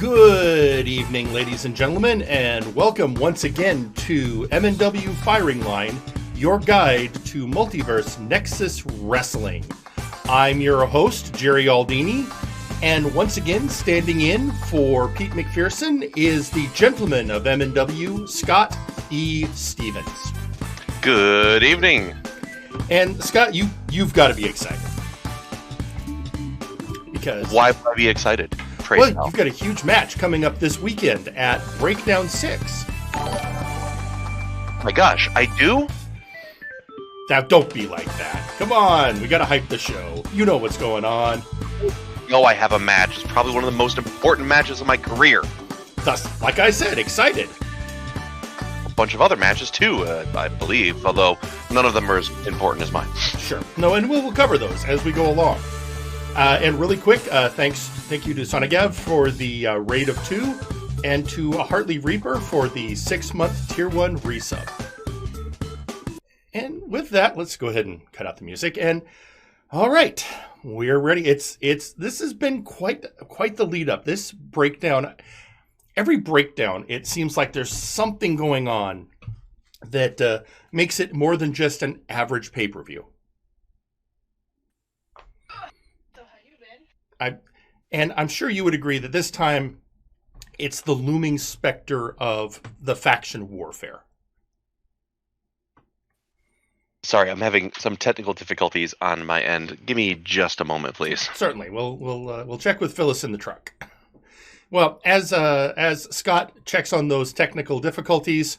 Good evening, ladies and gentlemen, and welcome once again to MNW Firing Line, your guide to Multiverse Nexus Wrestling. I'm your host, Jerry Aldini, and once again, standing in for Pete McPherson is the gentleman of MNW, Scott E. Stevens. Good evening. And Scott, you've got to be excited. Because why would I be excited? Well, you've got a huge match coming up this weekend at Breakdown 6. My gosh, I do? Now, don't be like that. Come on, we got to hype the show. You know what's going on. No, I have a match. It's probably one of the most important matches of my career. Thus, like I said, excited. A bunch of other matches, too, I believe, although none of them are as important as mine. Sure. No, and we'll cover those as we go along. And really quick, thank you to Sonogav for the raid of 2, and to Hartley Reaper for the 6-month Tier 1 resub. And with that, let's go ahead and cut out the music. And all right, we're ready. This has been quite the lead up. This breakdown, every breakdown, it seems like there's something going on that makes it more than just an average pay-per-view. And I'm sure you would agree that this time it's the looming specter of the faction warfare. Sorry, I'm having some technical difficulties on my end. Give me just a moment, please. Certainly, we'll check with Phyllis in the truck. Well, as Scott checks on those technical difficulties,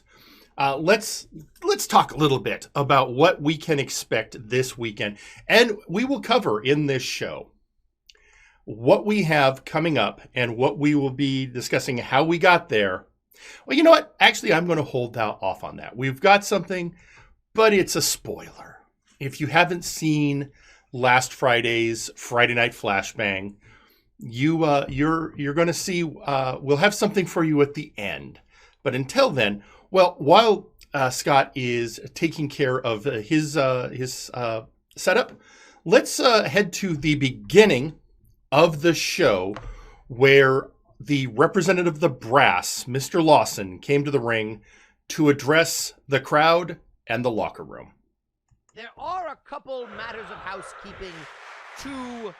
let's talk a little bit about what we can expect this weekend, and we will cover in this show what we have coming up and what we will be discussing, how we got there. Well, you know what? Actually, I'm going to hold off on that. We've got something, but it's a spoiler. If you haven't seen last Friday's Friday Night Flashbang, you're going to see. We'll have something for you at the end. But until then, well, while Scott is taking care of his setup, let's head to the beginning of the show, where the representative of the brass, Mr. Lawson, came to the ring to address the crowd and the locker room. There are a couple matters of housekeeping to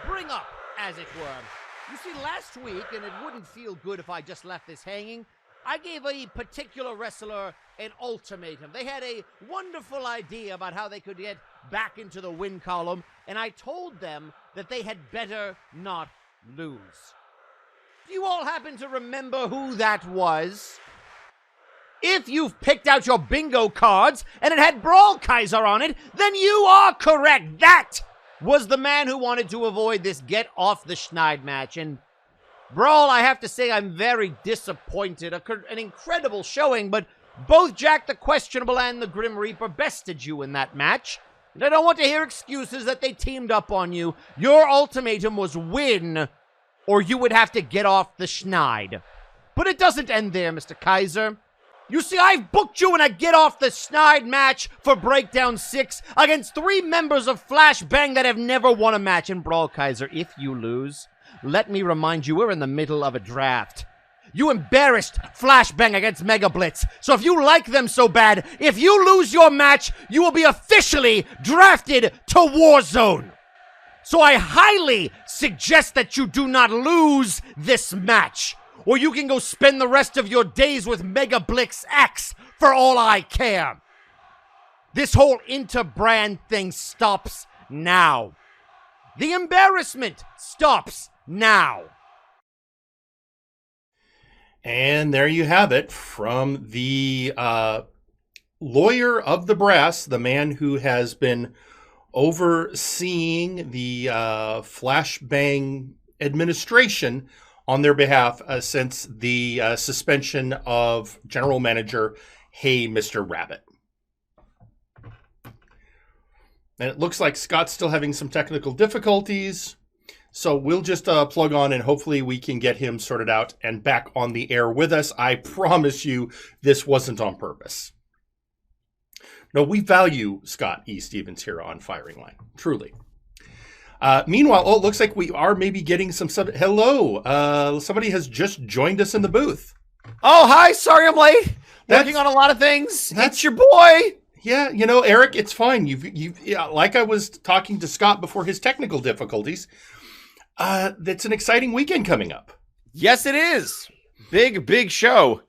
bring up, as it were. You see, last week, and it wouldn't feel good if I just left this hanging, I gave a particular wrestler an ultimatum. They had a wonderful idea about how they could get back into the win column, and I told them that they had better not lose. Do you all happen to remember who that was? If you've picked out your bingo cards and it had Brawl Kaiser on it, then you are correct. That was the man who wanted to avoid this get off the schneid match. And Brawl, I have to say I'm very disappointed. An incredible showing, but both Jack the Questionable and the Grim Reaper bested you in that match. And I don't want to hear excuses that they teamed up on you. Your ultimatum was win, or you would have to get off the schneid. But it doesn't end there, Mr. Kaiser. You see, I've booked you in a get off the schneid match for Breakdown 6 against 3 members of Flashbang that have never won a match in Brawl Kaiser. If you lose, let me remind you, we're in the middle of a draft. You embarrassed Flashbang against Mega Blitz. So if you like them so bad, if you lose your match, you will be officially drafted to Warzone. So I highly suggest that you do not lose this match, or you can go spend the rest of your days with Mega Blitz X for all I care. This whole interbrand thing stops now. The embarrassment stops now. And there you have it from the lawyer of the brass, the man who has been overseeing the Flashbang administration on their behalf since the suspension of General Manager Hey Mr. Rabbit. And it looks like Scott's still having some technical difficulties. So we'll just plug on and hopefully we can get him sorted out and back on the air with us. I promise you this wasn't on purpose. No, we value Scott E. Stevens here on Firing Line, truly. Meanwhile, it looks like we are maybe getting some hello. Somebody has just joined us in the booth. Oh, hi. Sorry I'm late. Working on a lot of things. That's your boy. Yeah, Eric, it's fine. Yeah, like I was talking to Scott before his technical difficulties, that's an exciting weekend coming up. Yes, it is. Big show.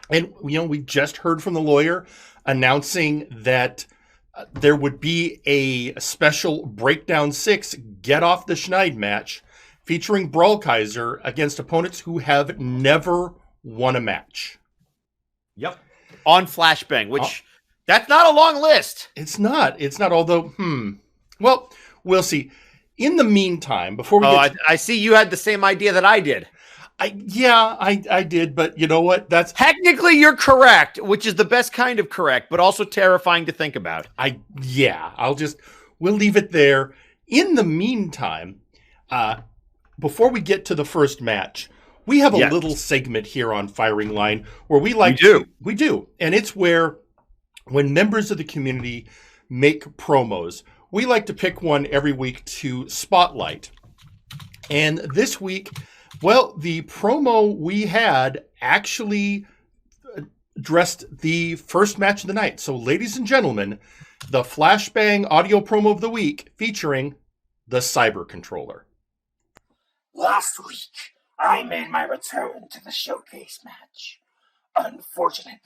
And, we just heard from the lawyer announcing that there would be a special Breakdown 6 Get Off the Schneid match featuring Brawl Kaiser against opponents who have never won a match. Yep. On Flashbang, which that's not a long list. It's not, although, well, we'll see. In the meantime, before we I see you had the same idea that I did. I did, but you know what? That's technically you're correct, which is the best kind of correct, but also terrifying to think about. We'll leave it there. In the meantime, before we get to the first match, we have a little segment here on Firing Line where we do, and it's where when members of the community make promos, we like to pick one every week to spotlight. And this week, well, the promo we had actually addressed the first match of the night. So, ladies and gentlemen, the Flashbang audio promo of the week featuring the Cyber Controller. Last week, I made my return to the showcase match. Unfortunately,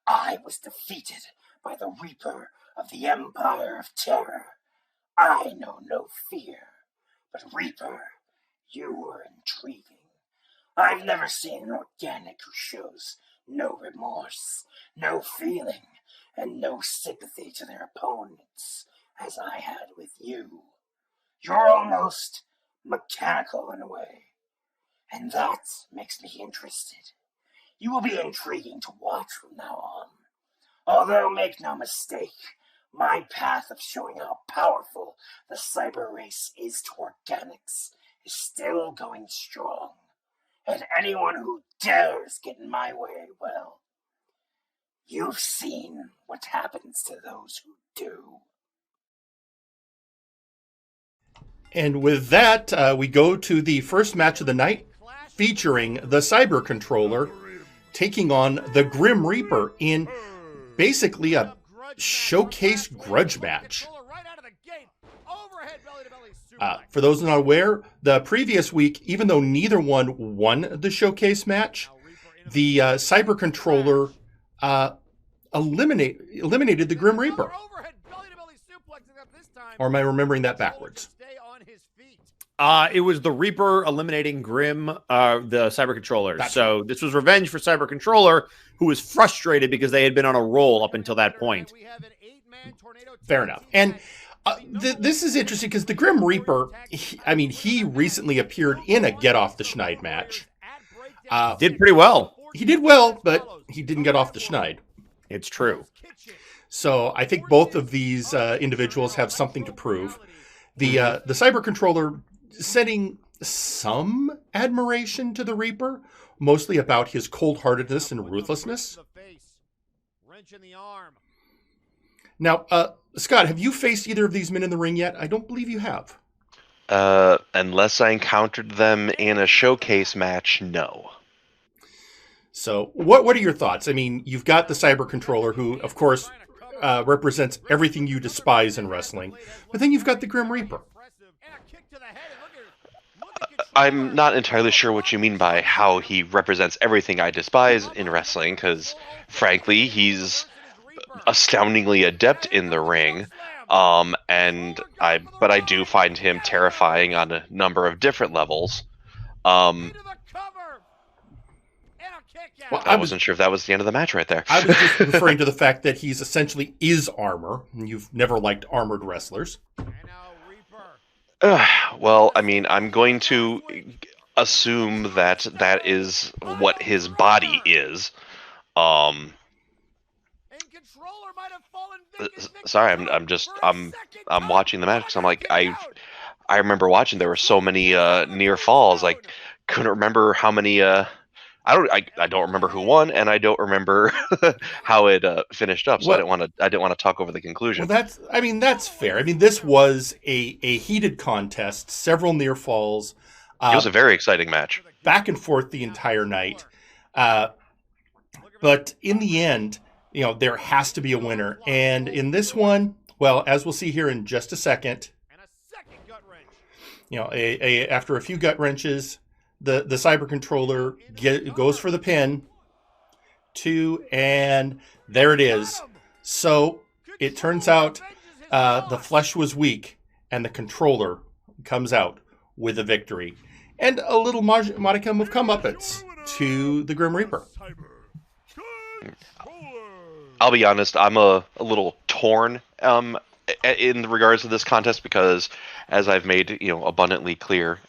I was defeated by the Reaper of the Empire of Terror. I know no fear, but Reaper, you were intriguing. I've never seen an organic who shows no remorse, no feeling, and no sympathy to their opponents, as I had with you. You're almost mechanical in a way, and that makes me interested. You will be intriguing to watch from now on. Although, make no mistake, my path of showing how powerful the cyber race is to organics is still going strong. And anyone who dares get in my way, well, you've seen what happens to those who do. And with that, we go to the first match of the night, featuring the Cyber Controller taking on the Grim Reaper in basically a showcase grudge match. For those not aware, the previous week, even though neither one won the showcase match, the Cyber Controller eliminated the Grim Reaper. Or am I remembering that backwards? It was the Reaper eliminating Grim, the Cyber Controller. So this was revenge for Cyber Controller, who was frustrated because they had been on a roll up until that point. Fair enough. And this is interesting because the Grim Reaper, he recently appeared in a Get Off the Schneid match. Did pretty well. He did well, but he didn't get off the Schneid. It's true. So I think both of these individuals have something to prove. The Cyber Controller setting some admiration to the Reaper, mostly about his cold-heartedness and ruthlessness. Now, Scott, have you faced either of these men in the ring yet? I don't believe you have. Unless I encountered them in a showcase match, no. So, what are your thoughts? I mean, you've got the Cyber Controller, who, of course, represents everything you despise in wrestling, but then you've got the Grim Reaper. I'm not entirely sure what you mean by how he represents everything I despise in wrestling, because, frankly, he's astoundingly adept in the ring, but I do find him terrifying on a number of different levels. Well, I wasn't sure if that was the end of the match right there. I was just referring to the fact that he's essentially is armor, and you've never liked armored wrestlers. Well, I mean, I'm going to assume that that is what his body is. Sorry, I'm watching the match because I'm like, I remember watching. There were so many near falls. Like, couldn't remember how many I don't remember who won, and I don't remember how it finished up. So I didn't want to talk over the conclusion. Well, that's fair. I mean, this was a heated contest, several near falls. It was a very exciting match. Back and forth the entire night. But in the end, there has to be a winner. And in this one, well, as we'll see here in just a second, after a few gut wrenches, the cyber controller goes for the pin. 2, and there it is. So it turns out the flesh was weak, and the controller comes out with a victory. And a little modicum of comeuppance to the Grim Reaper. I'll be honest, I'm a little torn in regards to this contest because, as I've made abundantly clear,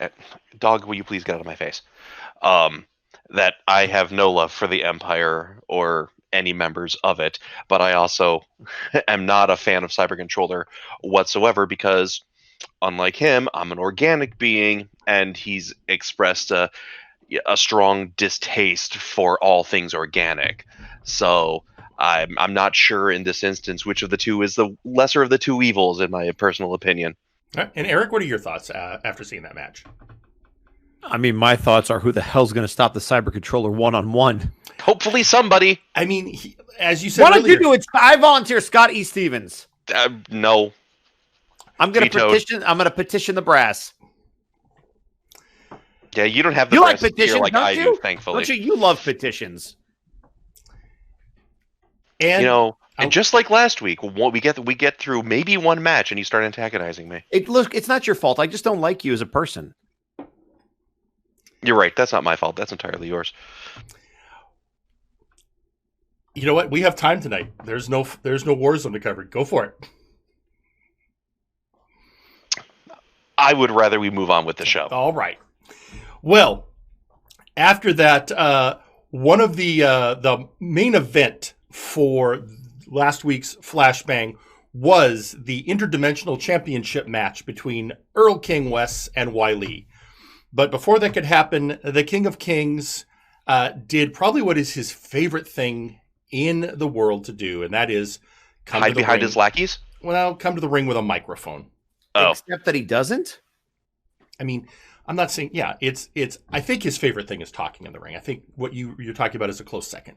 dog, will you please get out of my face? That I have no love for the Empire or any members of it, but I also am not a fan of Cyber Controller whatsoever because, unlike him, I'm an organic being, and he's expressed a strong distaste for all things organic. So I'm not sure in this instance which of the two is the lesser of the two evils, in my personal opinion. And Eric, what are your thoughts after seeing that match? I mean, my thoughts are, who the hell's going to stop the Cyber Controller one-on-one? Hopefully somebody. I mean, as you said Why don't earlier, you do it? I volunteer Scott E. Stevens. No. I'm going to petition the brass. Yeah, you don't have the you like brass petitions, like don't I you? do, thankfully. Don't you? You love petitions. And and just like last week, we get through maybe one match, and you start antagonizing me. It's not your fault. I just don't like you as a person. You're right. That's not my fault. That's entirely yours. You know what? We have time tonight. There's no Warzone to cover. Go for it. I would rather we move on with the show. All right. Well, after that, one of the main event for last week's Flashbang was the Interdimensional Championship match between Earl King Wes and Wiley. But before that could happen, the King of Kings did probably what is his favorite thing in the world to do, and that is hide behind his lackeys? Well, come to the ring with a microphone. Oh. Except that he doesn't? I mean, I'm not saying, yeah, it's. I think his favorite thing is talking in the ring. I think what you're talking about is a close second.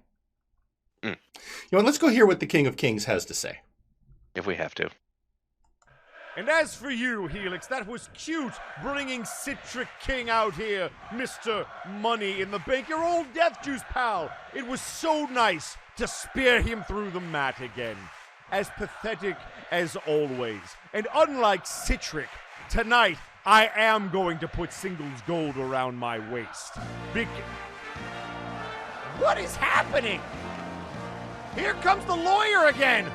Let's go hear what the King of Kings has to say. If we have to. And as for you, Helix, that was cute, bringing Citric King out here, Mr. Money in the Bank, your old Death Juice pal. It was so nice to spear him through the mat again. As pathetic as always. And unlike Citric, tonight I am going to put Singles Gold around my waist. What is happening? Here comes the lawyer again!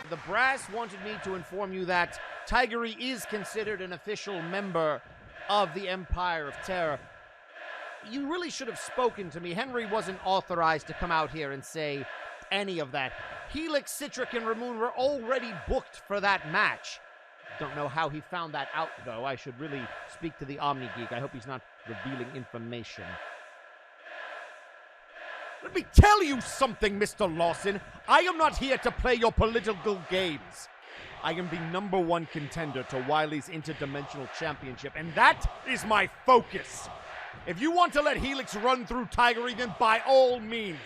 The brass wanted me to inform you that Tigery is considered an official member of the Empire of Terror. You really should have spoken to me. Henry wasn't authorized to come out here and say any of that. Helix, Citric, and Ramon were already booked for that match. Don't know how he found that out, though. I should really speak to the Omni Geek. I hope he's not revealing information. Let me tell you something, Mr. Lawson. I am not here to play your political games. I am the #1 contender to Wiley's Interdimensional Championship, and that is my focus. If you want to let Helix run through Tigery, then by all means,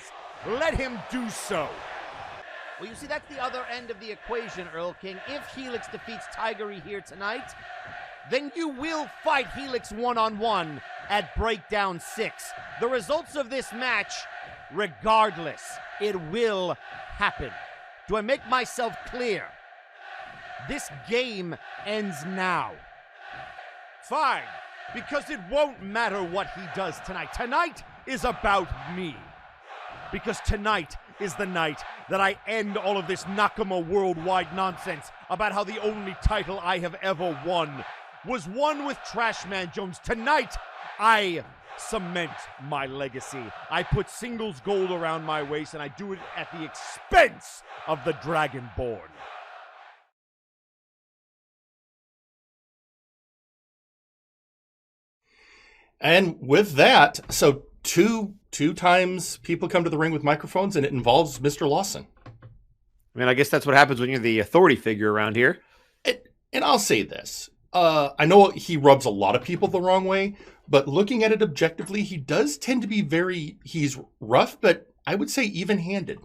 let him do so. Well, you see, that's the other end of the equation, Earl King. If Helix defeats Tigery here tonight, then you will fight Helix one-on-one at Breakdown 6. The results of this match, regardless, it will happen. Do I make myself clear? This game ends now. Fine, because it won't matter what he does tonight. Tonight is about me. Because tonight is the night that I end all of this Nakama worldwide nonsense about how the only title I have ever won was won with Trashman Jones. Tonight, I cement my legacy. I put Singles Gold around my waist, and I do it at the expense of the Dragonborn. And with that, so two 2 times people come to the ring with microphones, and it involves Mr. Lawson. I mean, I guess that's what happens when you're the authority figure around here. And I'll say this. I know he rubs a lot of people the wrong way, but looking at it objectively, he does tend to be he's rough, but I would say even-handed.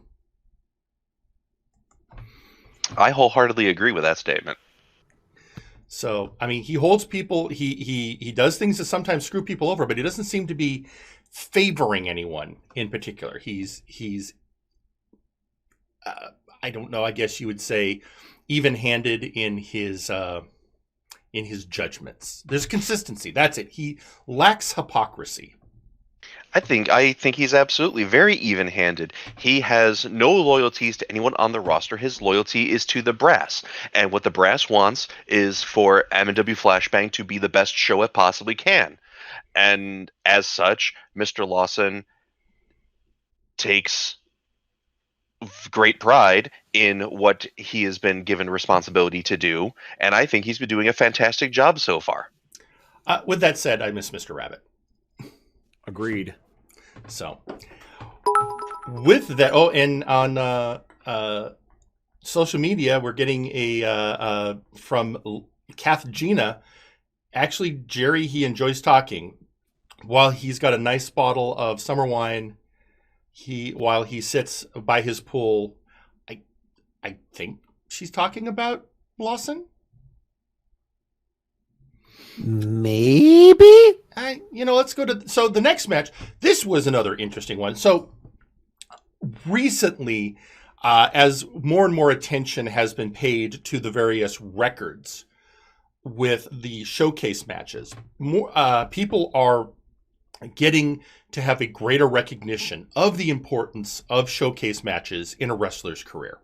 I wholeheartedly agree with that statement. So, I mean, he holds people, he does things that sometimes screw people over, but he doesn't seem to be favoring anyone in particular. He's I don't know, I guess you would say even-handed in his judgments. There's consistency. That's it. He lacks hypocrisy. I think he's absolutely very even-handed. He has no loyalties to anyone on the roster. His loyalty is to the brass. And what the brass wants is for MNW Flashbang to be the best show it possibly can. And as such, Mr. Lawson takes great pride in what he has been given responsibility to do. And I think he's been doing a fantastic job so far. With that said, I miss Mr. Rabbit. Agreed. So, with that, and on social media, we're getting a from Kath Gina. Actually, Jerry, he enjoys talking. While he's got a nice bottle of summer wine, while he sits by his pool, I think she's talking about Lawson. Maybe. Let's go to the next match. This was another interesting one. So recently, as more and more attention has been paid to the various records with the showcase matches, more people are getting to have a greater recognition of the importance of showcase matches in a wrestler's career.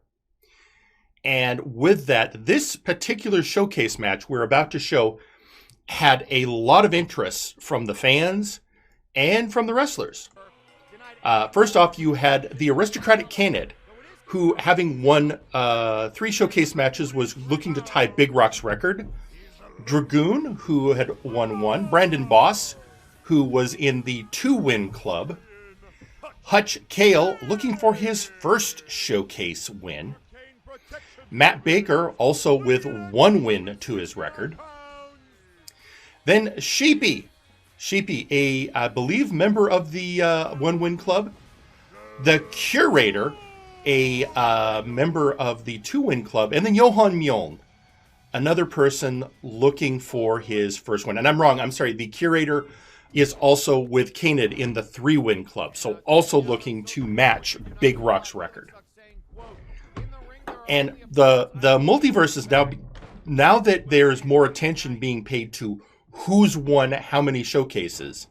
And with that, this particular showcase match we're about to show had a lot of interest from the fans and from the wrestlers. First off, you had the aristocratic Canid, who, having won 3 showcase matches, was looking to tie Big Rock's record. Dragoon, who had won 1. Brandon Boss, who was in the 2-win club. Hutch Cale, looking for his first showcase win. Matt Baker, also with 1 win to his record. Then Sheepy, I believe, member of the 1-win club. The Curator, a member of the 2-win club. And then Johan Mjoln, another person looking for his first win. And I'm wrong. I'm sorry. The Curator is also with Canid in the 3-win club. So also looking to match Big Rock's record. And the multiverse is now that there's more attention being paid to who's won how many showcases,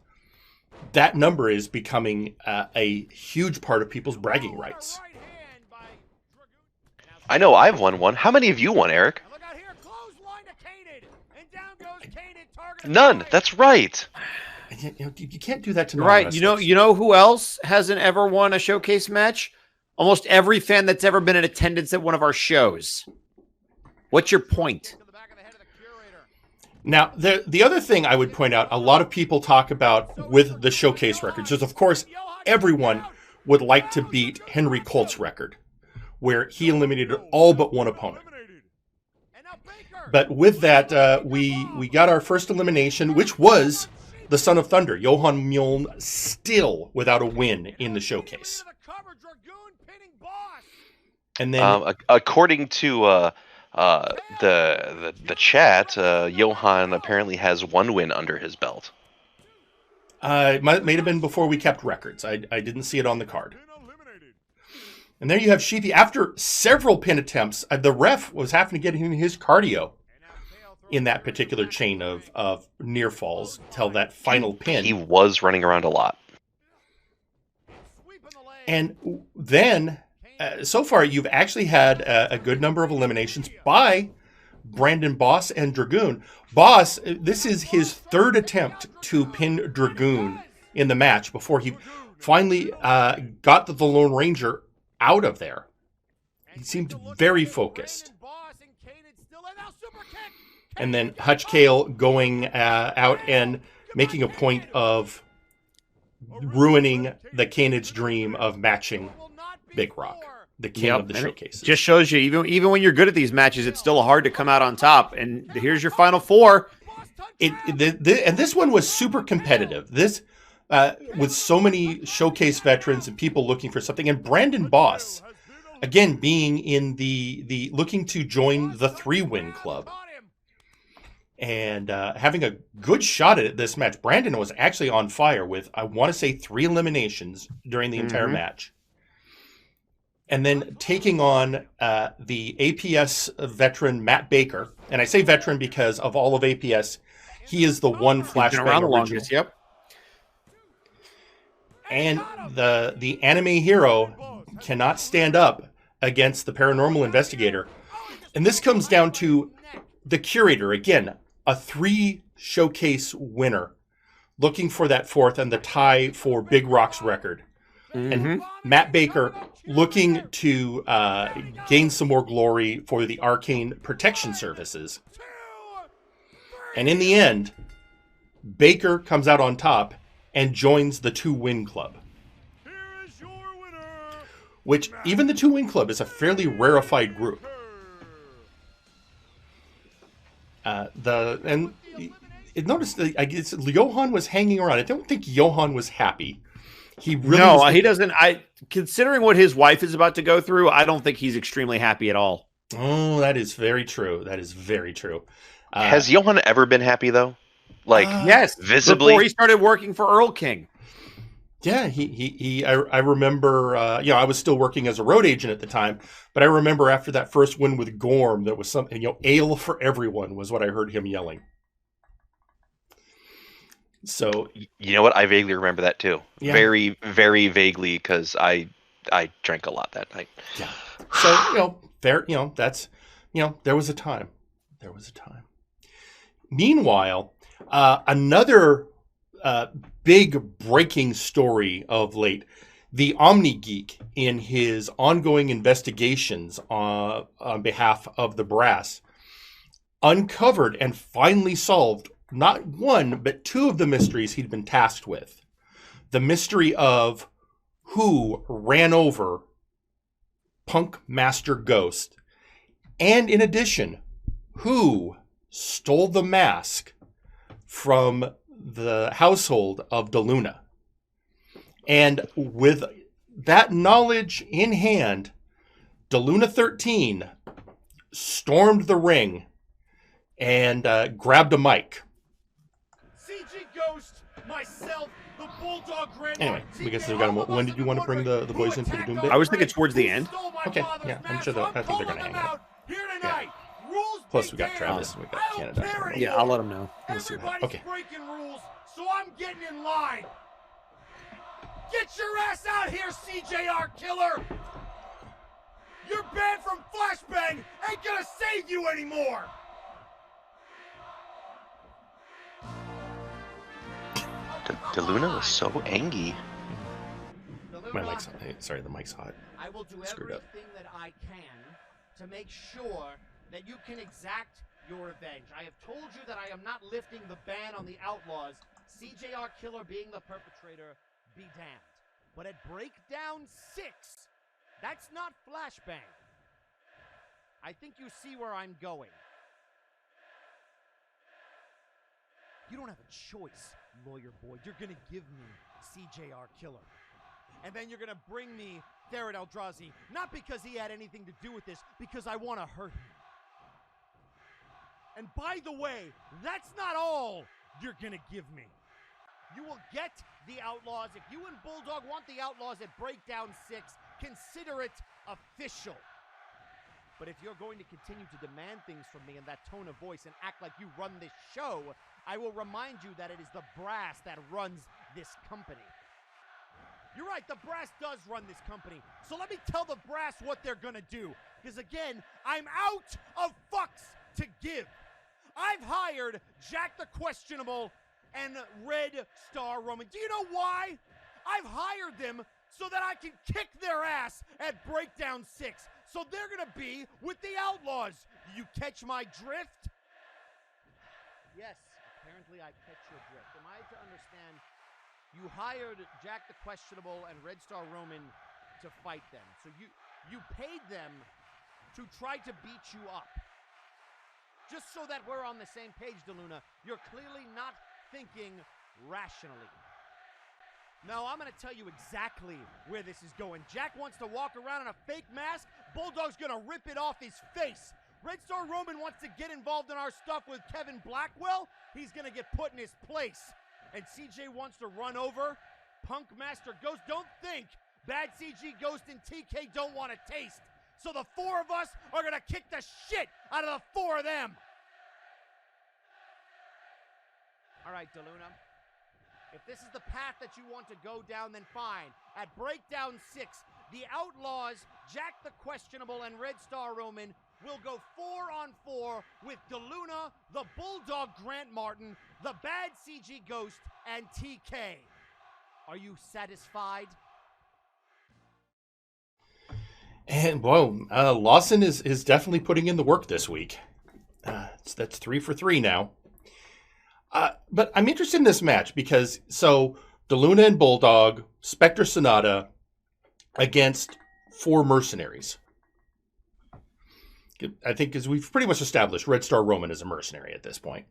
that number is becoming a huge part of people's bragging rights. I know I've won one. How many of you won, Eric? None. That's right. You can't do that to right. You know who else hasn't ever won a showcase match? Almost every fan that's ever been in attendance at one of our shows. What's your point? Now, the other thing I would point out, a lot of people talk about with the showcase records is, of course, everyone would like to beat Henry Colt's record, where he eliminated all but 1 opponent. But with that, we got our first elimination, which was the Son of Thunder, Johan Mjoln, still without a win in the showcase. And then, according to the chat, Johan apparently has 1 win under his belt. It may have been before we kept records. I didn't see it on the card. And there you have Sheepy. After several pin attempts, the ref was having to get him his cardio in that particular chain of near falls till that final pin. He was running around a lot. And then, so far, you've actually had a good number of eliminations by Brandon Boss and Dragoon. Boss, this is his 3rd attempt to pin Dragoon in the match before he finally got the Lone Ranger out of there. He seemed very focused. And then Hutch Cale going out and making a point of ruining the Canid's dream of matching Big Rock, the king of the showcases. Just shows you, even when you're good at these matches, it's still hard to come out on top. And here's your final four. And this one was super competitive. This with so many showcase veterans and people looking for something. And Brandon Boss, again, being in the looking to join the 3-win club. And having a good shot at this match. Brandon was actually on fire with, I want to say, 3 eliminations during the entire match. And then taking on the APS veteran Matt Baker. And I say veteran because of all of APS, he is the one Flashbang around the original. longest, yep. And the anime hero cannot stand up against the paranormal investigator. And this comes down to the curator, again, a 3 showcase winner, looking for that 4th and the tie for Big Rock's record. And Matt Baker looking to gain some more glory for the Arcane Protection Services. And in the end, Baker comes out on top and joins the 2-win club. Which, even the 2-win club is a fairly rarefied group. Notice that I guess Johan was hanging around. I don't think Johan was happy. He really he doesn't. Considering what his wife is about to go through, I don't think he's extremely happy at all. Oh, that is very true. That is very true. Has Johan ever been happy though? Like, yes, visibly before he started working for Earl King. Yeah, I remember, I was still working as a road agent at the time, but I remember after that first win with Gorm, there was something, ale for everyone was what I heard him yelling. So, you know what? I vaguely remember that too. Yeah. Very, very vaguely, because I drank a lot that night. Yeah. So, there was a time. There was a time. Meanwhile, another big breaking story of late, the Omni Geek, in his ongoing investigations on behalf of the brass, uncovered and finally solved not one, but 2 of the mysteries he'd been tasked with. The mystery of who ran over Punk Master Ghost, and in addition, who stole the mask from the household of DeLuna. And with that knowledge in hand, DeLuna 13 stormed the ring and grabbed a mic. CG Ghost, myself, the Bulldog Grand. Anyway, we guess we've got him. When did you want to bring the boys in for the Doom bit? I was thinking towards the end. Okay, yeah, I'm sure I think they're going to hang out. Yeah. Plus, we got Travis and we got Canada. Yeah, I'll let them know. Everybody's Okay. breaking rules, so I'm getting in line. Get your ass out here, CJR Killer! Your band from Flashbang ain't gonna save you anymore! DeLuna was so angry. My mic's sorry, the mic's hot. I will do Screwed up. everything that I can to make sure that you can exact your revenge. I have told you that I am not lifting the ban on the Outlaws. CJR Killer being the perpetrator, be damned. But at Breakdown 6, that's not Flashbang. I think you see where I'm going. You don't have a choice, lawyer boy. You're gonna give me CJR Killer. And then you're gonna bring me Garrett Eldrazi, not because he had anything to do with this, because I want to hurt him. And by the way, that's not all you're gonna give me. You will get the Outlaws. If you and Bulldog want the Outlaws at Breakdown 6, consider it official. But if you're going to continue to demand things from me in that tone of voice and act like you run this show, I will remind you that it is the brass that runs this company. You're right, the brass does run this company. So let me tell the brass what they're gonna do. Because again, I'm out of fucks to give. I've hired Jack the Questionable and Red Star Roman. Do you know why? I've hired them so that I can kick their ass at Breakdown 6. So they're gonna be with the Outlaws. You catch my drift? Yes, apparently I catch your drift. Am I to understand You hired Jack the Questionable and Red Star Roman to fight them. So you paid them to try to beat you up. Just so that we're on the same page, DeLuna, you're clearly not thinking rationally. Now, I'm going to tell you exactly where this is going. Jack wants to walk around in a fake mask. Bulldog's going to rip it off his face. Red Star Roman wants to get involved in our stuff with Kevin Blackwell. He's going to get put in his place. And CJ wants to run over Punk Master Ghost. Don't think Bad CG Ghost and TK don't want to taste. So the four of us are going to kick the shit out of the four of them. All right, DeLuna. If this is the path that you want to go down, then fine. At Breakdown 6, the Outlaws, Jack the Questionable, and Red Star Roman will go 4-on-4 with DeLuna, the Bulldog Grant Martin, the Bad CG Ghost, and TK. Are you satisfied? And, whoa, Lawson is definitely putting in the work this week. That's 3 for 3 now. But I'm interested in this match because, so, DeLuna and Bulldog, Spectre Sonata against 4 mercenaries. I think, as we've pretty much established, Red Star Roman is a mercenary at this point.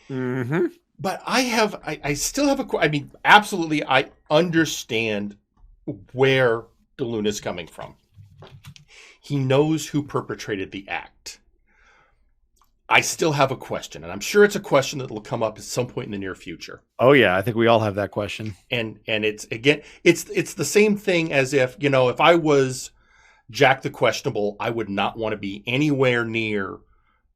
Mm-hmm. But I still have I mean, absolutely, I understand where DeLuna is coming from. He knows who perpetrated the act. I still have a question, and I'm sure it's a question that will come up at some point in the near future. Oh yeah, I think we all have that question. And it's, again, it's the same thing as if I was Jack the Questionable, I would not want to be anywhere near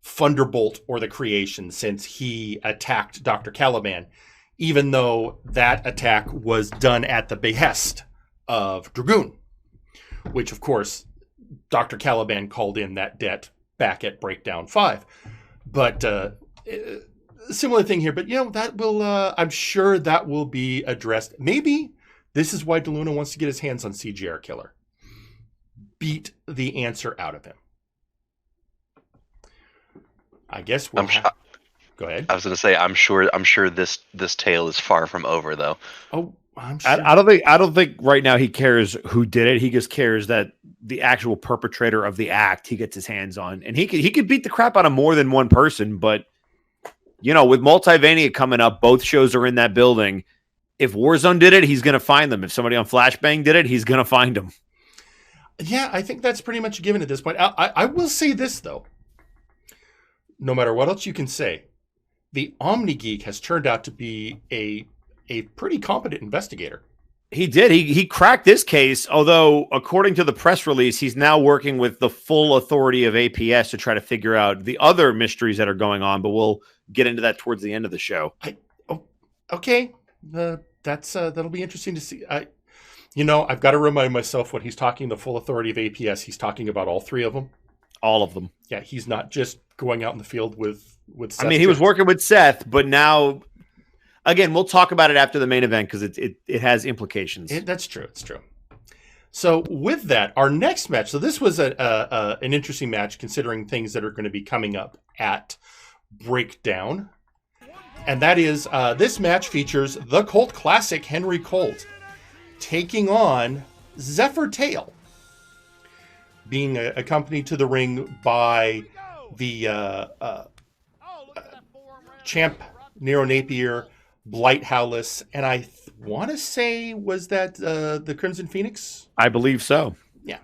Thunderbolt or the Creation since he attacked Dr. Caliban, even though that attack was done at the behest of Dragoon, which, of course, Dr. Caliban called in that debt back at Breakdown 5. But similar thing here, but that will, I'm sure that will be addressed. Maybe this is why DeLuna wants to get his hands on CGR Killer. Beat the answer out of him. I guess we'll go ahead. I was going to say, I'm sure this tale is far from over, though. Oh, I'm sure. I don't think right now he cares who did it. He just cares that the actual perpetrator of the act he gets his hands on, and he could beat the crap out of more than one person. But with Multivania coming up, both shows are in that building. If Warzone did it, he's going to find them. If somebody on Flashbang did it, he's going to find them. Yeah, I think that's pretty much a given at this point. I will say this, though. No matter what else you can say, the Omni Geek has turned out to be a pretty competent investigator. He did. He cracked this case, although, according to the press release, he's now working with the full authority of APS to try to figure out the other mysteries that are going on, but we'll get into that towards the end of the show. Okay. That'll be interesting to see. I've got to remind myself when he's talking the full authority of APS, he's talking about all 3 of them. All of them. Yeah, he's not just going out in the field with Seth. I mean, he was working with Seth, but now, again, we'll talk about it after the main event because it has implications. That's true. It's true. So with that, our next match. So this was an interesting match considering things that are going to be coming up at Breakdown. And that is, this match features the Colt Classic Henry Colt taking on Zephyr Tail, being accompanied to the ring by the Champ Nero Napier, Blight Howless, and I want to say, was that the Crimson Phoenix? I believe so. Yeah.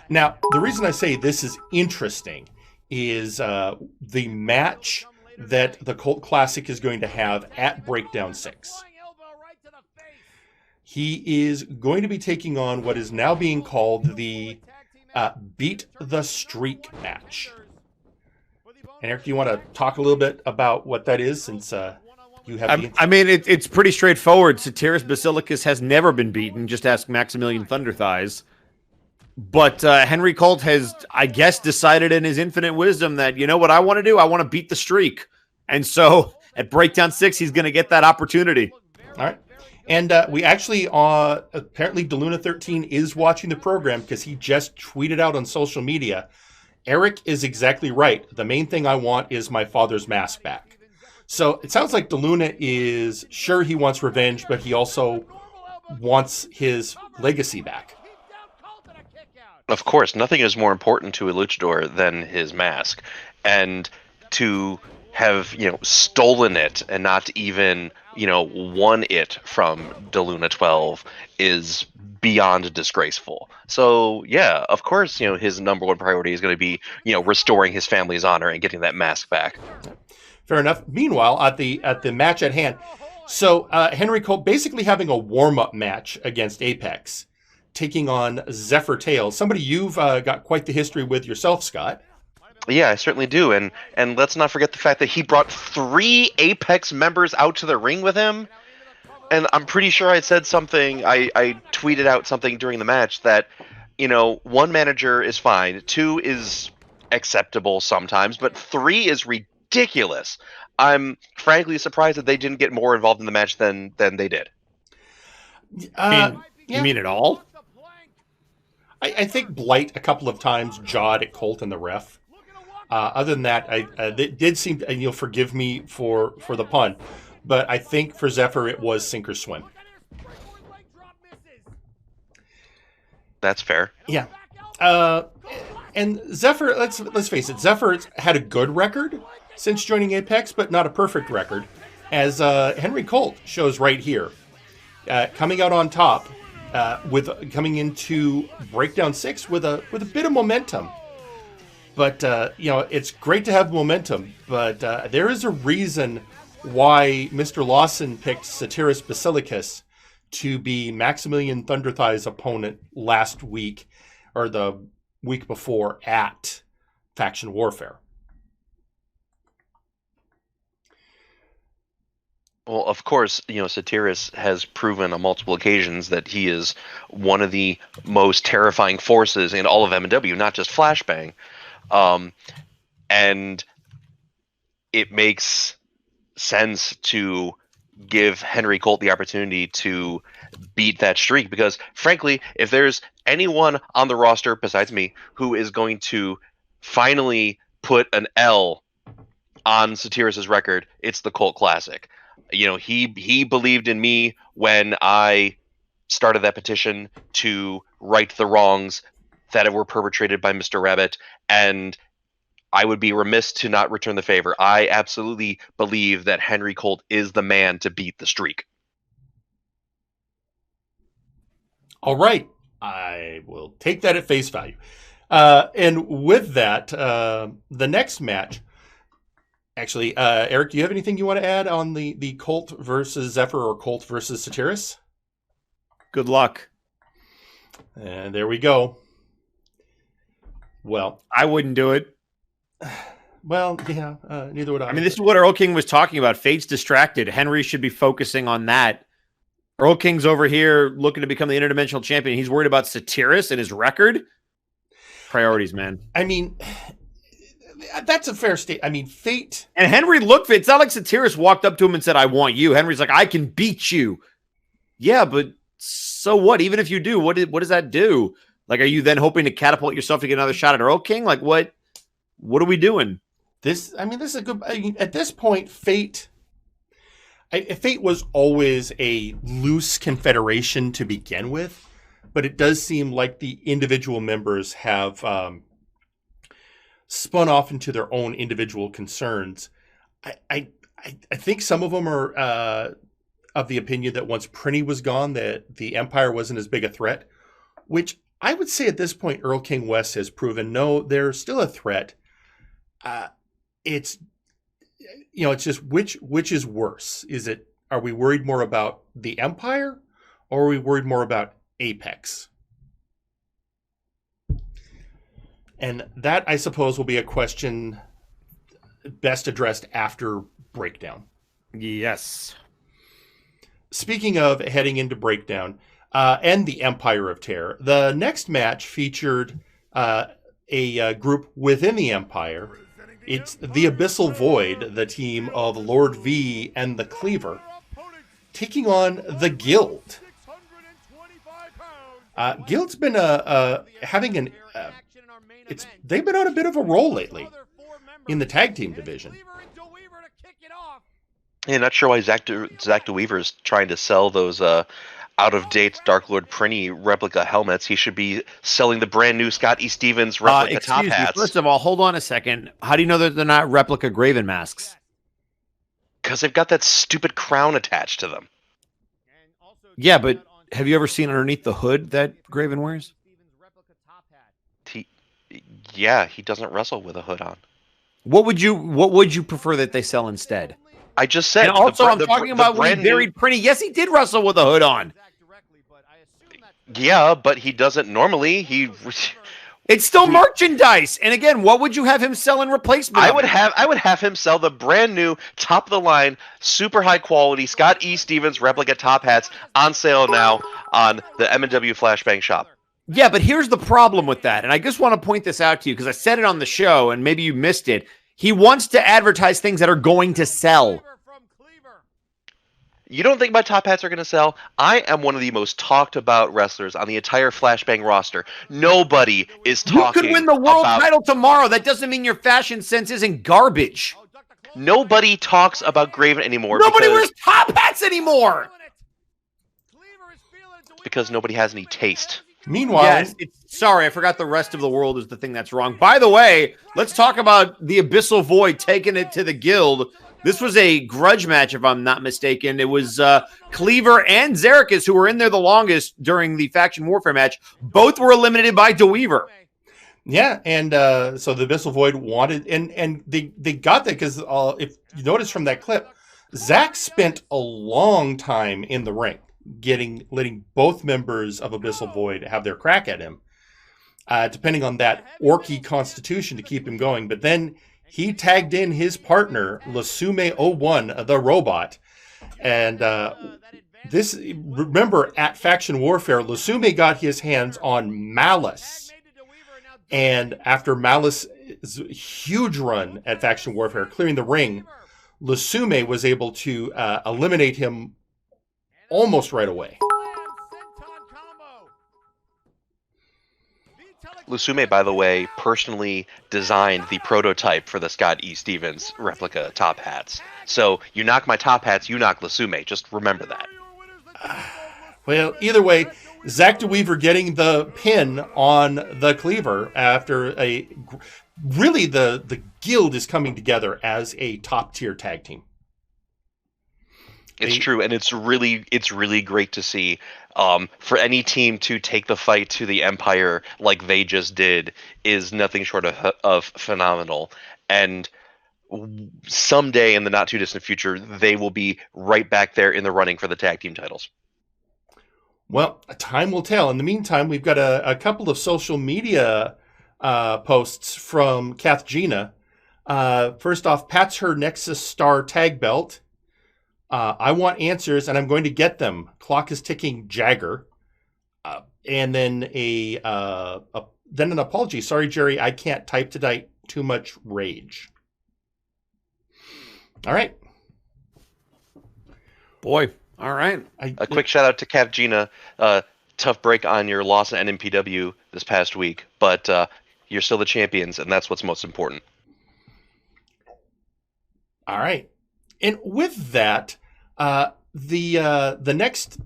Now, the reason I say this is interesting is the match that the Colt Classic is going to have at Breakdown 6. He is going to be taking on what is now being called the Beat the Streak match. And Eric, do you want to talk a little bit about what that is, since you have I mean, it's pretty straightforward. Satyrus Basilicus has never been beaten. Just ask Maximilian Thunderthighs. But Henry Colt has, I guess, decided in his infinite wisdom that, what I want to do? I want to beat the streak. And so at Breakdown 6, he's going to get that opportunity. All right. And we actually, apparently DeLuna13 is watching the program because he just tweeted out on social media, Eric is exactly right. The main thing I want is my father's mask back. So it sounds like DeLuna is sure he wants revenge, but he also wants his legacy back. Of course, nothing is more important to a luchador than his mask. And to have, stolen it and not even, won it from DeLuna 12 is beyond disgraceful. So, yeah, of course, his number one priority is going to be, restoring his family's honor and getting that mask back. Fair enough. Meanwhile, at the match at hand, so Henry Colt basically having a warm-up match against Apex, taking on Zephyr Tails, somebody you've got quite the history with yourself, Scott. Yeah, I certainly do. And let's not forget the fact that he brought 3 Apex members out to the ring with him. And I'm pretty sure I said something, I tweeted out something during the match that, 1 manager is fine, 2 is acceptable sometimes, but 3 is ridiculous. I'm frankly surprised that they didn't get more involved in the match than they did. You mean at all? I think Blight a couple of times jawed at Colt and the ref. Other than that, it did seem, and you'll forgive me for the pun, but I think for Zephyr it was sink or swim. That's fair. Yeah. And Zephyr, let's face it, Zephyr's had a good record since joining Apex, but not a perfect record, as Henry Colt shows right here. Coming out on top, coming into Breakdown 6 with a bit of momentum. But, it's great to have momentum, but there is a reason why Mr. Lawson picked Satyrus Basilicus to be Maximilian Thunderthigh's opponent last week, or the week before at Faction Warfare. Well, of course, Satyrus has proven on multiple occasions that he is one of the most terrifying forces in all of MNW, not just Flashbang. And it makes sense to give Henry Colt the opportunity to beat that streak because, frankly, if there's anyone on the roster besides me who is going to finally put an L on Satyrus's record, it's the Colt Classic. He believed in me when I started that petition to right the wrongs that were perpetrated by Mr. Rabbit, and I would be remiss to not return the favor. I absolutely believe that Henry Colt is the man to beat the streak. All right. I will take that at face value. And with that, the next match, actually, Eric, do you have anything you want to add on the Colt versus Zephyr or Colt versus Satyrus? Good luck. And there we go. Well, I wouldn't do it. Well, yeah, neither would I. I mean, this is what Earl King was talking about. Fate's distracted. Henry should be focusing on that. Earl King's over here looking to become the interdimensional champion. He's worried about Satyrus and his record. Priorities, man. I mean, that's a fair state. I mean, Fate. And Henry looked, it's not like Satyrus walked up to him and said, I want you. Henry's like, I can beat you. Yeah, but so what? Even if you do, what does that do? Like, are you then hoping to catapult yourself to get another shot at Earl King? Like, what are we doing? This is a good. At this point, Fate was always a loose confederation to begin with, but it does seem like the individual members have spun off into their own individual concerns. I think some of them are of the opinion that once Prinny was gone, that the Empire wasn't as big a threat, which I would say at this point, Earl King West has proven, no, they're still a threat. It's just which is worse? Are we worried more about the Empire or are we worried more about Apex? And that, I suppose, will be a question best addressed after Breakdown. Yes. Speaking of heading into Breakdown and the Empire of Terror, the next match featured a group within the Empire. It's the Abyssal Void, the team of Lord V and the Cleaver, taking on the Guild. Guild's been they've been on a bit of a roll lately in the tag team division. Yeah, not sure why Zach DeWeaver's trying to sell those out-of-date Dark Lord Prinny replica helmets. He should be selling the brand new Scott E. Stevens replica top Excuse me. hats. First of all, hold on a second. How do you know that they're not replica Graven masks? Because they've got that stupid crown attached to them. Yeah, but have you ever seen underneath the hood that Graven wears? He doesn't wrestle with a hood on. What would you prefer that they sell instead? I just said. And also, I'm talking about when he buried Prinny. Yes, he did wrestle with a hood on. Yeah, but he doesn't normally. It's still merchandise. And again, what would you have him sell in replacement? I would have him sell the brand new, top of the line, super high quality Scott E. Stevens replica top hats on sale now on the MNW Flashbang shop. Yeah, but here's the problem with that. And I just want to point this out to you because I said it on the show and maybe you missed it. He wants to advertise things that are going to sell. You don't think my top hats are going to sell? I am one of the most talked about wrestlers on the entire Flashbang roster. Nobody is talking. You could win the world title tomorrow. That doesn't mean your fashion sense isn't garbage. Nobody talks about Graven anymore. Nobody wears top hats anymore. Because nobody has any taste. Meanwhile, yes, sorry, I forgot the rest of the world is the thing that's wrong. By the way, let's talk about the Abyssal Void taking it to the Guild. This was a grudge match, if I'm not mistaken. It was Cleaver and Genericson who were in there the longest during the Faction Warfare match. Both were eliminated by DeWeaver. Yeah, and so the Abyssal Void wanted, and they got that because if you notice from that clip, Zach spent a long time in the ring, letting both members of Abyssal Void have their crack at him, depending on that orky constitution to keep him going. But then he tagged in his partner, Lasume01, the robot. And remember, at Faction Warfare, Lasume got his hands on Malice. And after Malice's huge run at Faction Warfare, clearing the ring, Lasume was able to eliminate him almost right away. Lasume, by the way, personally designed the prototype for the Scott E. Stevens replica top hats. So you knock my top hats, you knock Lasume. Just remember that. Well, either way, Zach DeWeaver getting the pin on the Cleaver after really the Guild is coming together as a top tier tag team. It's true, and it's really great to see. For any team to take the fight to the Empire like they just did is nothing short of phenomenal. And someday in the not too distant future, they will be right back there in the running for the tag team titles. Well, time will tell. In the meantime, we've got a couple of social media posts from Kath Gina. First off, Pat's her Nexus Star tag belt. I want answers, and I'm going to get them. Clock is ticking, Jagger. And then an apology. Sorry, Jerry, I can't type tonight. Too much rage. All right. Boy, all right. A quick shout out to Kath Gina. Tough break on your loss at NMPW this past week, but you're still the champions, and that's what's most important. All right. And with that, the next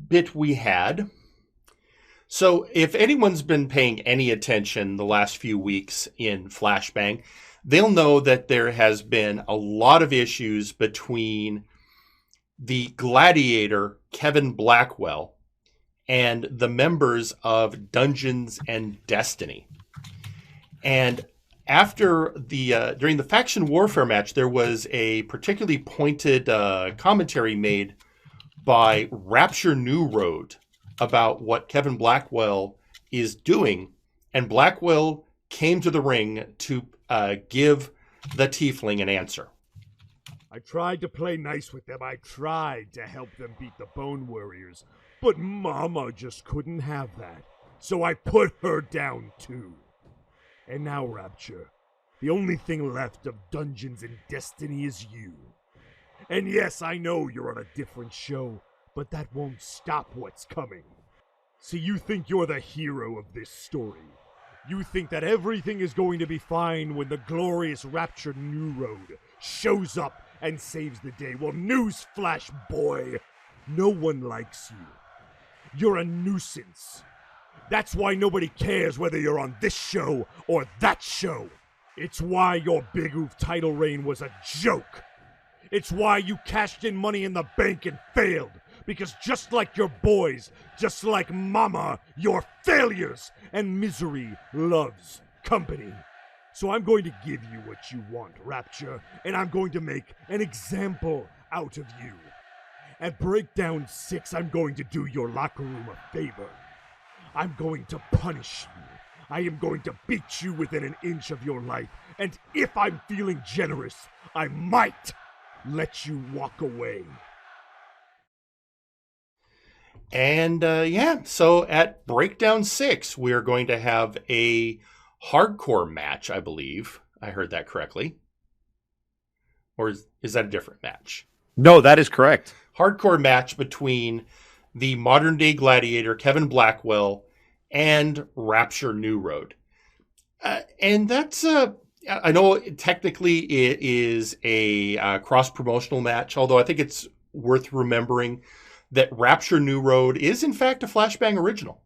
bit we had. So if anyone's been paying any attention the last few weeks in Flashbang, they'll know that there has been a lot of issues between the Gladiator, Kevin Blackwell, and the members of Dungeons and Destiny. And after during the Faction Warfare match, there was a particularly pointed commentary made by Rapture New Road about what Kevin Blackwell is doing, and Blackwell came to the ring to give the Tiefling an answer. I tried to play nice with them. I tried to help them beat the Bone Warriors, but Mama just couldn't have that. So I put her down too. And now, Rapture, the only thing left of Dungeons and Destiny is you. And yes, I know you're on a different show, but that won't stop what's coming. So you think you're the hero of this story. You think that everything is going to be fine when the glorious Rapture New Road shows up and saves the day. Well, newsflash, boy, no one likes you. You're a nuisance. That's why nobody cares whether you're on this show or that show. It's why your Big Oof title reign was a joke. It's why you cashed in Money in the Bank and failed. Because just like your boys, just like Mama, you're failures. And misery loves company. So I'm going to give you what you want, Rapture. And I'm going to make an example out of you. At Breakdown 6, I'm going to do your locker room a favor. I'm going to punish you. I am going to beat you within an inch of your life. And if I'm feeling generous, I might let you walk away. And so at Breakdown 6, we're going to have a hardcore match, I believe. I heard that correctly. Or is that a different match? No, that is correct. Hardcore match between the modern day gladiator Kevin Blackwell and Rapture New Road. And that's I know technically it is a cross-promotional match, although I think it's worth remembering that Rapture New Road is in fact a Flashbang original.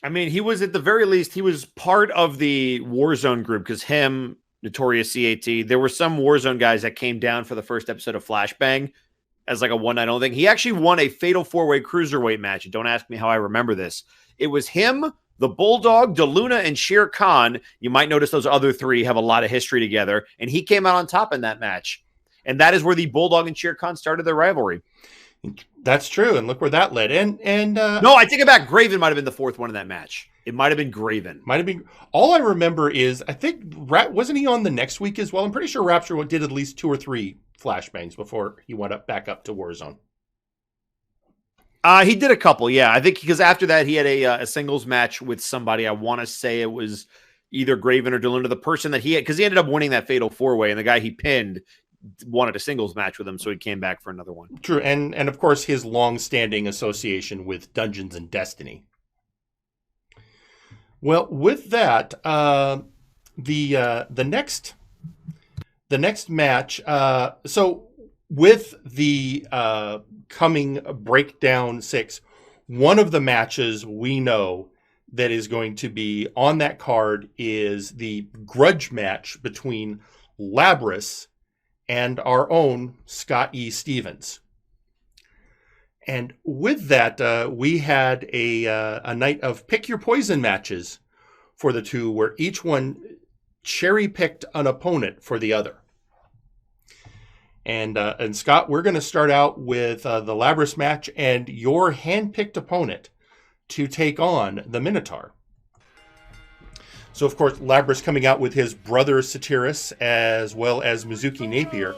I mean, he was, at the very least, he was part of the Warzone group, because him, Notorious CAT, there were some Warzone guys that came down for the first episode of Flashbang as like a one-night only thing. He actually won a fatal four-way cruiserweight match. And don't ask me how I remember this. It was him, the Bulldog, DeLuna, and Shere Khan. You might notice those other three have a lot of history together. And he came out on top in that match. And that is where the Bulldog and Shere Khan started their rivalry. That's true. And look where that led. No, I take it back. Graven might have been the fourth one in that match. It might have been Graven. Might have been. All I remember is, I think, wasn't he on the next week as well? I'm pretty sure Rapture did at least 2 or 3 Flashbangs before he went back up to Warzone. He did a couple, yeah. I think because after that, he had a singles match with somebody. I want to say it was either Graven or DeLuna, the person that he had, because he ended up winning that fatal four-way, and the guy he pinned wanted a singles match with him, so he came back for another one. True, and of course his long-standing association with Dungeons and Destiny. Well, with that, the next match. So with the coming Breakdown 6, one of the matches we know that is going to be on that card is the grudge match between Labris and our own Scott E. Stevens. And with that, we had a night of pick your poison matches for the two, where each one cherry-picked an opponent for the other. And Scott, we're going to start out with the Labris match and your hand-picked opponent to take on the Minotaur. So, of course, Labris coming out with his brother Satyrus as well as Mizuki Napier.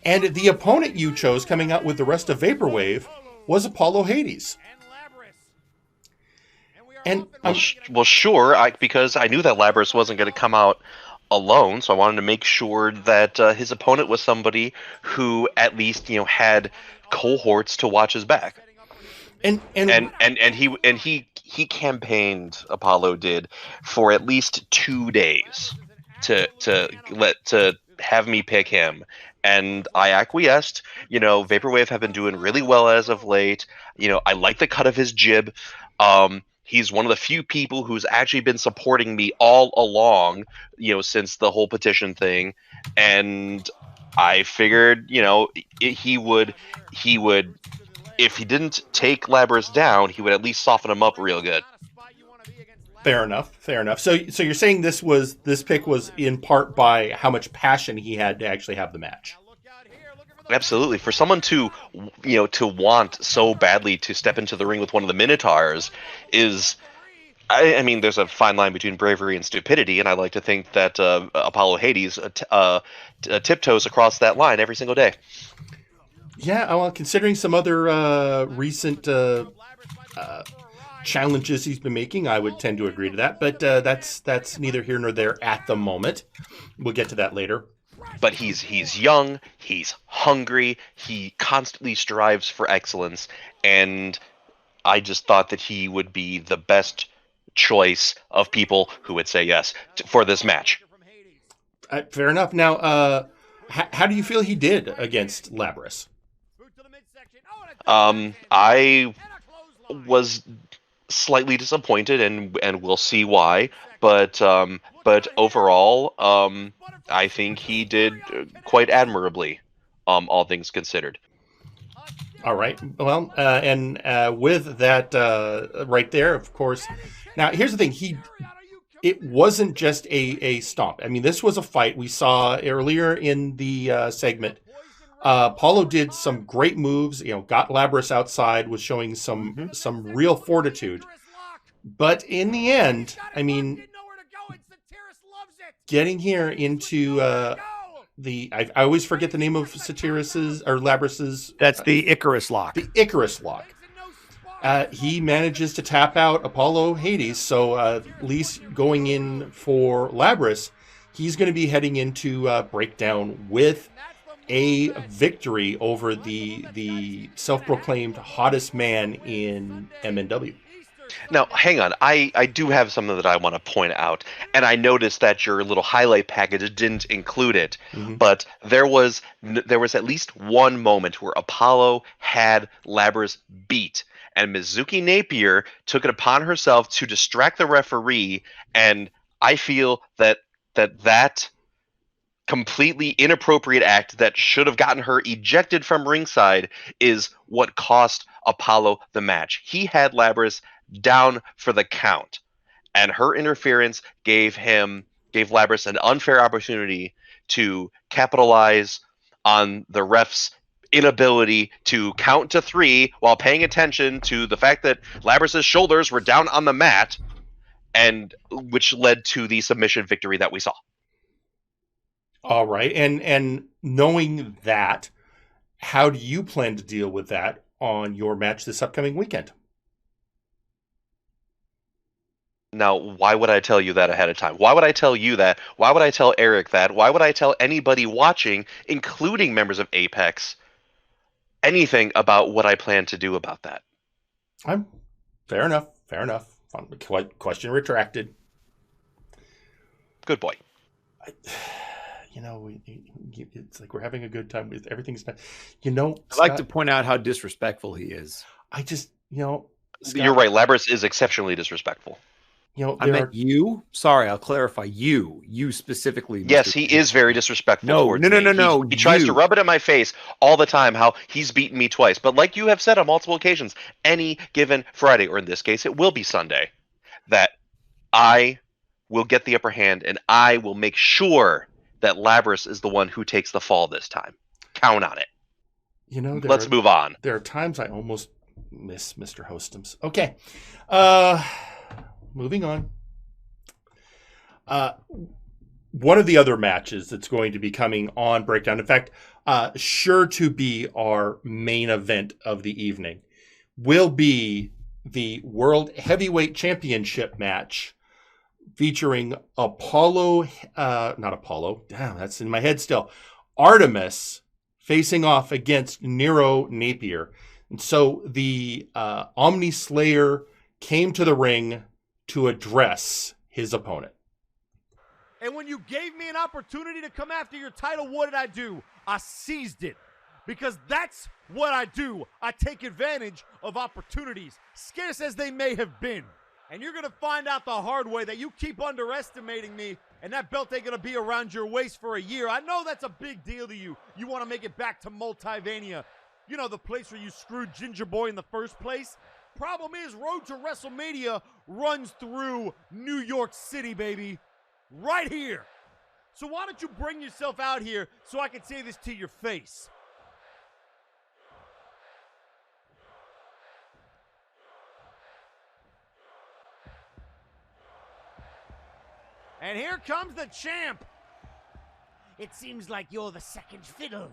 And the opponent you chose coming out with the rest of Vaporwave was Apollo Hades. And well, sure, because I knew that Labris wasn't going to come out alone, so I wanted to make sure that his opponent was somebody who at least had cohorts to watch his back. And he campaigned, Apollo did, for at least 2 days to have me pick him, and I acquiesced. Vaporwave have been doing really well as of late. I like the cut of his jib. He's one of the few people who's actually been supporting me all along, since the whole petition thing, and I figured, he would. If he didn't take Labris down, he would at least soften him up real good. Fair enough. So you're saying this pick was in part by how much passion he had to actually have the match. Absolutely. For someone to want so badly to step into the ring with one of the Minotaurs is, I mean, there's a fine line between bravery and stupidity, and I like to think that Apollo Hades tiptoes across that line every single day. Yeah, well, considering some other recent challenges he's been making, I would tend to agree to that. But that's neither here nor there at the moment. We'll get to that later. But he's young, he's hungry, he constantly strives for excellence, and I just thought that he would be the best choice of people who would say yes for this match. Fair enough. Now, How do you feel he did against Labras? I was slightly disappointed, and we'll see why. But overall, I think he did quite admirably, all things considered. All right. Well, and with that right there, of course. Now, here's the thing. It wasn't just a stomp. I mean, this was a fight we saw earlier in the segment. Paulo did some great moves, got Labras outside, was showing some real fortitude. But in the end, I mean, getting here into I always forget the name of Satiras's or Labras's. That's the Icarus lock. The Icarus lock. He manages to tap out Apollo Hades, so at least going in for Labras, he's going to be heading into Breakdown with a victory over the self-proclaimed hottest man in MNW. Now, hang on. I do have something that I want to point out, and I noticed that your little highlight package didn't include it, but there was at least one moment where Apollo had Labras beat, and Mizuki Napier took it upon herself to distract the referee, and I feel that completely inappropriate act that should have gotten her ejected from ringside is what cost Apollo the match. He had Labras down for the count, and her interference gave Labras an unfair opportunity to capitalize on the ref's inability to count to 3 while paying attention to the fact that Labras's shoulders were down on the mat, and which led to the submission victory that we saw. All right, and knowing that, how do you plan to deal with that on your match this upcoming weekend? Now, why would I tell you that ahead of time? Why would I tell you that? Why would I tell Eric that? Why would I tell anybody watching, including members of Apex, anything about what I plan to do about that? Fair enough. Question retracted. Good boy. It's like we're having a good time with everything's been, I'd like to point out how disrespectful he is. I just, Scott, you're right. Labras is exceptionally disrespectful. I meant you. Sorry, I'll clarify. You specifically. Yes, Mr. He is very disrespectful. No. He tries to rub it in my face all the time how he's beaten me twice. But like you have said on multiple occasions, any given Friday, or in this case, it will be Sunday, that I will get the upper hand, and I will make sure that Labras is the one who takes the fall this time. Count on it. Let's move on. There are times I almost miss Mr. Hostums. Okay. Moving on. One of the other matches that's going to be coming on Breakdown, in fact, sure to be our main event of the evening, will be the World Heavyweight Championship match featuring Apollo, not Apollo, damn, that's in my head still, Artemis facing off against Nero Napier. And so the Omni Slayer came to the ring to address his opponent. And when you gave me an opportunity to come after your title, what did I do? I seized it. Because that's what I do. I take advantage of opportunities, scarce as they may have been. And you're going to find out the hard way that you keep underestimating me, and that belt ain't going to be around your waist for a year. I know that's a big deal to you. You want to make it back to Multivania. The place where you screwed Ginger Boy in the first place? Problem is, Road to WrestleMania runs through New York City, baby. Right here. So why don't you bring yourself out here so I can say this to your face? And here comes the champ. It seems like you're the second fiddle.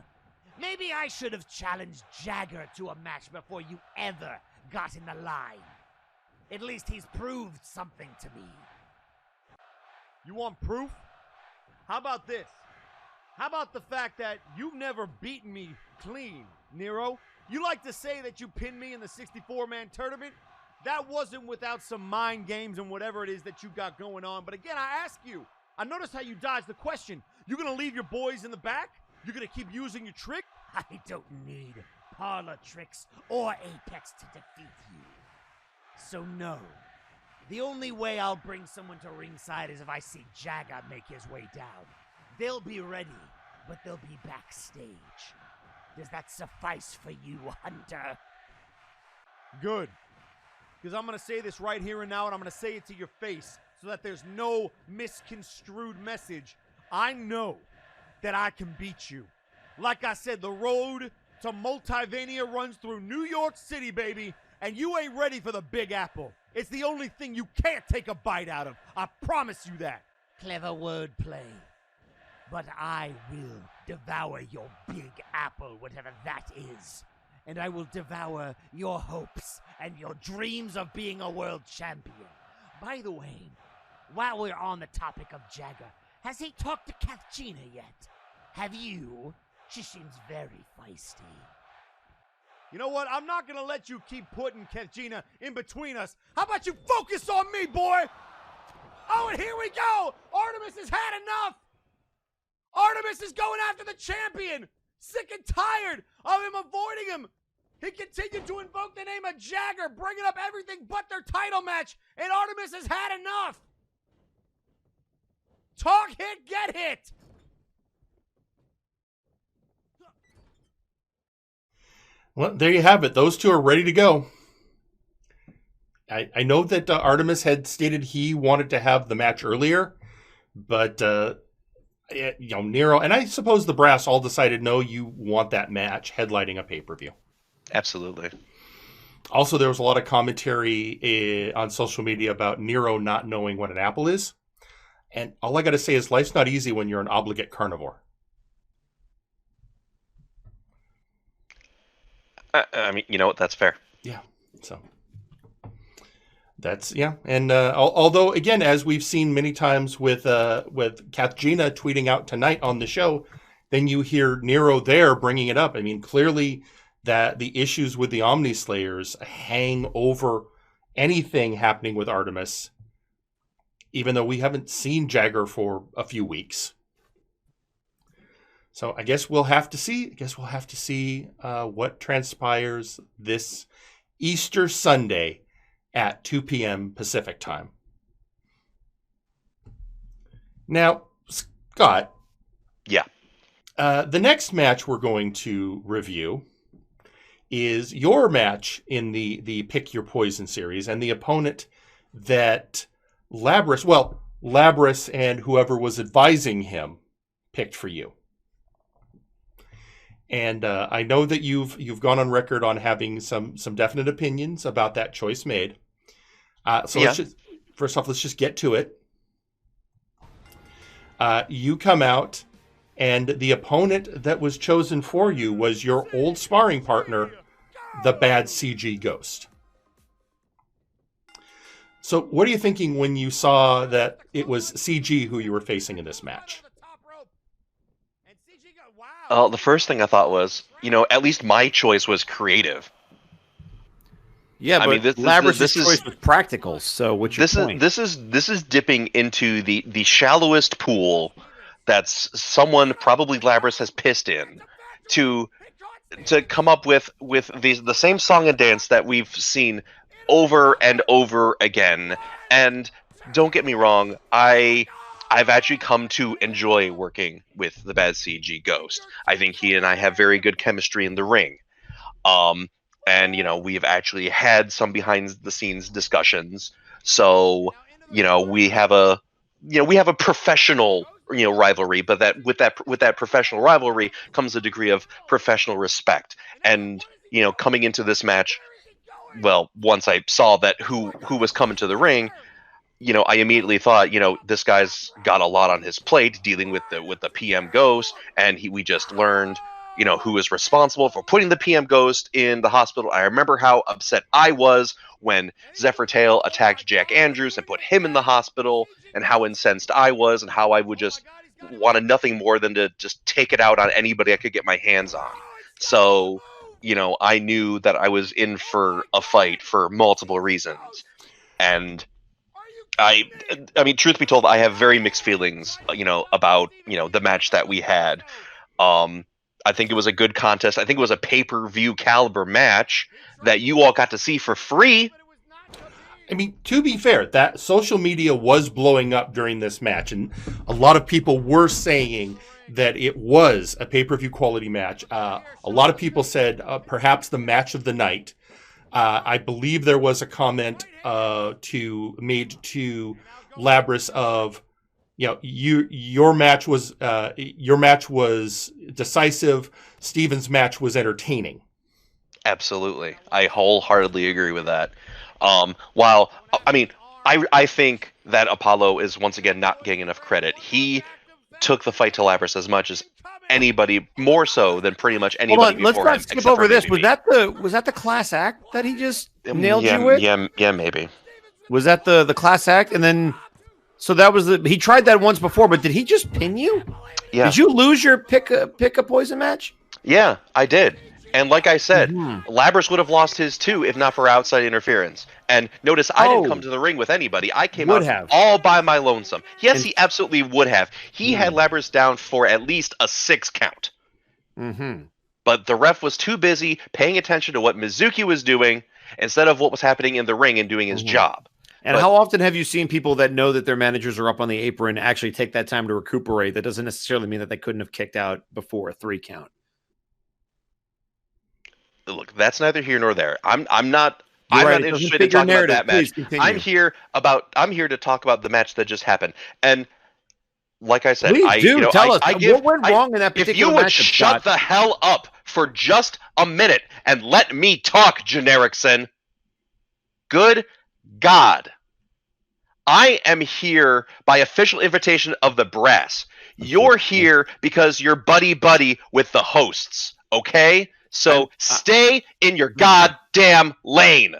Maybe I should have challenged Jagger to a match before you ever got in the line. At least he's proved something to me. You want proof? How about this? How about the fact that you've never beaten me clean, Nero? You like to say that you pinned me in the 64-man tournament? That wasn't without some mind games and whatever it is that you got going on. But again, I ask you, I noticed how you dodged the question. You gonna leave your boys in the back? You're gonna keep using your trick? I don't need parlor tricks or Apex to defeat you. So no. The only way I'll bring someone to ringside is if I see Jagger make his way down. They'll be ready, but they'll be backstage. Does that suffice for you, Hunter? Good. Because I'm going to say this right here and now, and I'm going to say it to your face so that there's no misconstrued message. I know that I can beat you. Like I said, the road to Multivania runs through New York City, baby, and you ain't ready for the Big Apple. It's the only thing you can't take a bite out of. I promise you that. Clever wordplay. But I will devour your Big Apple, whatever that is. And I will devour your hopes and your dreams of being a world champion. By the way, while we're on the topic of Jagger, has he talked to Kathchina yet? Have you? She seems very feisty. You know what? I'm not going to let you keep putting Kathchina in between us. How about you focus on me, boy? Oh, and here we go. Artemis has had enough. Artemis is going after the champion. Sick and tired of him avoiding him. He continued to invoke the name of Jagger, bringing up everything but their title match, and Artemis has had enough. Talk hit, get hit. Well, there you have it. Those two are ready to go. I know that Artemis had stated he wanted to have the match earlier, but Nero and I suppose the Brass all decided no, you want that match headlining a pay-per-view. Absolutely. Also, there was a lot of commentary on social media about Nero not knowing what an apple is, and all I got to say is life's not easy when you're an obligate carnivore. I mean, you know what? That's fair. Yeah. So that's and although again, as we've seen many times with Kathchina tweeting out tonight on the show, then you hear Nero there bringing it up. I mean, clearly that the issues with the Omni Slayers hang over anything happening with Artemis, even though we haven't seen Jagger for a few weeks. So I guess we'll have to see. What transpires this Easter Sunday at 2 p.m. Pacific time. Now, Scott. Yeah. The next match we're going to review is your match in the Pick Your Poison series, and the opponent that Labris and whoever was advising him picked for you. And I know that you've gone on record on having some definite opinions about that choice made. Let's just get to it. You come out, and the opponent that was chosen for you was your old sparring partner, the Bad CG Ghost. So what are you thinking when you saw that it was CG who you were facing in this match? The first thing I thought was, at least my choice was creative. Yeah, but Labris' choice was practical. So what's your point? This is dipping into the shallowest pool that's someone, probably Labris, has pissed in to come up with the same song and dance that we've seen over and over again. And don't get me wrong, I've actually come to enjoy working with the Bad CG Ghost. I think he and I have very good chemistry in the ring. And we've actually had some behind the scenes discussions. So, we have a professional, rivalry, but that with that professional rivalry comes a degree of professional respect. And, coming into this match, well, once I saw that who was coming to the ring, I immediately thought, this guy's got a lot on his plate dealing with the PM Ghost, and we just learned, who is responsible for putting the PM Ghost in the hospital. I remember how upset I was when Zephyr Tail attacked Jack Andrews and put him in the hospital, and how incensed I was, and how I would just wanted nothing more than to just take it out on anybody I could get my hands on. So, I knew that I was in for a fight for multiple reasons. And I mean, truth be told, I have very mixed feelings, about, the match that we had. I think it was a good contest. I think it was a pay-per-view caliber match that you all got to see for free. I mean, to be fair, that social media was blowing up during this match, and a lot of people were saying that it was a pay-per-view quality match. A lot of people said perhaps the match of the night. I believe there was a comment made to Labris of, your match was decisive. Steven's match was entertaining. Absolutely, I wholeheartedly agree with that. I think that Apollo is once again not getting enough credit. He took the fight to Labris as much as anybody, more so than pretty much anybody. Hold on, let's not skip over this. Was that the class act that he just nailed you with? Yeah, maybe. Was that the class act? And then, so that was he tried that once before, but did he just pin you? Yeah. Did you lose your pick a poison match? Yeah, I did. And like I said, Labris would have lost his too if not for outside interference. And notice I didn't come to the ring with anybody. I came out all by my lonesome. Yes, he absolutely would have. He had Labris down for at least a 6 count. Mm-hmm. But the ref was too busy paying attention to what Mizuki was doing instead of what was happening in the ring and doing his job. And how often have you seen people that know that their managers are up on the apron actually take that time to recuperate? That doesn't necessarily mean that they couldn't have kicked out before a 3 count. Look, that's neither here nor there. I'm not interested in talking about that match. I'm here to talk about the match that just happened. And like I said, tell us what went wrong in that particular match. If you would shut the hell up for just a minute and let me talk, Genericson. Good God. I am here by official invitation of the brass. You're here because you're buddy with the hosts, okay? So stay in your goddamn lane.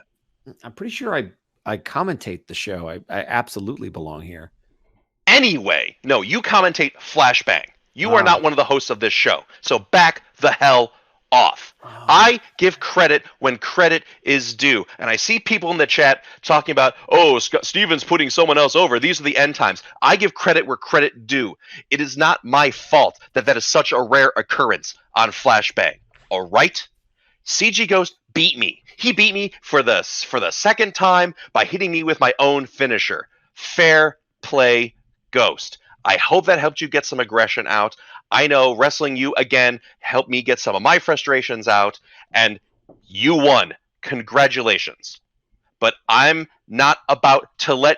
I'm pretty sure I commentate the show. I absolutely belong here. Anyway, no, you commentate Flashbang. You are not one of the hosts of this show. So back the hell off. I give credit when credit is due. And I see people in the chat talking about, Steven's putting someone else over. These are the end times. I give credit where credit due. It is not my fault that is such a rare occurrence on Flashbang. All right, CG Ghost beat me. He beat me for the second time by hitting me with my own finisher. Fair play, Ghost. I hope that helped you get some aggression out. I know wrestling you again helped me get some of my frustrations out, and you won. Congratulations. But I'm not about to let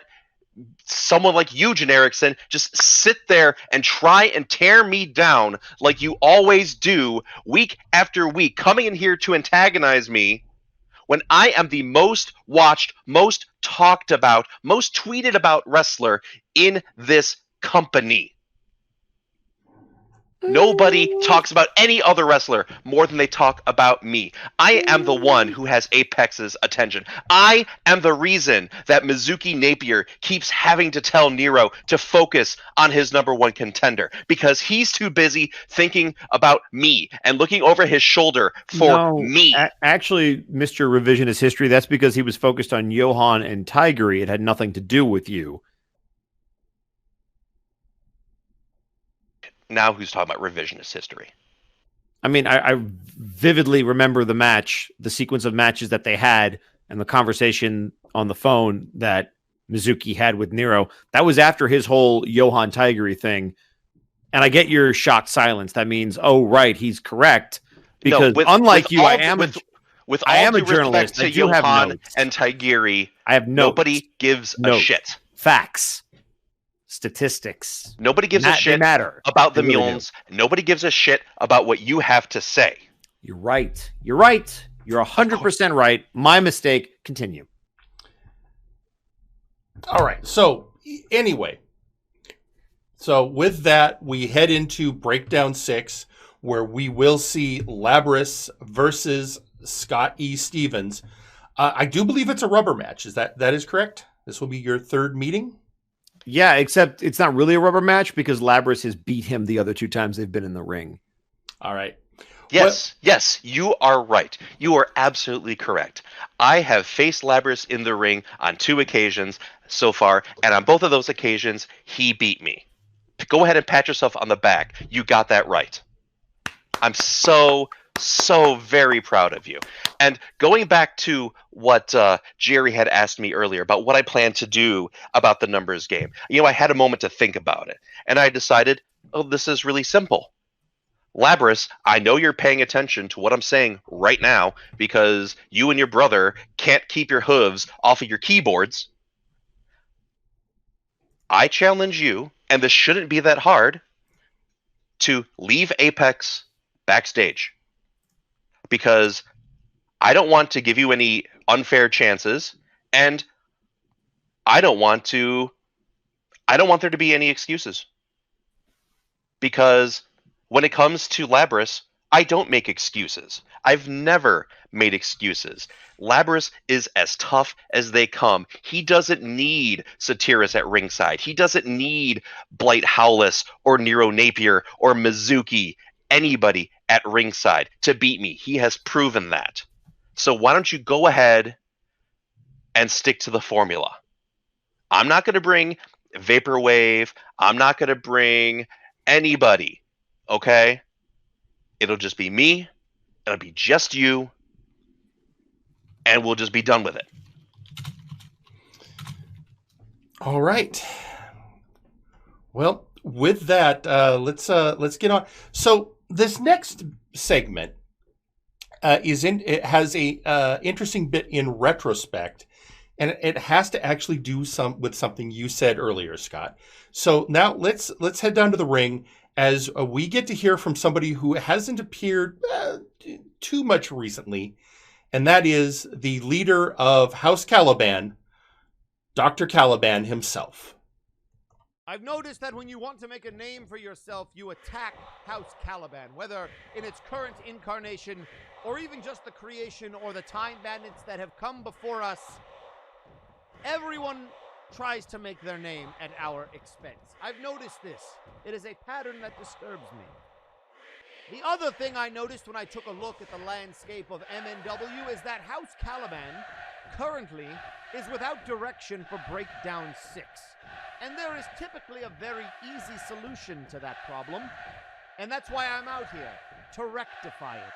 someone like you, Genericson, just sit there and try and tear me down like you always do week after week, coming in here to antagonize me when I am the most watched, most talked about, most tweeted about wrestler in this company. Nobody talks about any other wrestler more than they talk about me. I am the one who has Apex's attention. I am the reason that Mizuki Napier keeps having to tell Nero to focus on his number one contender because he's too busy thinking about me and looking over his shoulder for me. Actually, Mr. Revisionist History, that's because he was focused on Johan and Tigeri. It had nothing to do with you. Now who's talking about revisionist history? I mean, I vividly remember the match, the sequence of matches that they had, and the conversation on the phone that Mizuki had with Nero. That was after his whole Johan Tigeri thing. And I get your shocked silence. That means, oh, right, he's correct. Because unlike you, I am a journalist. To Johan and Tigeri, I have notes. Nobody gives a shit. Facts. Statistics. Nobody gives a shit about the Mules. Nobody gives a shit about what you have to say. You're right. You're right. You're 100% right. My mistake. Continue. All right. So anyway, with that, we head into Breakdown 6, where we will see Labris versus Scott E. Stevens. I do believe it's a rubber match. That is correct? This will be your third meeting? Yeah, except it's not really a rubber match because Labris has beat him the other 2 times they've been in the ring. All right. Yes, you are right. You are absolutely correct. I have faced Labris in the ring on 2 occasions so far, and on both of those occasions, he beat me. Go ahead and pat yourself on the back. You got that right. I'm so very proud of you. And going back to what Jerry had asked me earlier about what I plan to do about the numbers game, I had a moment to think about it, and I decided, oh, this is really simple. Labris, I know you're paying attention to what I'm saying right now because you and your brother can't keep your hooves off of your keyboards. I challenge you, and this shouldn't be that hard, to leave Apex backstage. Because I don't want to give you any unfair chances, and I don't want there to be any excuses. Because when it comes to Labris, I don't make excuses. I've never made excuses. Labris is as tough as they come. He doesn't need Satiris at ringside. He doesn't need Blight Howless or Nero Napier or Mizuki, anybody at ringside to beat me. He has proven that. So why don't you go ahead and stick to the formula? I'm not going to bring Vaporwave. I'm not going to bring anybody. Okay? It'll just be me. It'll be just you. And we'll just be done with it. All right. Well, with that, let's get on. So this next segment it has a interesting bit in retrospect, and it has to actually do with something you said earlier, Scott. So now let's head down to the ring as we get to hear from somebody who hasn't appeared too much recently, and that is the leader of House Caliban, Dr. Caliban himself. I've noticed that when you want to make a name for yourself, you attack House Caliban, whether in its current incarnation or even just the creation or the time bandits that have come before us. Everyone tries to make their name at our expense. I've noticed this. It is a pattern that disturbs me. The other thing I noticed when I took a look at the landscape of MNW is that House Caliban currently is without direction for Breakdown 6. And there is typically a very easy solution to that problem, and that's why I'm out here, to rectify it.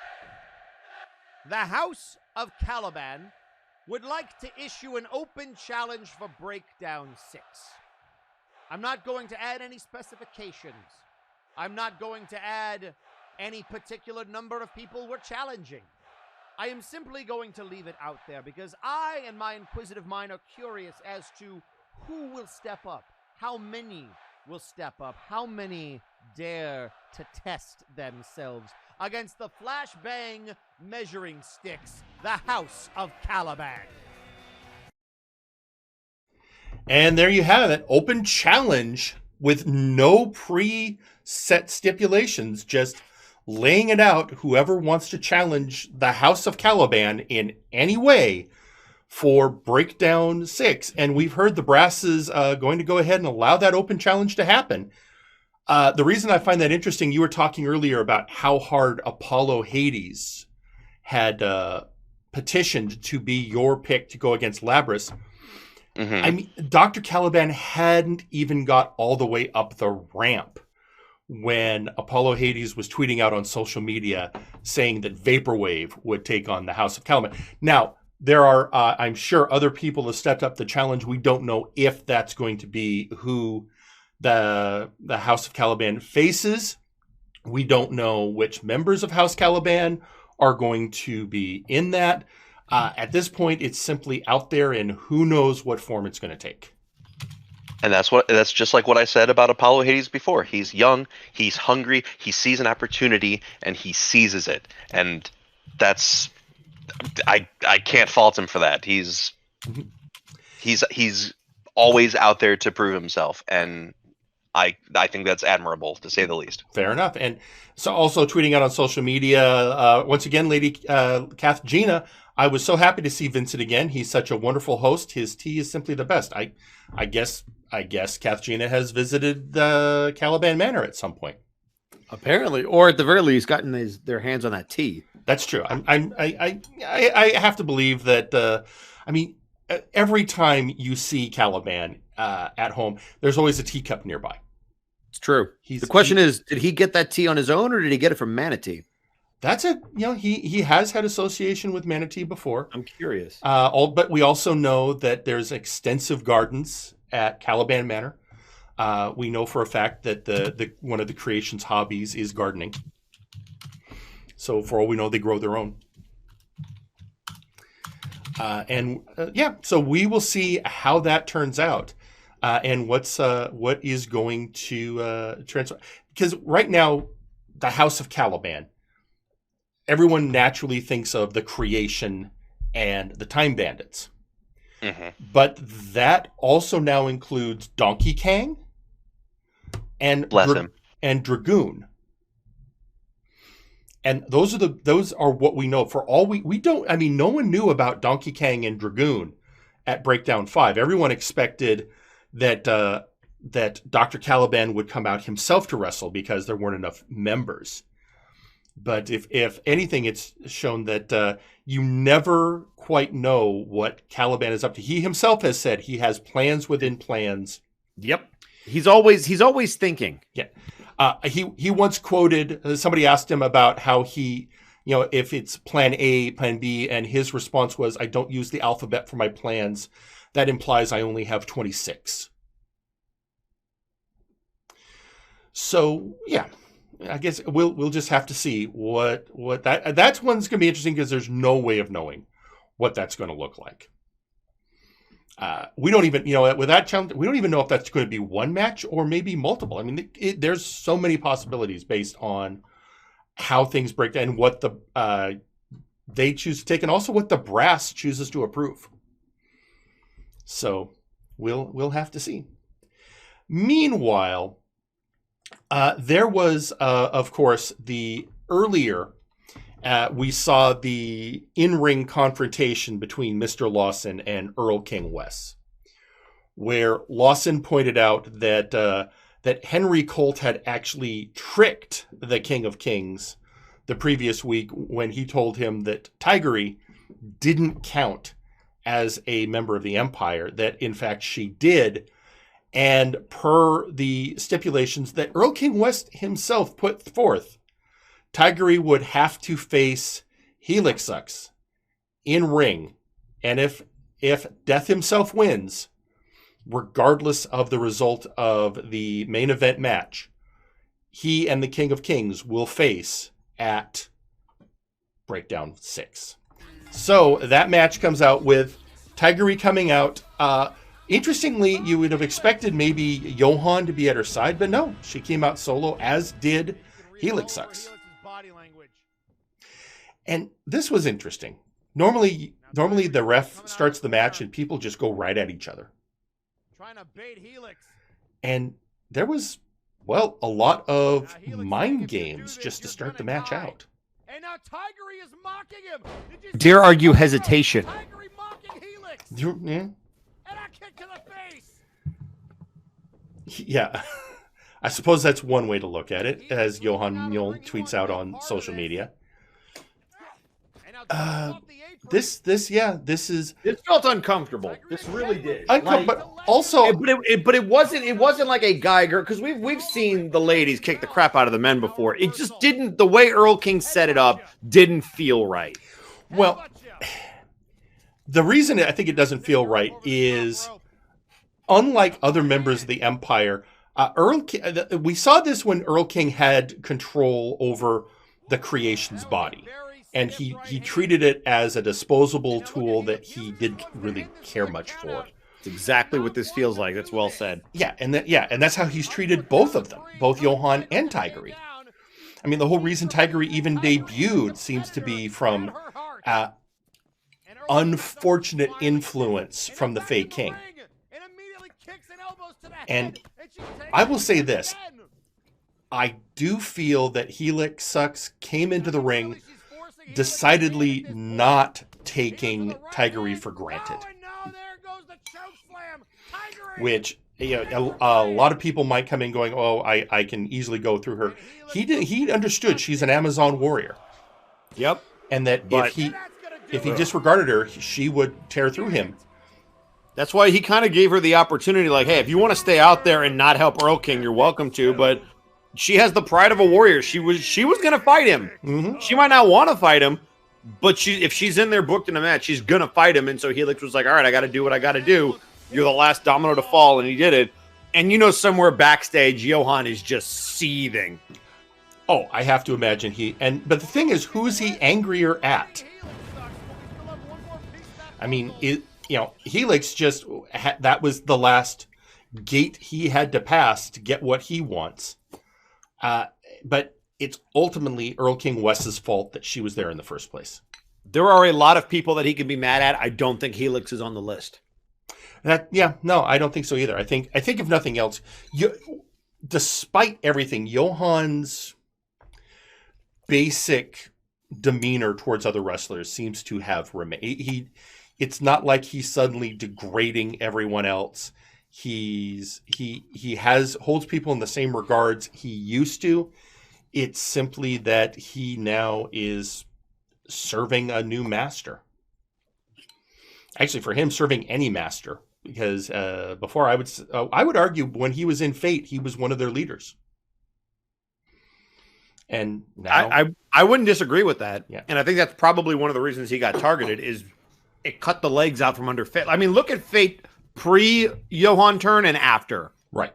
The House of Caliban would like to issue an open challenge for Breakdown 6. I'm not going to add any specifications. I'm not going to add any particular number of people we're challenging. I am simply going to leave it out there because I and my inquisitive mind are curious as to who will step up, how many will step up, how many dare to test themselves against the Flashbang measuring sticks, the House of Caliban. And there you have it, open challenge with no pre-set stipulations, just laying it out. Whoever wants to challenge the House of Caliban in any way for Breakdown 6. And we've heard the brass is going to go ahead and allow that open challenge to happen. The reason I find that interesting, you were talking earlier about how hard Apollo Hades had petitioned to be your pick to go against Labris. Mm-hmm. I mean, Dr. Caliban hadn't even got all the way up the ramp when Apollo Hades was tweeting out on social media saying that Vaporwave would take on the House of Caliban. Now, there are, I'm sure, other people have stepped up the challenge. We don't know if that's going to be who the House of Caliban faces. We don't know which members of House Caliban are going to be in that. At this point, it's simply out there, and who knows what form it's going to take. And that's just like what I said about Apollo Hades before. He's young, he's hungry, he sees an opportunity, and he seizes it. And that's I can't fault him for that. He's always out there to prove himself, and I think that's admirable, to say the least. Fair enough. And so also tweeting out on social media, once again, Lady Kath Gina, I was so happy to see Vincent again. He's such a wonderful host. His tea is simply the best. I guess Kath Gina has visited the Caliban Manor at some point. Apparently, or at the very least, gotten their hands on that tea. That's true. I have to believe that. I mean, every time you see Caliban at home, there's always a teacup nearby. It's true. The question is, did he get that tea on his own, or did he get it from Manatee? That's a he has had association with Manatee before. I'm curious. But we also know that there's extensive gardens at Caliban Manor. We know for a fact that the one of the creation's hobbies is gardening. So for all we know, they grow their own. So we will see how that turns out, and what is going to transfer. Because right now, the House of Caliban, everyone naturally thinks of the creation and the Time Bandits. Mm-hmm. But that also now includes Donkey Kang and Dragoon. And those are what we know. For all we don't, I mean, no one knew about Donkey Kang and Dragoon at Breakdown 5. Everyone expected that Dr. Caliban would come out himself to wrestle because there weren't enough members. But if anything, it's shown that you never quite know what Caliban is up to. He himself has said he has plans within plans. Yep. He's always thinking. Yeah. He once quoted, somebody asked him about how he, if it's plan A, plan B, and his response was, I don't use the alphabet for my plans. That implies I only have 26. So, yeah, I guess we'll just have to see what that's one's going to be interesting because there's no way of knowing what that's going to look like. We don't even, with that challenge, we don't even know if that's going to be one match or maybe multiple. I mean, there's so many possibilities based on how things break down and what they choose to take, and also what the brass chooses to approve. So we'll have to see. Meanwhile, there was, of course, the earlier. We saw the in-ring confrontation between Mr. Lawson and Earl King Wes, where Lawson pointed out that Henry Colt had actually tricked the King of Kings the previous week when he told him that Tiggery didn't count as a member of the Empire, that in fact she did. And per the stipulations that Earl King Wes himself put forth, Tiggery would have to face Helixux in ring. And if Death himself wins, regardless of the result of the main event match, he and the King of Kings will face at Breakdown 6. So that match comes out with Tiggery coming out. Interestingly, you would have expected maybe Johan to be at her side, but no, she came out solo, as did Helixux. And this was interesting. Normally the ref starts the match and people just go right at each other. Trying to bait Helix. And there was, a lot of mind games just to start the match out. And now Tiggery is mocking him. Dare argue hesitation. Tiggery mocking Helix. Yeah. And a kick to the face. Yeah. I suppose that's one way to look at it, as Johan Mjoln tweets out on social media. This felt uncomfortable. This really did. But also, but it wasn't like a Geiger, because we've seen the ladies kick the crap out of the men before. It just didn't. The way Earl King set it up didn't feel right. Well, the reason I think it doesn't feel right is, unlike other members of the Empire, we saw this when Earl King had control over the creation's body. And he treated it as a disposable tool that he didn't really care much for. It's exactly what this feels like. That's well said. Yeah, and that's how he's treated both of them, both Johan and Tiggery. I mean, the whole reason Tiggery even debuted seems to be from unfortunate influence from the Fey King. And I will say this. I do feel that Helixux came into the ring decidedly not taking Tiggery for granted. Which, a lot of people might come in going, oh, I can easily go through her. He understood she's an Amazon warrior. Yep. And that if he disregarded her, she would tear through him. That's why he kind of gave her the opportunity, like, hey, if you want to stay out there and not help Earl King, you're welcome to, but she has the pride of a warrior. She was going to fight him. Mm-hmm. She might not want to fight him, but if she's in there booked in a match, she's going to fight him. And so Helix was like, all right, I got to do what I got to do. You're the last domino to fall, and he did it. And somewhere backstage, Johan is just seething. Oh, I have to imagine but the thing is, who's he angrier at? I mean, Helix just, that was the last gate he had to pass to get what he wants. But it's ultimately Earl King Wes's fault that she was there in the first place. There are a lot of people that he can be mad at. I don't think Helix is on the list. No, I don't think so either. I think if nothing else, despite everything, Johan's basic demeanor towards other wrestlers seems to have remained. It's not like he's suddenly degrading everyone else. He holds people in the same regards he used to. It's simply that he now is serving a new master. Actually, for him, serving any master, because before I would argue when he was in Fate, he was one of their leaders. And now I wouldn't disagree with that. Yeah. And I think that's probably one of the reasons he got targeted is it cut the legs out from under Fate. I mean, look at Fate pre-Johan turn and after. Right.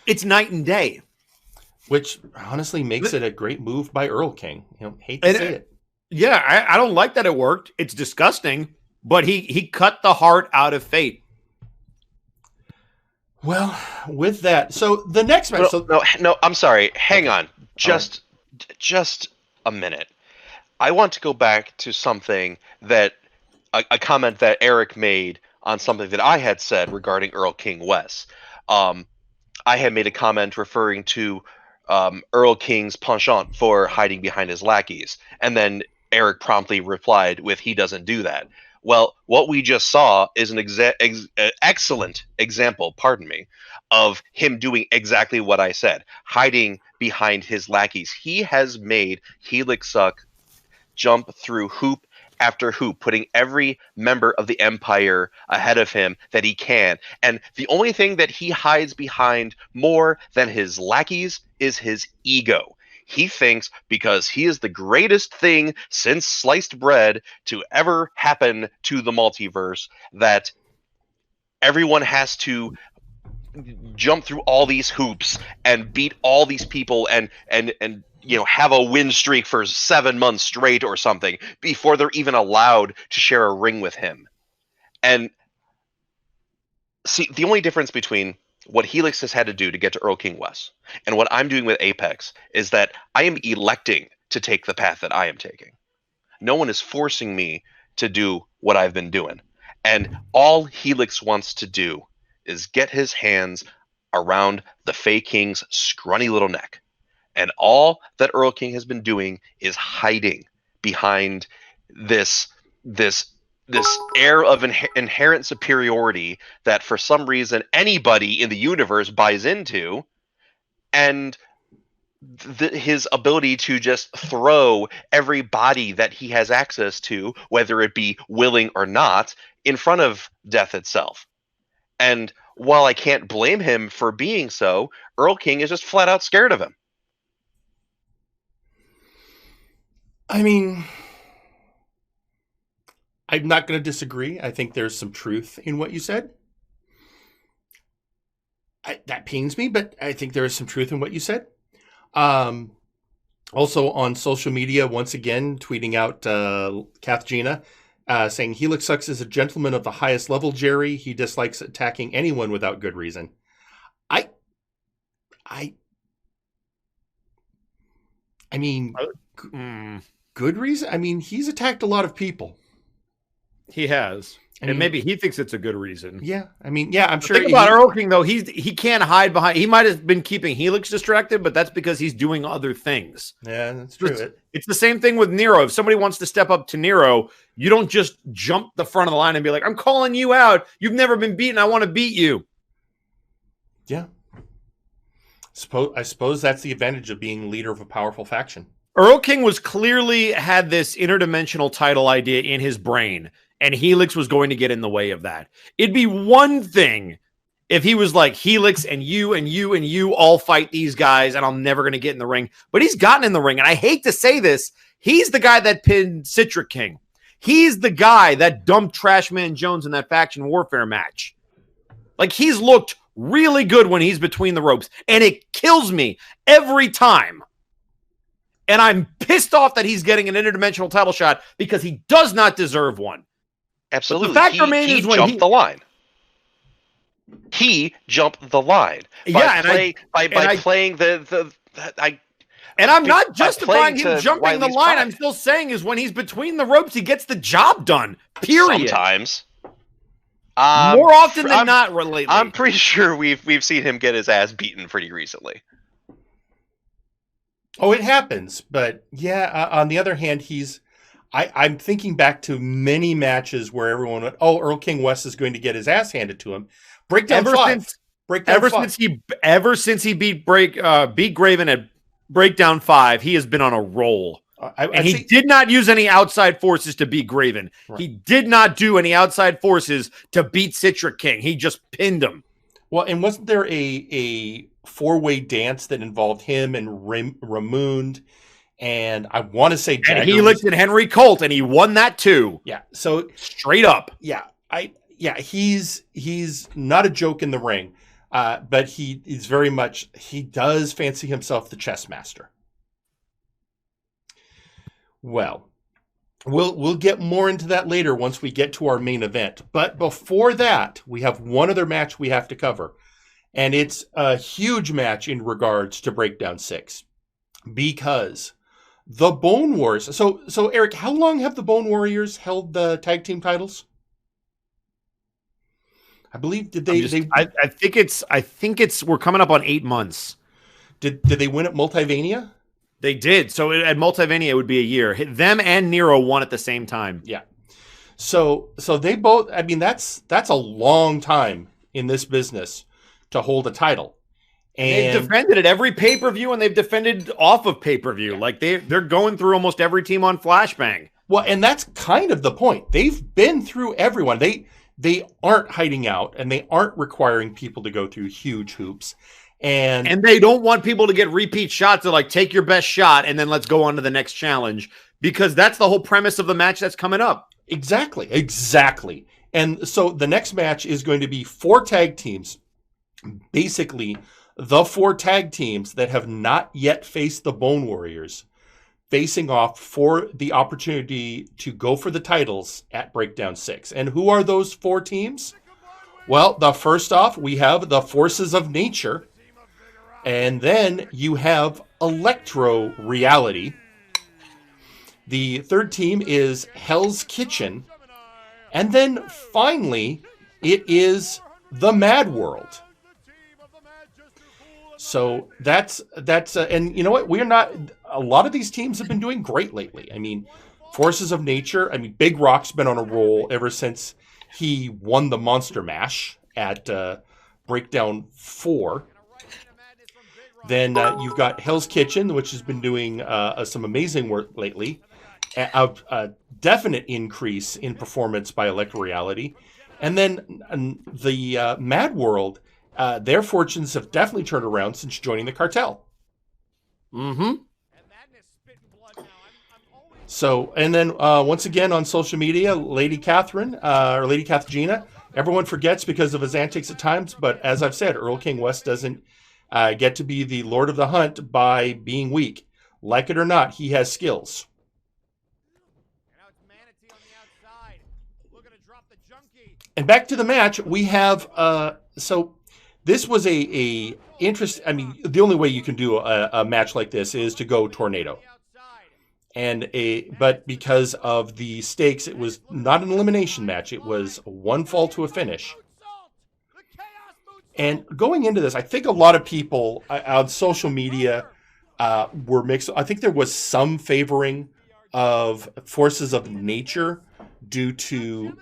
It's night and day. Which honestly makes it a great move by Earl King. Hate to say it. Yeah, I don't like that it worked. It's disgusting, but he cut the heart out of Fate. Well, with that, so the next match. No, I'm sorry. Hang on. Just a minute. I want to go back to something that a comment that Eric made on something that I had said regarding Earl King Wes. I had made a comment referring to Earl King's penchant for hiding behind his lackeys, and then Eric promptly replied with, "He doesn't do that." Well, what we just saw is an excellent example, of him doing exactly what I said, hiding behind his lackeys. He has made Helix Suck jump through hoop after hoop, putting every member of the Empire ahead of him that he can. And the only thing that he hides behind more than his lackeys is his ego. He thinks because he is the greatest thing since sliced bread to ever happen to the multiverse that everyone has to jump through all these hoops and beat all these people and have a win streak for 7 months straight or something before they're even allowed to share a ring with him. And see, the only difference between what Helix has had to do to get to Earl King Wes and what I'm doing with Apex is that I am electing to take the path that I am taking. No one is forcing me to do what I've been doing. And all Helix wants to do is get his hands around the Fey King's scrawny little neck. And all that Earl King has been doing is hiding behind this air of inherent superiority that for some reason anybody in the universe buys into, and his ability to just throw every body that he has access to, whether it be willing or not, in front of death itself. And while I can't blame him for being so, Earl King is just flat out scared of him. I mean, I'm not going to disagree. I think there's some truth in what you said. That pains me, but I think there is some truth in what you said. Also on social media, once again, tweeting out Kath Gina, saying, Helix Sucks is a gentleman of the highest level, Jerry. He dislikes attacking anyone without good reason. I mean, good reason? I mean, he's attacked a lot of people. He has. And maybe he thinks it's a good reason. Yeah. I mean, yeah, I'm sure. Think about Earl King, though. He can't hide behind. He might have been keeping Helix distracted, but that's because he's doing other things. Yeah, that's true. It's the same thing with Nero. If somebody wants to step up to Nero, you don't just jump the front of the line and be like, I'm calling you out. You've never been beaten. I want to beat you. Yeah. I suppose that's the advantage of being leader of a powerful faction. Earl King was clearly had this interdimensional title idea in his brain, and Helix was going to get in the way of that. It'd be one thing if he was like, Helix and you and you and you all fight these guys and I'm never going to get in the ring. But he's gotten in the ring. And I hate to say this, he's the guy that pinned Citric King. He's the guy that dumped Trashman Jones in that faction warfare match. Like, he's looked really good when he's between the ropes. And it kills me every time. And I'm pissed off that he's getting an interdimensional title shot because he does not deserve one. Absolutely. But the fact remains is when jumped the line. He jumped the line. By playing the And I'm not justifying him to jumping the Wiley's line. pride. I'm still saying is when he's between the ropes, he gets the job done. Period. Sometimes. More often than not, lately. I'm pretty sure we've seen him get his ass beaten pretty recently. Oh, it happens. But yeah, on the other hand, I'm thinking back to many matches where everyone went, "Oh, Earl King West is going to get his ass handed to him." Breakdown five. Ever since he beat Graven at Breakdown 5, he has been on a roll. He did not use any outside forces to beat Graven. Right. He did not do any outside forces to beat Citric King. He just pinned him. Well, and wasn't there a four-way dance that involved him and Ramund, and I want to say Jagger, and he looked at Henry Colt, and he won that too. Yeah, so straight up. Yeah, he's not a joke in the ring, but he does fancy himself the chess master. Well, we'll get more into that later once we get to our main event. But before that, we have one other match we have to cover. And it's a huge match in regards to Breakdown 6. Because the Bone Wars... So Eric, how long have the Bone Warriors held the tag team titles? I believe, I think it's we're coming up on 8 months. Did they win at Multivania? They did. So at Multivania, it would be a year. Them and Nero won at the same time. Yeah. So they both, I mean, that's a long time in this business to hold a title. And they've defended at every pay-per-view, and they've defended off of pay-per-view. Like they're going through almost every team on Flashbang. Well, and that's kind of the point. They've been through everyone. They aren't hiding out, and they aren't requiring people to go through huge hoops. And they don't want people to get repeat shots. They're like, take your best shot, and then let's go on to the next challenge. Because that's the whole premise of the match that's coming up. Exactly. And so the next match is going to be 4 tag teams. Basically, the 4 tag teams that have not yet faced the Bone Warriors facing off for the opportunity to go for the titles at Breakdown 6. And who are those 4 teams? Well, first off, we have the Forces of Nature. And then you have Electro Reality. The third team is Hell's Kitchen. And then finally, it is the Mad World. So that's and you know what? A lot of these teams have been doing great lately. I mean, Forces of Nature, Big Rock's been on a roll ever since he won the Monster Mash at Breakdown 4. Then you've got Hell's Kitchen, which has been doing some amazing work lately. A definite increase in performance by Electro Reality. And then the Mad World, their fortunes have definitely turned around since joining the cartel. Mm-hmm. So, and then once again on social media, Lady Catherine, or Lady Kathgina, everyone forgets because of his antics at times, but as I've said, Earl King West doesn't get to be the Lord of the Hunt by being weak. Like it or not, he has skills. And back to the match, we have, so this was a interest, the only way you can do a match like this is to go tornado. But because of the stakes, it was not an elimination match. It was one fall to a finish. And going into this, I think a lot of people on social media were mixed. I think there was some favoring of Forces of Nature due to,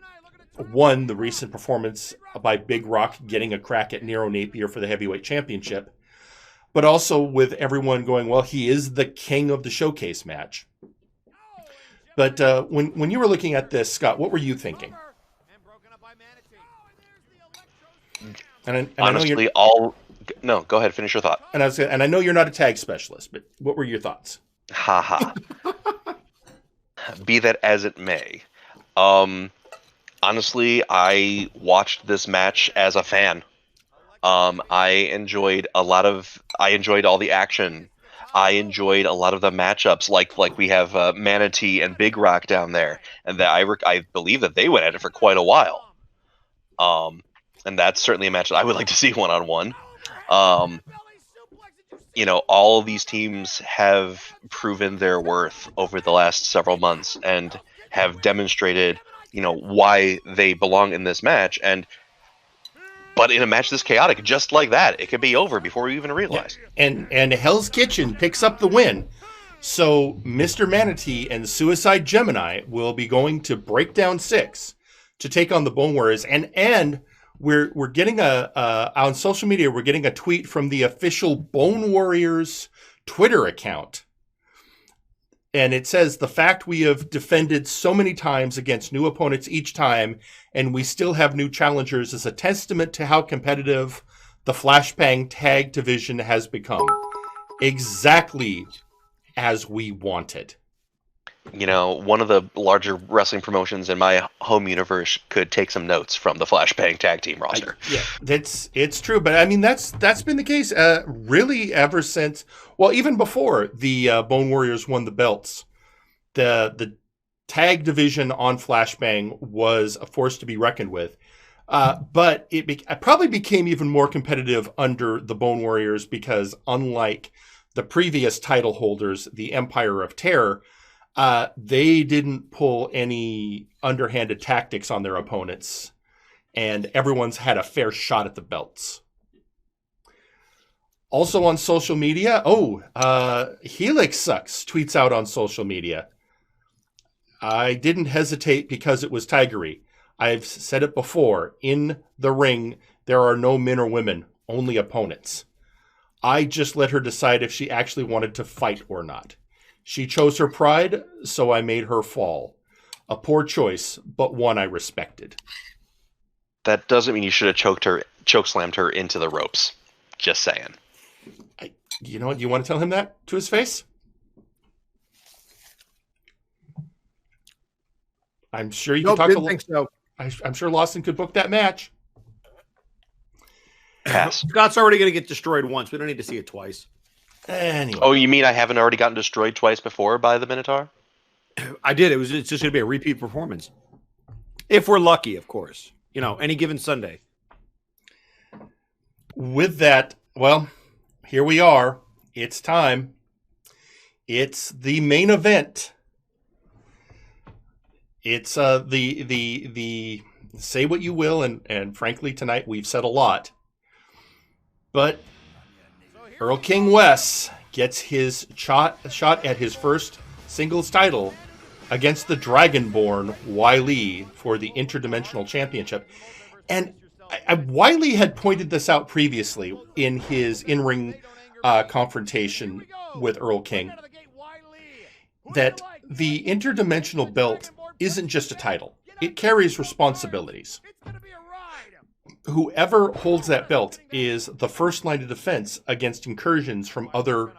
one, the recent performance by Big Rock getting a crack at Nero Napier for the heavyweight championship, but also with everyone going, well, he is the king of the showcase match. But when you were looking at this, Scott, what were you thinking? And I know Honestly, you're, no, go ahead, finish your thought. and I know you're not a tag specialist, but what were your thoughts? Haha. Be that as it may. Honestly, I watched this match as a fan. I enjoyed all the action. I enjoyed a lot of the matchups, like we have Manatee and Big Rock down there, and that I believe that they went at it for quite a while. And that's certainly a match that I would like to see one-on-one. All of these teams have proven their worth over the last several months and have demonstrated, why they belong in this match. But in a match this chaotic, just like that, it could be over before you even realize. Yeah. And Hell's Kitchen picks up the win. So Mr. Manatee and Suicide Gemini will be going to Breakdown 6 to take on the Bone Warriors. And we're getting on social media, we're getting a tweet from the official Bone Warriors Twitter account. And it says, the fact we have defended so many times against new opponents each time, and we still have new challengers, is a testament to how competitive the Flashbang tag division has become. Exactly as we wanted. One of the larger wrestling promotions in my home universe could take some notes from the Flashbang tag team roster. It's true, but I mean that's been the case really ever since. Well, even before the Bone Warriors won the belts, the tag division on Flashbang was a force to be reckoned with. But it probably became even more competitive under the Bone Warriors because, unlike the previous title holders, the Empire of Terror, they didn't pull any underhanded tactics on their opponents, and everyone's had a fair shot at the belts. Also on social media, Helix Sucks tweets out on social media, I didn't hesitate because it was Tigery. I've said it before, in the ring, there are no men or women, only opponents. I just let her decide if she actually wanted to fight or not. She chose her pride, so I made her fall. A poor choice, but one I respected. That doesn't mean you should have chokeslammed her into the ropes. Just saying. You know what? You want to tell him that to his face? I'm sure you can talk to. Think so. I'm sure Lawson could book that match. Pass. Scott's already going to get destroyed once. We don't need to see it twice. Anyway. Oh, you mean I haven't already gotten destroyed twice before by the Minotaur? I did. It's just going to be a repeat performance. If we're lucky, of course. Any given Sunday. With that, well, here we are. It's time. It's the main event. It's the say what you will, and frankly tonight we've said a lot. But Earl King Wes gets his shot at his first singles title against the Dragonborn Wiley for the Interdimensional Championship. And Wiley had pointed this out previously in his in-ring confrontation with Earl King, that the Interdimensional belt isn't just a title. It carries responsibilities. Whoever holds that belt is the first line of defense against incursions from other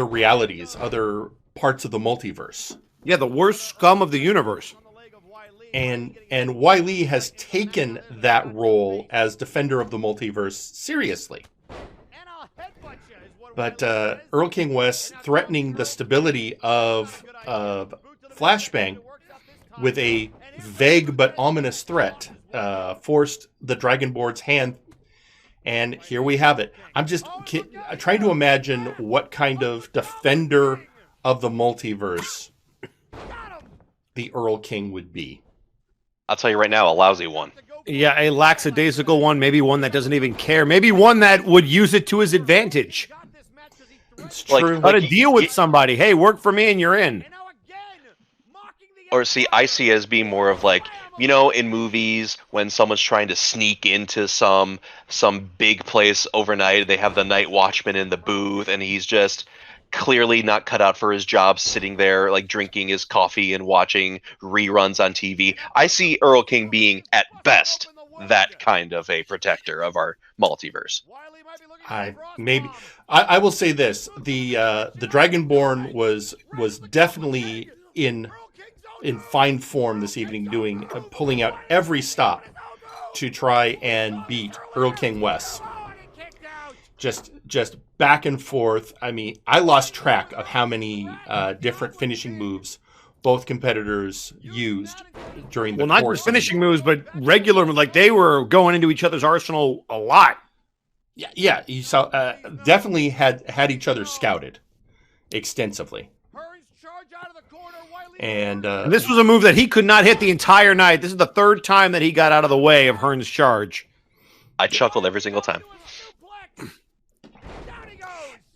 realities, other parts of the multiverse. Yeah, the worst scum of the universe. And Wiley has taken that role as defender of the multiverse seriously. But Earl King Wes threatening the stability of Flashbang with a vague but ominous threat forced the Dragonborn's hand, and here we have it. I'm trying to imagine what kind of defender of the multiverse the Earl King would be. I'll tell you right now, a lousy one. Yeah, a lackadaisical one, maybe one that doesn't even care, maybe one that would use it to his advantage. It's true. How to deal with somebody. Hey, work for me and you're in. Or see, I see it as being more of like, in movies when someone's trying to sneak into some big place overnight, they have the night watchman in the booth, and he's just clearly not cut out for his job, sitting there like drinking his coffee and watching reruns on TV. I see Earl King being, at best, that kind of a protector of our multiverse. I will say this: the Dragonborn was definitely in fine form this evening, pulling out every stop to try and beat Earl King West. Just back and forth. I mean, I lost track of how many different finishing moves both competitors used during the not just finishing moves, but regular, like they were going into each other's arsenal a lot. Yeah, you saw definitely had each other scouted extensively. And this was a move that he could not hit the entire night. This is the third time that he got out of the way of Hearn's charge. I chuckled every single time.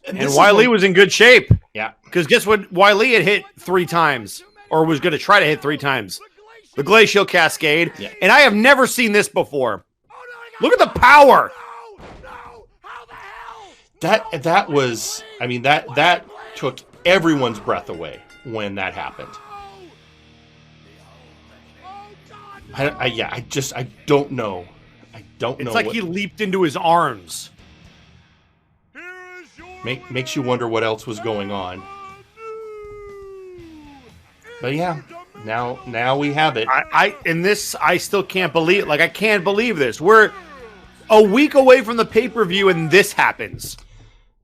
And Wiley was in good shape. Yeah. Because guess what? Wiley had hit 3 times, or was going to try to hit 3 times. The Glacial Cascade. Yeah. And I have never seen this before. Look at the power. That was, I mean, that took everyone's breath away when that happened. I don't know. I don't know. It's like he leaped into his arms. Makes you wonder what else was going on. But yeah, now we have it. I still can't believe, I can't believe this. We're a week away from the pay-per-view and this happens.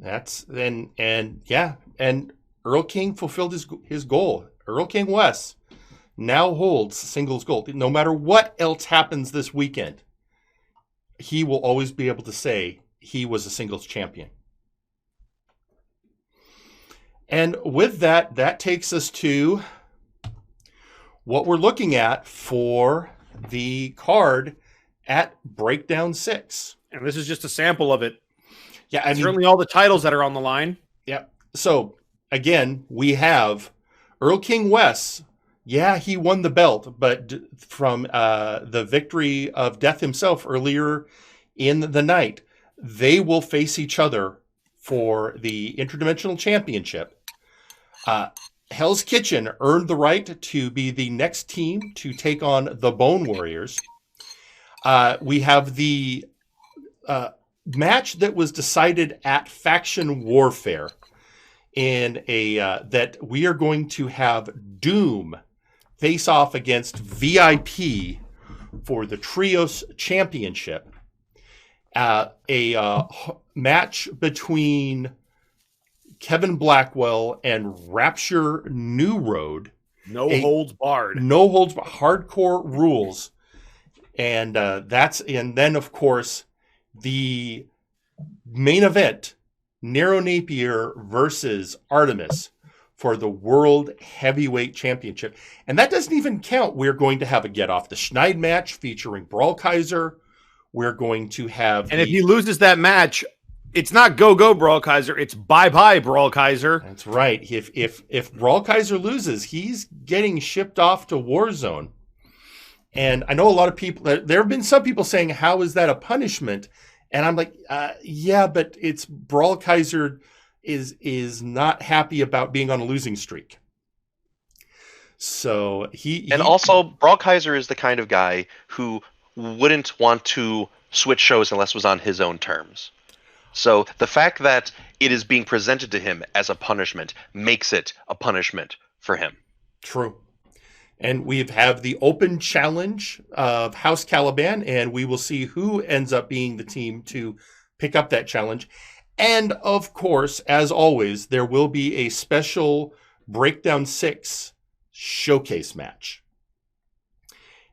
And Earl King fulfilled his goal. Earl King West now holds singles gold. No matter what else happens this weekend, he will always be able to say he was a singles champion. And with that takes us to what we're looking at for the card at Breakdown 6. And this is just a sample of it. Yeah, I mean, certainly all the titles that are on the line. Yeah. So, again, we have Earl King West. Yeah, he won the belt, but from the victory of Death himself earlier in the night, they will face each other for the Interdimensional Championship. Hell's Kitchen earned the right to be the next team to take on the Bone Warriors. We have the match that was decided at Faction Warfare in that we are going to have Doom face off against VIP for the Trios Championship. A match between Kevin Blackwell and Rapture New Road. No holds barred. No holds barred. Hardcore rules. And then of course the main event, Nero Napier versus Artemis for the World Heavyweight Championship. And that doesn't even count. We're going to have a Get Off the Schneid match featuring Brawl Kaiser. We're going to have... And if he loses that match, it's not go Brawl Kaiser, it's bye Brawl Kaiser. That's right. If Brawl Kaiser loses, he's getting shipped off to Warzone. And I know a lot of people, there have been some people saying, how is that a punishment? And I'm like, yeah, but it's Brawl Kaiser is not happy about being on a losing streak. So also Brawl Kaiser is the kind of guy who wouldn't want to switch shows unless it was on his own terms. So the fact that it is being presented to him as a punishment makes it a punishment for him. True. And we have the open challenge of House Caliban, and we will see who ends up being the team to pick up that challenge. And of course, as always, there will be a special Breakdown 6 showcase match.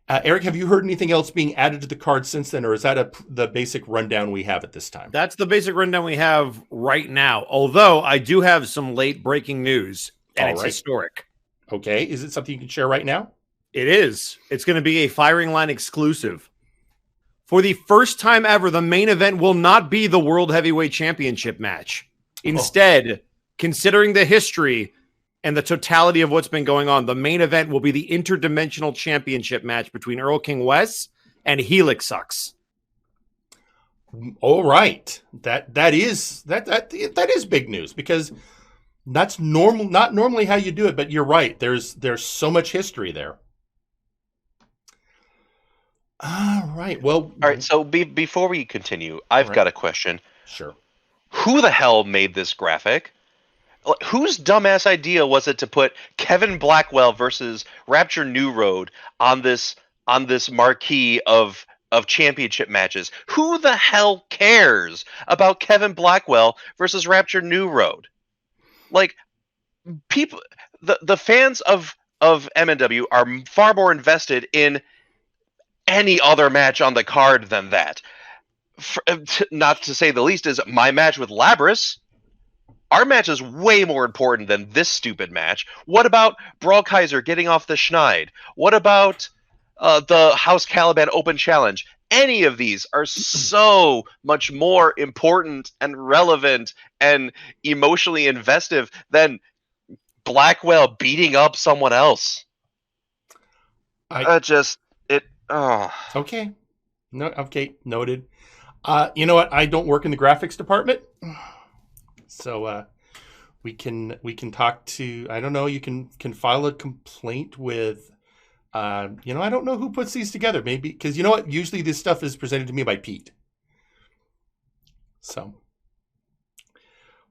Eric, have you heard anything else being added to the card since then, or is that the basic rundown we have at this time? That's the basic rundown we have right now, although I do have some late breaking news, and it's historic. Okay, is it something you can share right now? It is. It's going to be a Firing Line exclusive. For the first time ever, the main event will not be the World Heavyweight Championship match. Instead, considering the history and the totality of what's been going on, the main event will be the Interdimensional Championship match between Earl King West and Helix Sucks. All right. That is big news, because that's normal, not normally how you do it, but you're right. There's so much history there. All right. Well, All right, so before we continue, I've got a question. Sure. Who the hell made this graphic? Whose dumbass idea was it to put Kevin Blackwell versus Rapture New Road on this marquee of championship matches? Who the hell cares about Kevin Blackwell versus Rapture New Road? Like, people, the fans of MNW are far more invested in any other match on the card than that. Not to say the least is my match with Labris. Our match is way more important than this stupid match. What about Brawlkaiser getting off the Schneid? What about the House Caliban Open Challenge? Any of these are so much more important and relevant and emotionally investive than Blackwell beating up someone else. Okay. No. Okay. Noted. You know what? I don't work in the graphics department. So we can talk to, I don't know, you can file a complaint with I don't know who puts these together, maybe, because you know what, usually this stuff is presented to me by Pete. So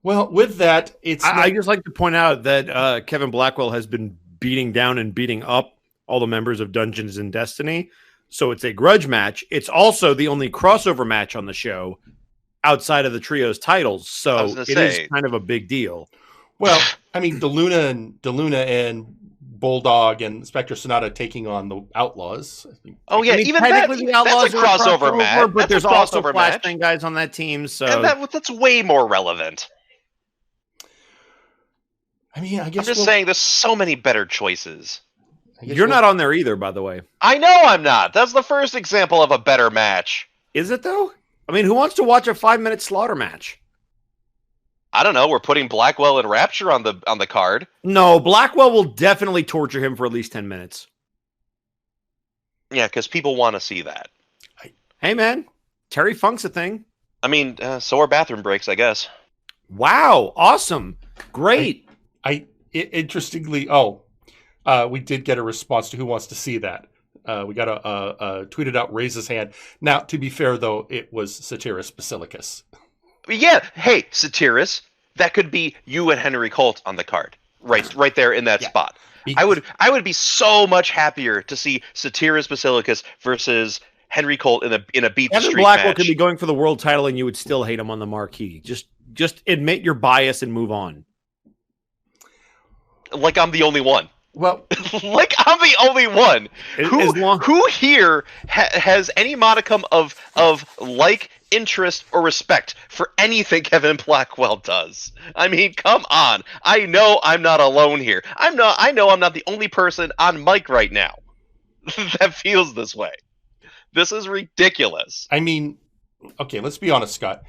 well, with that, I just like to point out that Kevin Blackwell has been beating down and beating up all the members of Dungeons and Destiny, so it's a grudge match. It's also the only crossover match on the show outside of the trio's titles, so it is kind of a big deal. Well, I mean, DeLuna and Bulldog and Spectre Sonata taking on the Outlaws. Oh yeah, even technically the Outlaws that's a crossover match, but there's also Flashbang guys on that team, so and that's way more relevant. I mean, I guess I'm just saying, there's so many better choices. You're not on there either, by the way. I know I'm not. That's the first example of a better match. Is it though? I mean, who wants to watch a 5-minute slaughter match? I don't know. We're putting Blackwell and Rapture on the card. No, Blackwell will definitely torture him for at least 10 minutes. Yeah, because people want to see that. Hey, man. Terry Funk's a thing. I mean, so are bathroom breaks, I guess. Wow. Awesome. Great. Interestingly, we did get a response to who wants to see that. We got a tweeted out, raise his hand. Now, to be fair, though, it was Satyrus Basilicus. Yeah, hey, Satyrus, that could be you and Henry Colt on the card, right there in that spot. I would be so much happier to see Satyrus Basilicus versus Henry Colt in a beat the street Blackwell match. could be going for the world title, and you would still hate him on the marquee. Just admit your bias and move on. Like I'm the only one. Well, like I'm the only one. Who here has any modicum of like, interest, or respect for anything Kevin Blackwell does? I mean, come on. I know I'm not alone here. I know I'm not the only person on mic right now that feels this way. This is ridiculous. I mean, okay, let's be honest, Scott.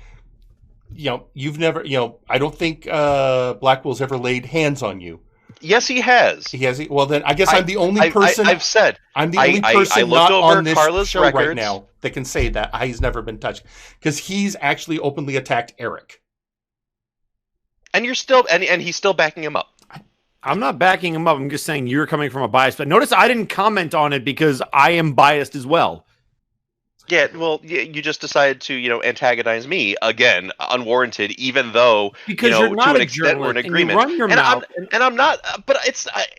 You've never, I don't think Blackwell's ever laid hands on you. Yes, he has. He has. Well, then I guess I'm the only person. I've said I'm the only person not on this Carla's show records right now that can say that he's never been touched, because he's actually openly attacked Eric. And you're still, and he's still backing him up. I'm not backing him up. I'm just saying you're coming from a bias. But notice I didn't comment on it because I am biased as well. Yeah, well, you just decided to, antagonize me again, unwarranted, even though because you're not to an a extent we're in agreement. And you run your mouth. I'm not, but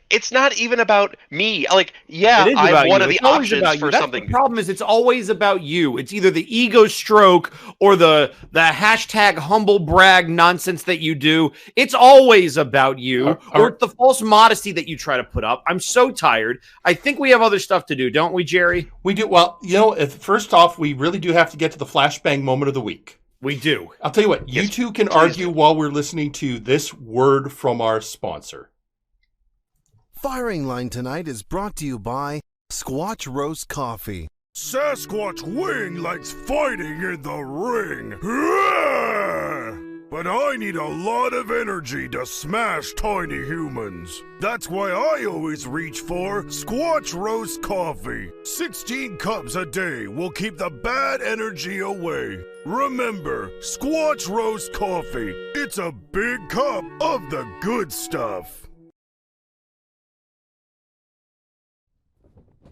it's not even about me. Like, yeah, I'm one of the options for something. The problem is it's always about you. It's either the ego stroke or the hashtag humble brag nonsense that you do. It's always about you, or the false modesty that you try to put up. I'm so tired. I think we have other stuff to do, don't we, Jerry? We do. Well, first off, we really do have to get to the Flashbang moment of the week. We do. I'll tell you what, you two can argue while we're listening to this word from our sponsor. Firing Line tonight is brought to you by Squatch Roast Coffee. Sasquatch Wing likes fighting in the ring. But I need a lot of energy to smash tiny humans. That's why I always reach for Squatch Roast Coffee. 16 cups a day will keep the bad energy away. Remember, Squatch Roast Coffee. It's a big cup of the good stuff.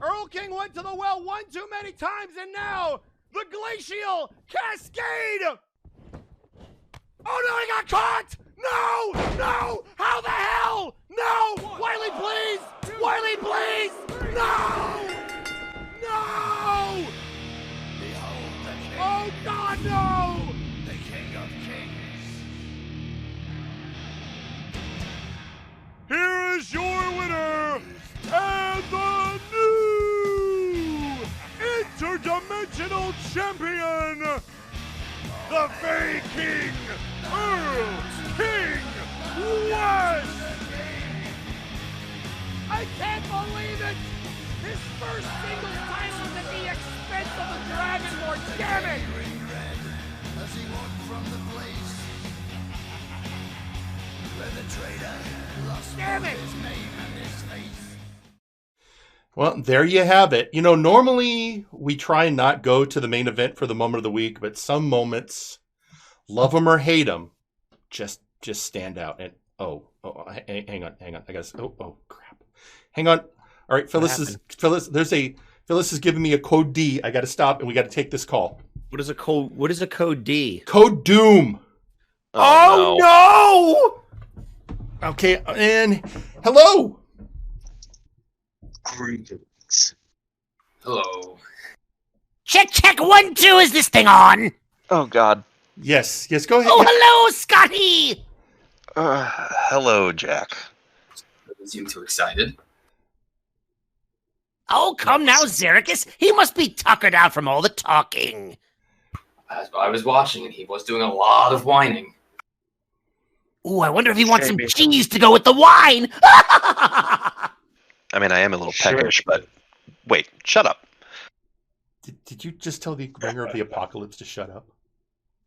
Earl King went to the well one too many times, and now the Glacial Cascade! Oh no, he got caught! No! No! How the hell? No! Wiley, please! Wiley, please! No! No! Oh God, no! The King of Kings. Here is your winner, and the new interdimensional champion, the Fey King, Earl King West! I can't believe it! His first singles title is at the expense of the Dragonborn, damn it! As he walked from the place where the traitor lost Damn it! his name and his face. Well, there you have it. You know, normally we try and not go to the main event for the moment of the week, but some moments, love them or hate them, just stand out. And hang on. I guess. Oh crap. Hang on. All right, Phyllis is giving me a code D. I got to stop and we got to take this call. What is a code D? Code Doom. Oh no! Okay, and hello. Greetings. Hello. Check, 1, 2, is this thing on? Oh God. Yes, go ahead. Oh, hello, Scotty! Hello, Jack. Doesn't seem too excited. Oh, come now, Genericson. He must be tuckered out from all the talking. I was watching, and he was doing a lot of whining. Ooh, I wonder if he wants some cheese to go with the wine. I mean, I am a little peckish, but wait, shut up. Did you just tell the bringer of the apocalypse to shut up?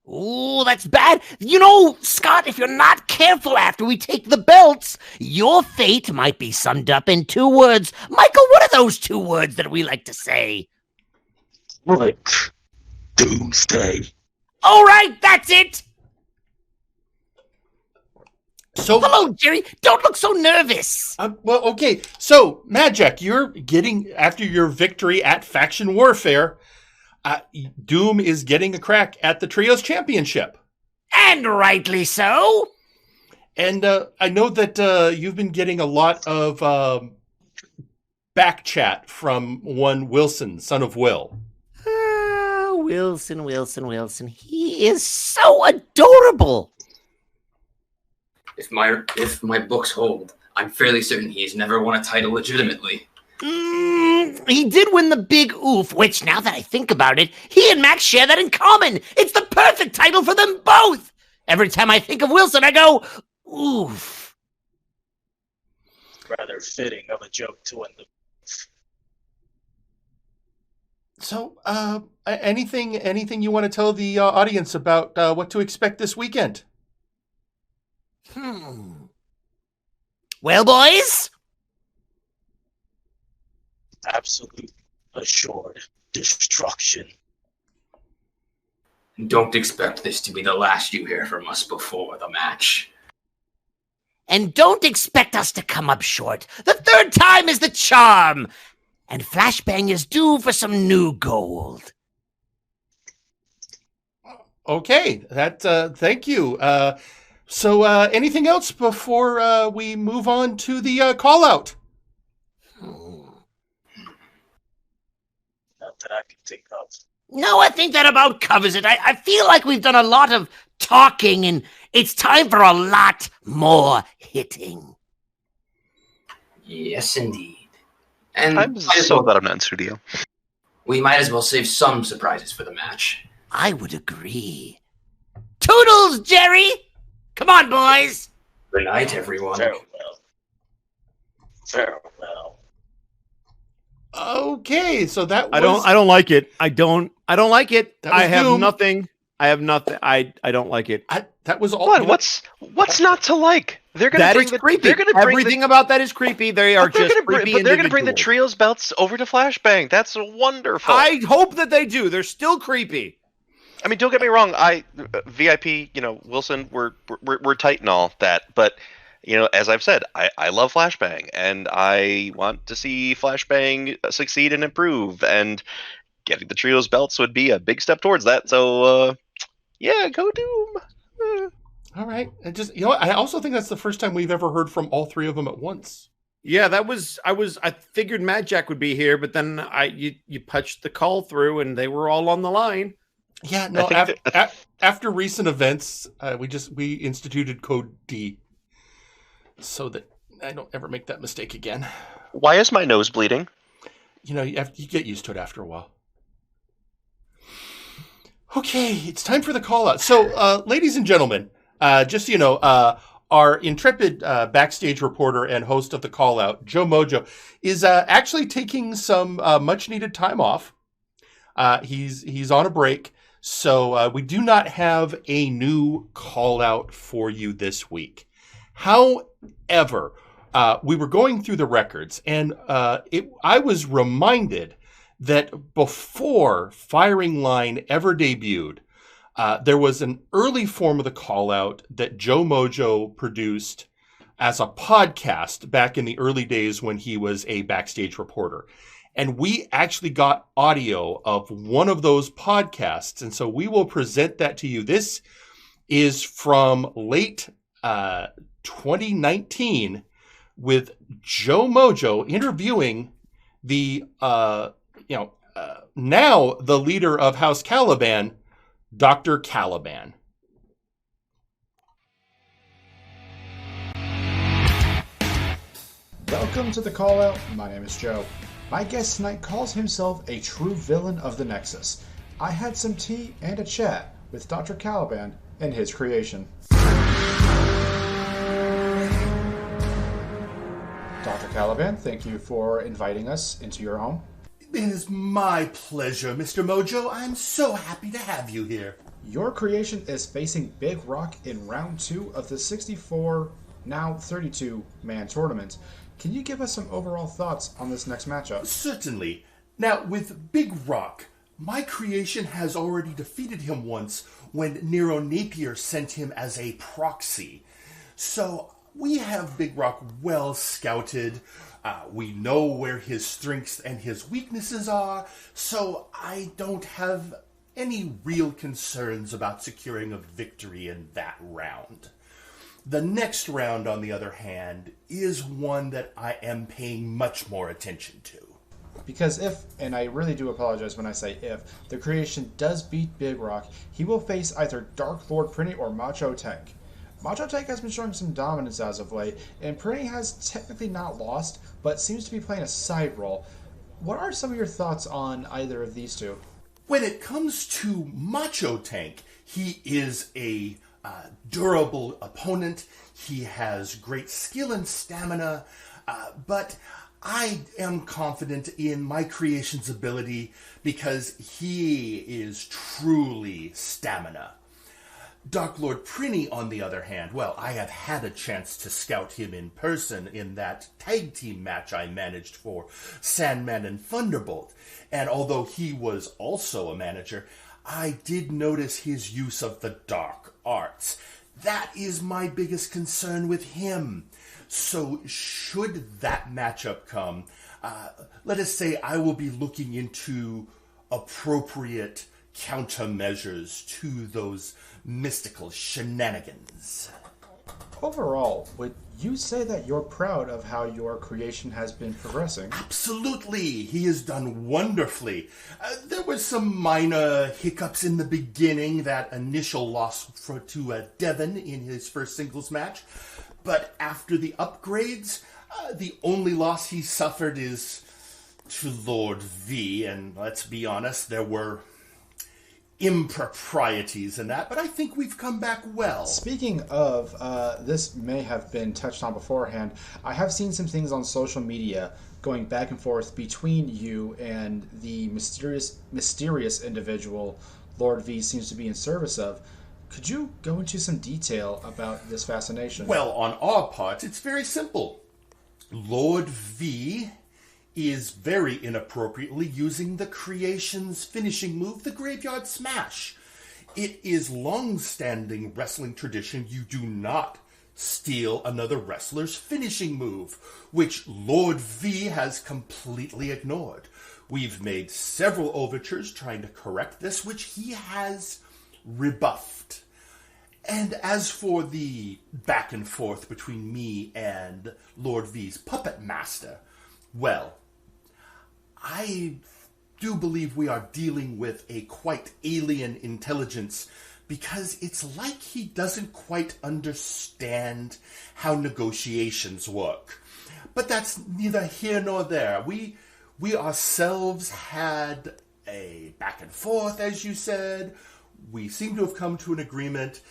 Ooh, that's bad. You know, Scott, if you're not careful after we take the belts, your fate might be summed up in 2 words. Michael, what are those 2 words that we like to say? Right. Doomsday. All right, that's it. So, hello, Jerry. Don't look so nervous. Well, okay. So, Magic, you're getting, after your victory at Faction Warfare, Doom is getting a crack at the Trios Championship. And rightly so. And I know that you've been getting a lot of back chat from one Wilson, son of Will. Wilson. He is so adorable. If my books hold, I'm fairly certain he's never won a title legitimately. He did win the Big Oof, which, now that I think about it, he and Max share that in common. It's the perfect title for them both. Every time I think of Wilson, I go, oof. Rather fitting of a joke to win the. So, anything you want to tell the audience about what to expect this weekend? Well, boys? Absolute assured destruction. Don't expect this to be the last you hear from us before the match. And don't expect us to come up short. The 3rd time is the charm. And Flashbang is due for some new gold. Okay, thank you. So, anything else before we move on to the call-out? Not that I can think of. No, I think that about covers it. I feel like we've done a lot of talking, and it's time for a lot more hitting. Yes, indeed. And I'm so glad I'm not in studio. we might as well save some surprises for the match. I would agree. Toodles, Jerry! Come on, boys! Good night, everyone. Farewell. Okay, so that was... I don't like it. I don't like it. That was I have Doom. nothing. I don't like it. That was all... What? What's not to like? They're gonna That bring is the, creepy. They're gonna bring Everything about that is creepy. They are just creepy but they're gonna bring the individuals. trios belts over to Flashbang. That's wonderful. I hope that they do. They're still creepy. I mean, don't get me wrong. VIP, Wilson, we're tight and all that, but as I've said, I love Flashbang, and I want to see Flashbang succeed and improve, and getting the trios belts would be a big step towards that. So, yeah, go Doom. All right. I also think that's the first time we've ever heard from all three of them at once. Yeah, I figured Mad Jack would be here, but then you punched the call through and they were all on the line. Yeah, no, after recent events, we instituted code D so that I don't ever make that mistake again. Why is my nose bleeding? You get used to it after a while. Okay, it's time for the call out. So, ladies and gentlemen, just so you know, our intrepid backstage reporter and host of the call out, Joe Mojo, is actually taking some much needed time off. He's on a break, so we do not have a new call out for you this week. However, we were going through the records, and I was reminded that before Firing Line ever debuted, there was an early form of the call out that Joe Mojo produced as a podcast back in the early days when he was a backstage reporter. And we actually got audio of one of those podcasts. And so we will present that to you. This is from late 2019 with Joe Mojo interviewing the, now the leader of House Caliban, Dr. Caliban. Welcome to the call out. My name is Joe. My guest tonight calls himself a true villain of the Nexus. I had some tea and a chat with Dr. Caliban and his creation. Dr. Caliban, thank you for inviting us into your home. It is my pleasure, Mr. Mojo. I'm so happy to have you here. Your creation is facing Big Rock in round 2 of the 64, now 32-man tournament. Can you give us some overall thoughts on this next matchup? Certainly. Now, with Big Rock, my creation has already defeated him once when Nero Napier sent him as a proxy. So we have Big Rock well scouted. We know where his strengths and his weaknesses are, so I don't have any real concerns about securing a victory in that round. The next round, on the other hand, is one that I am paying much more attention to. Because if, and I really do apologize when I say if, the creation does beat Big Rock, he will face either Dark Lord Prinny or Macho Tank. Macho Tank has been showing some dominance as of late, and Prinny has technically not lost, but seems to be playing a side role. What are some of your thoughts on either of these two? When it comes to Macho Tank, he is a durable opponent. He has great skill and stamina, but I am confident in my creation's ability because he is truly stamina. Dark Lord Prinny, on the other hand, well, I have had a chance to scout him in person in that tag team match I managed for Sandman and Thunderbolt. And although he was also a manager, I did notice his use of the dark arts. That is my biggest concern with him. So should that matchup come, let us say I will be looking into appropriate countermeasures to those mystical shenanigans. Overall, would you say that you're proud of how your creation has been progressing? Absolutely. He has done wonderfully. There was some minor hiccups in the beginning, that initial loss to Devon in his first singles match. But after the upgrades, the only loss he suffered is to Lord V. And let's be honest, there were improprieties in that, but I think we've come back well. Speaking of, this may have been touched on beforehand, I have seen some things on social media going back and forth between you and the mysterious individual Lord V seems to be in service of. Could you go into some detail about this fascination? Well, on our part, it's very simple. Lord V is very inappropriately using the creation's finishing move, the Graveyard Smash. It is long-standing wrestling tradition. You do not steal another wrestler's finishing move, which Lord V has completely ignored. We've made several overtures trying to correct this, which he has rebuffed. And as for the back and forth between me and Lord V's puppet master, well, I do believe we are dealing with a quite alien intelligence, because it's like he doesn't quite understand how negotiations work. But that's neither here nor there. We ourselves had a back and forth, as you said. We seem to have come to an agreement.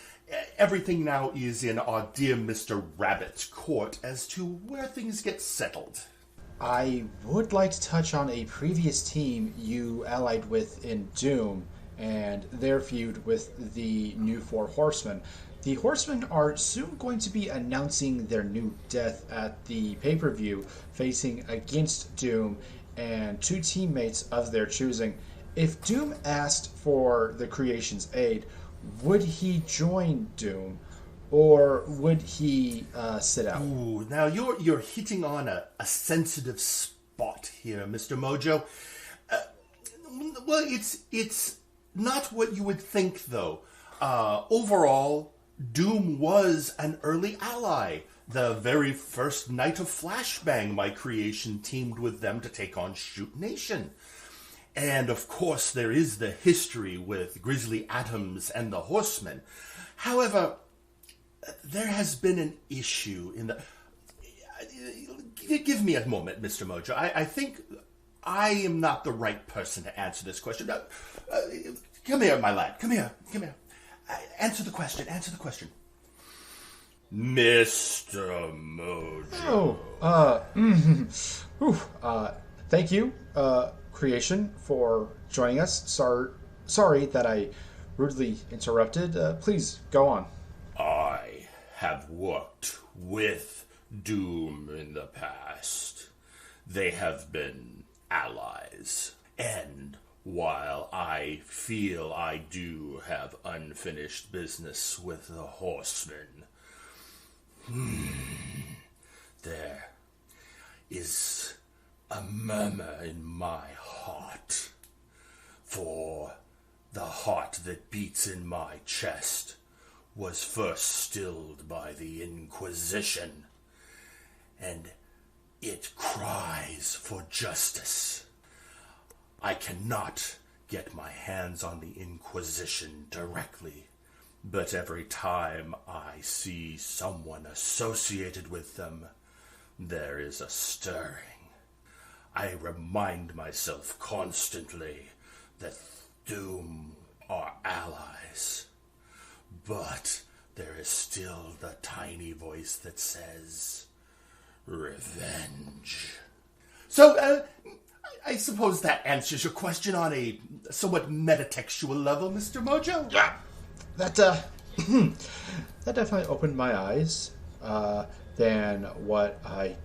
Everything now is in our dear Mr. Rabbit's court as to where things get settled. I would like to touch on a previous team you allied with in Doom and their feud with the new Four Horsemen. The Horsemen are soon going to be announcing their new death at the pay-per-view, facing against Doom and two teammates of their choosing. If Doom asked for the Creation's aid, would he join Doom, or would he sit out? Ooh, now you're hitting on a sensitive spot here, Mr. Mojo. Well, it's not what you would think, though. Overall, Doom was an early ally. The very first night of Flashbang, my creation teamed with them to take on Shoot Nation. And, of course, there is the history with Grizzly Adams and the Horsemen. However, there has been an issue in the... Give me a moment, Mr. Mojo. I think I am not the right person to answer this question. Come here, my lad. Come here. Answer the question. Mr. Mojo. Thank you, Creation, for joining us. Sorry that I rudely interrupted. Please, go on. I have worked with Doom in the past. They have been allies. And while I feel I do have unfinished business with the Horsemen, there is a murmur in my heart, for the heart that beats in my chest was first stilled by the Inquisition, and it cries for justice. I cannot get my hands on the Inquisition directly, but every time I see someone associated with them, there is a stirring. I remind myself constantly that Doom are allies, but there is still the tiny voice that says, revenge. So, I suppose that answers your question on a somewhat metatextual level, Mr. Mojo? Yeah. That definitely opened my eyes than what I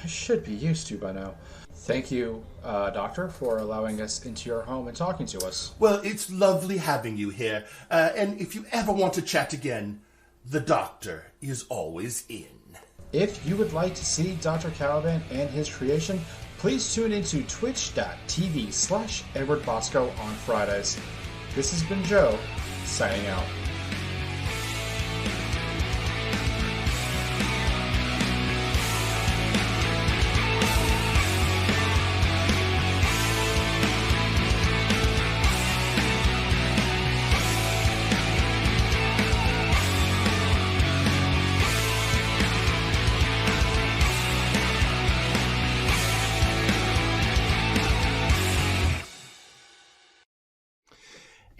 should be used to by now. Thank you, Doctor, for allowing us into your home and talking to us. Well, it's lovely having you here. And if you ever want to chat again, the Doctor is always in. If you would like to see Dr. Caliban and his creation, please tune into twitch.tv/Edward Bosco on Fridays. This has been Joe, signing out.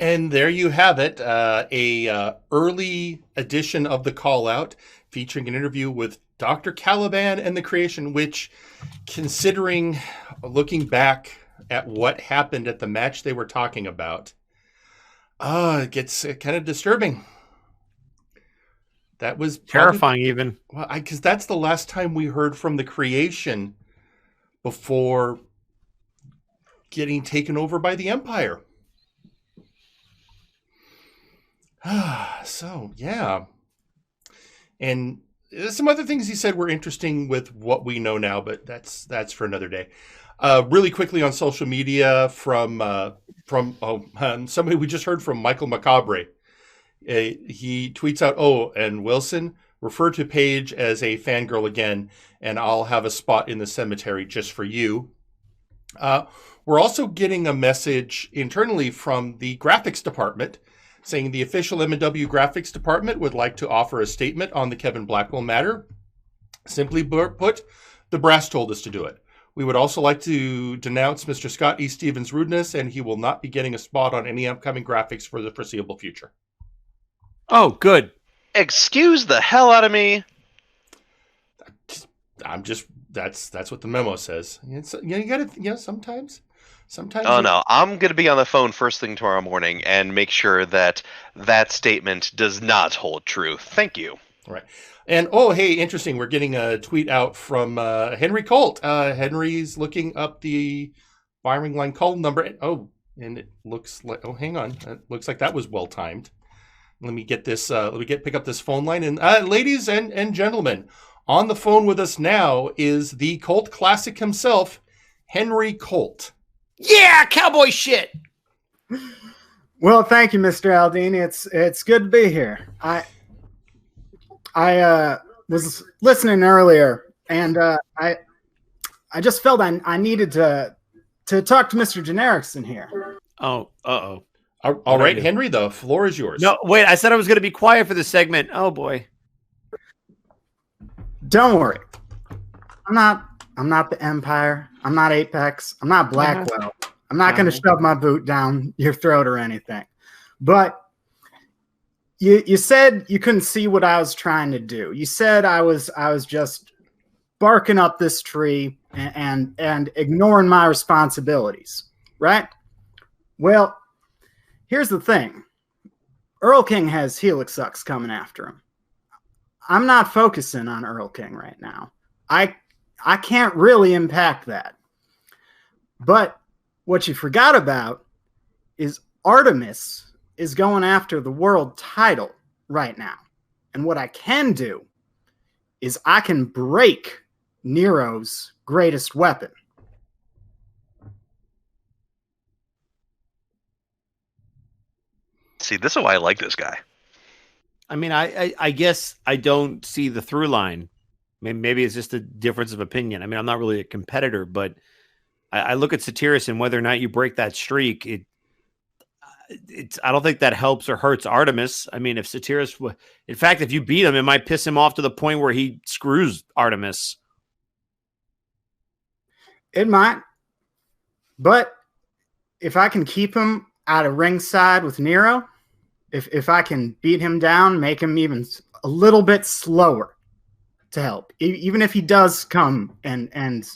And there you have it, a early edition of the Callout featuring an interview with Dr. Caliban and the Creation, which, considering, looking back at what happened at the match they were talking about, it gets kind of disturbing. That was terrifying, even. Well, because that's the last time we heard from the Creation before getting taken over by the Empire. So, yeah. And some other things he said were interesting with what we know now, but that's for another day. Really quickly on social media from somebody we just heard from, Michael Macabre. He tweets out, "Oh, and Wilson, refer to Paige as a fangirl again, and I'll have a spot in the cemetery just for you." We're also getting a message internally from the graphics department saying the official MNW graphics department would like to offer a statement on the Kevin Blackwell matter. Simply put, the brass told us to do it. We would also like to denounce Mr. Scott E. Stevens' rudeness, and he will not be getting a spot on any upcoming graphics for the foreseeable future. Oh, good. Excuse the hell out of me. I'm just that's what the memo says. You gotta sometimes. Oh no, I'm gonna be on the phone first thing tomorrow morning and make sure that statement does not hold true. Thank you. All right. And hey, interesting. We're getting a tweet out from Henry Colt. Henry's looking up the firing line call number. And it looks like hang on. It looks like that was well timed. Let me get this. Pick up this phone line. And ladies and gentlemen, on the phone with us now is the Colt Classic himself, Henry Colt. Yeah, cowboy shit. Well, thank you, Mr. Aldini. It's good to be here. I was listening earlier, and I just felt I needed to talk to Mr. Genericson here. Oh, uh-oh. All right, Henry, the floor is yours. No, wait, I said I was going to be quiet for this segment. Oh, boy. Don't worry. I'm not the Empire. I'm not Apex. I'm not Blackwell. I'm not going to shove my boot down your throat or anything. But you said you couldn't see what I was trying to do. You said I was just barking up this tree and ignoring my responsibilities, right? Well, here's the thing. Earl King has Helix Sucks coming after him. I'm not focusing on Earl King right now. I can't really impact that. But what you forgot about is Artemis is going after the world title right now. And what I can do is I can break Nero's greatest weapon. See, this is why I like this guy. I mean, I guess I don't see the through line. Maybe it's just a difference of opinion. I mean, I'm not really a competitor, but I look at Satyrus and whether or not you break that streak, I don't think that helps or hurts Artemis. I mean, if Satyrus, in fact, if you beat him, it might piss him off to the point where he screws Artemis. It might. But if I can keep him out of ringside with Nero, if I can beat him down, make him even a little bit slower to help, even if he does come and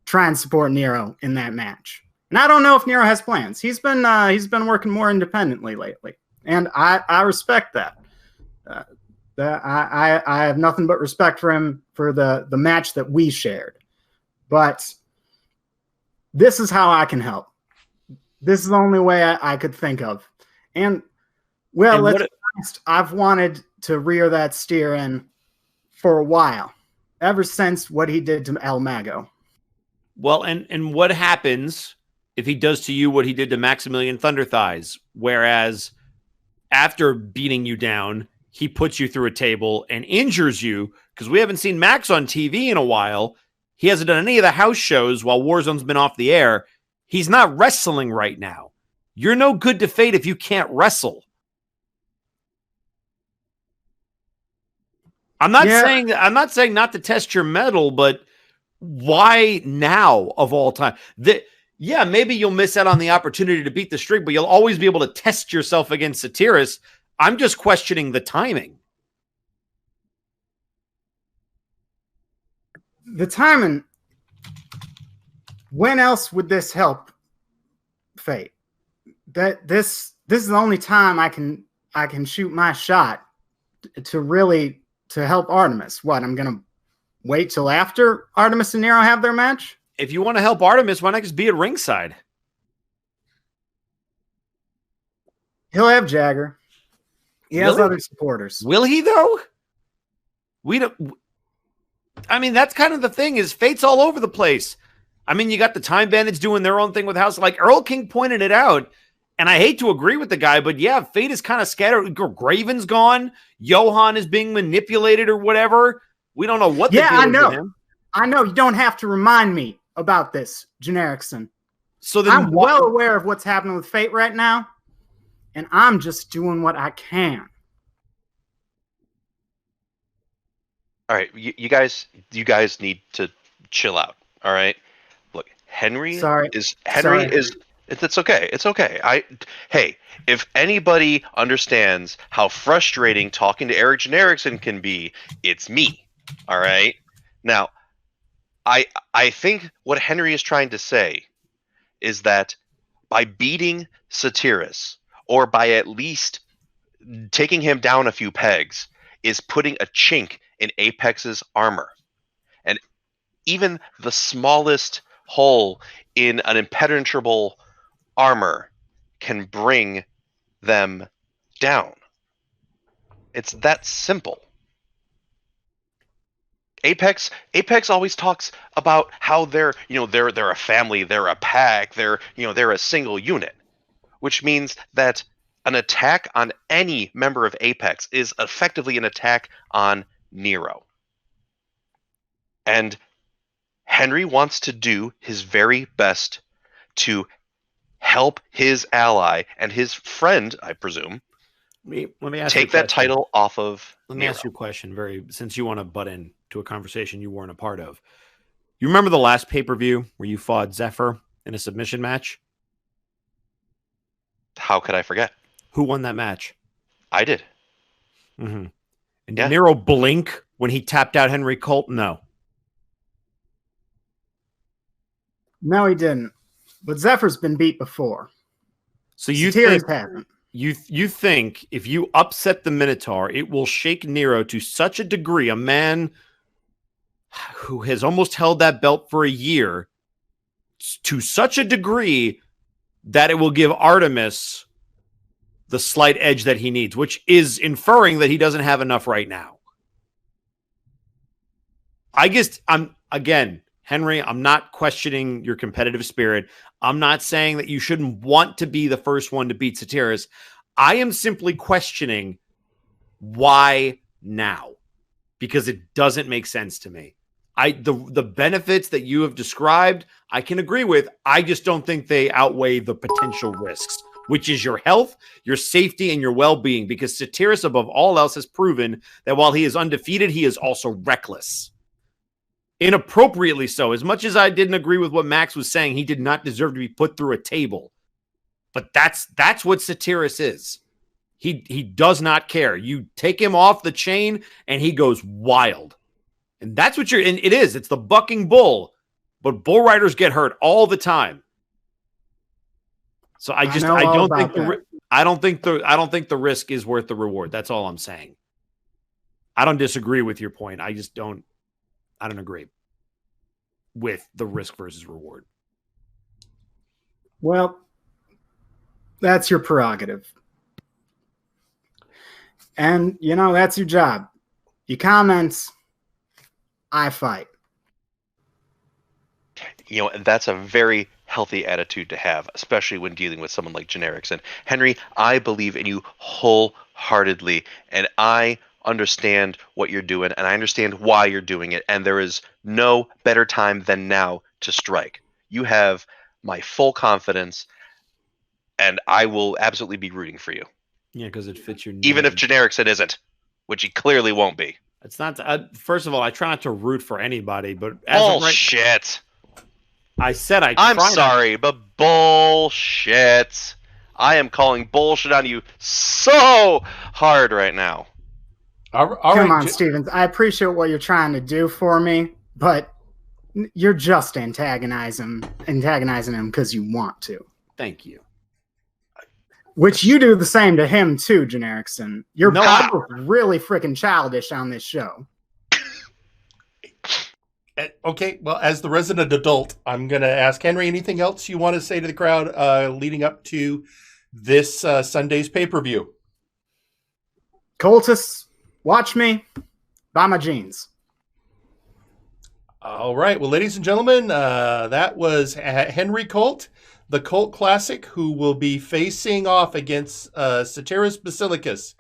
try and support Nero in that match. And I don't know if Nero has plans. He's been working more independently lately, and I respect that. I have nothing but respect for him for the match that we shared. But this is how I can help. This is the only way I could think of. And well, let's be honest, I've wanted to rear that steer in for a while, ever since what he did to El Mago. Well, and what happens if he does to you what he did to Maximilian Thunderthighs, whereas after beating you down, he puts you through a table and injures you? Because we haven't seen Max on TV in a while. He hasn't done any of the house shows while Warzone's been off the air. He's not wrestling right now. You're no good to Fate if you can't wrestle. I'm not saying not to test your mettle, but why now of all time? Yeah, maybe you'll miss out on the opportunity to beat the streak, but you'll always be able to test yourself against Satyrus. I'm just questioning the timing. The timing. When else would this help Fate? That this is the only time I can shoot my shot to help Artemis. What, I'm gonna wait till after Artemis and Nero have their match? If you want to help Artemis, why not just be at ringside? He'll have Jagger. He has other supporters. Will he, though? We don't. I mean, that's kind of the thing is Fate's all over the place. I mean, you got the Time Bandits doing their own thing with House. Like Earl King pointed it out, and I hate to agree with the guy, but yeah, Fate is kind of scattered. Graven's gone. Johan is being manipulated or whatever. We don't know what the deal is with him. I know. You don't have to remind me about this, Genericson. So then I'm well aware of what's happening with Fate right now, and I'm just doing what I can. All right, you guys need to chill out. All right, look, Henry is. It's okay. It's okay. Hey, if anybody understands how frustrating talking to Eric Genericson can be, it's me. All right. Now, I think what Henry is trying to say is that by beating Satiris, or by at least taking him down a few pegs, is putting a chink in Apex's armor. And even the smallest hole in an impenetrable armor can bring them down. It's that simple. Apex always talks about how they're a family, they're a pack, they're a single unit, which means that an attack on any member of Apex is effectively an attack on Nero. And Henry wants to do his very best to help his ally and his friend, I presume, let me ask take that title off of Let me Nero. ask you a question, since you want to butt in to a conversation you weren't a part of. You remember the last pay-per-view where you fought Zephyr in a submission match? How could I forget? Who won that match? I did. Mm-hmm. And did Nero blink when he tapped out Henry Colt? No. No, he didn't. But Zephyr's been beat before. So you think you think if you upset the Minotaur, it will shake Nero to such a degree, a man who has almost held that belt for a year, to such a degree that it will give Artemis the slight edge that he needs, which is inferring that he doesn't have enough right now. I guess Henry, I'm not questioning your competitive spirit. I'm not saying that you shouldn't want to be the first one to beat Satiris. I am simply questioning why now, because it doesn't make sense to me. The benefits that you have described, I can agree with. I just don't think they outweigh the potential risks, which is your health, your safety, and your well-being, because Satiris, above all else, has proven that while he is undefeated, he is also reckless. Inappropriately so. As much as I didn't agree with what Max was saying, he did not deserve to be put through a table. But that's what Satiris is. He does not care. You take him off the chain, and he goes wild. And that's what and it is. It's the bucking bull. But bull riders get hurt all the time. So I don't think the risk is worth the reward. That's all I'm saying. I don't disagree with your point. I don't agree with the risk versus reward. Well, that's your prerogative. And, that's your job. You comment, I fight. That's a very healthy attitude to have, especially when dealing with someone like Genericson. Henry, I believe in you wholeheartedly, and I understand what you're doing, and I understand why you're doing it, and there is no better time than now to strike. You have my full confidence, and I will absolutely be rooting for you. Yeah, because it fits your name. Even if Genericson isn't, which he clearly won't be. It's not. First of all, I try not to root for anybody, but bullshit. I said I'm sorry, but bullshit. I am calling bullshit on you so hard right now. Come on, Stevens. I appreciate what you're trying to do for me, but you're just antagonizing him because you want to. Thank you. Which you do the same to him too, Genericson. You're both really freaking childish on this show. Okay, well, as the resident adult, I'm going to ask Henry, anything else you want to say to the crowd leading up to this Sunday's pay-per-view? Cultists, watch me. Buy my jeans. All right. Well, ladies and gentlemen, that was Henry Colt, the Colt Classic, who will be facing off against Soteris Basilicus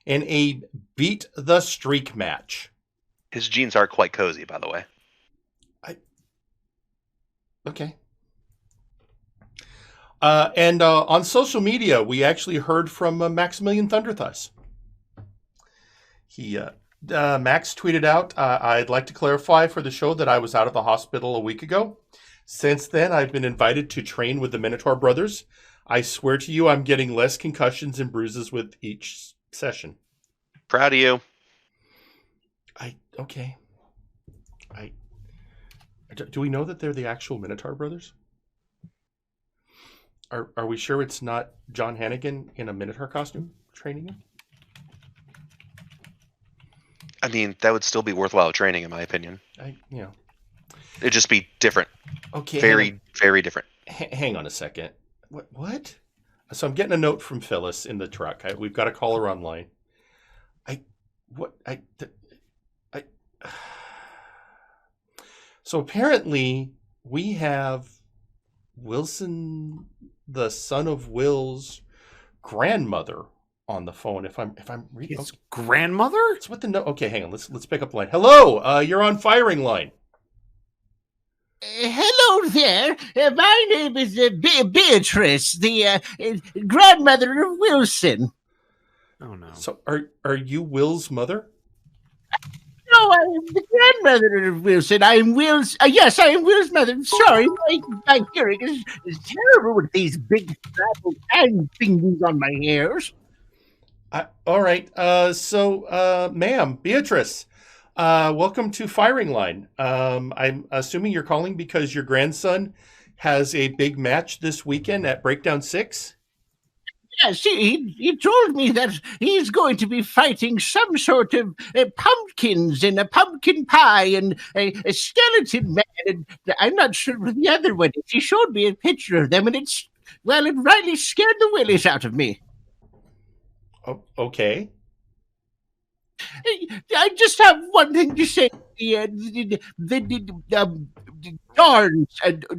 in a Beat the Streak match. His jeans are quite cozy, by the way. Okay. And on social media, we actually heard from Maximilian Thunderthus. Max tweeted out, I'd like to clarify for the show that I was out of the hospital a week ago. Since then, I've been invited to train with the Minotaur brothers. I swear to you, I'm getting less concussions and bruises with each session. Proud of you. Okay. Do we know that they're the actual Minotaur brothers? Are we sure it's not John Hannigan in a Minotaur costume training him? I mean, that would still be worthwhile training, in my opinion. It'd just be different. Okay. Very, very different. Hang on a second. What? So I'm getting a note from Phyllis in the truck. We've got a caller online. So apparently we have Wilson, the son of Will's grandmother, on the phone. If I'm reading, his grandmother. It's what the note. Okay, hang on. Let's pick up the line. Hello, you're on Firing Line. Hello there. My name is Beatrice, the grandmother of Wilson. Oh no. So are you Will's mother? No, I am the grandmother of Wilson. I am Will's. Yes, I am Will's mother. Sorry, my hearing is terrible with these big and thingies on my hairs. All right. So, ma'am, Beatrice, welcome to Firing Line. I'm assuming you're calling because your grandson has a big match this weekend at Breakdown 6? Yes, he told me that he's going to be fighting some sort of pumpkins and a pumpkin pie and a skeleton man. And I'm not sure what the other one is. He showed me a picture of them, and it rightly scared the willies out of me. Oh, okay. I just have one thing to say.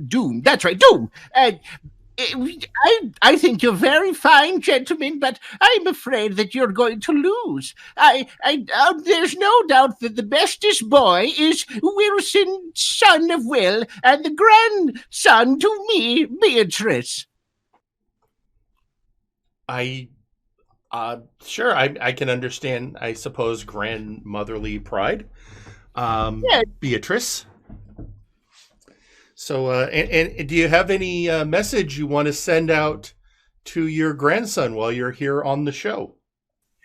Doom. That's right, Doom. I think you're very fine, gentlemen, but I'm afraid that you're going to lose. There's no doubt that the bestest boy is Wilson, son of Will, and the grandson to me, Beatrice. Sure, I can understand, I suppose, grandmotherly pride. Yeah. Beatrice. So, and do you have any message you want to send out to your grandson while you're here on the show?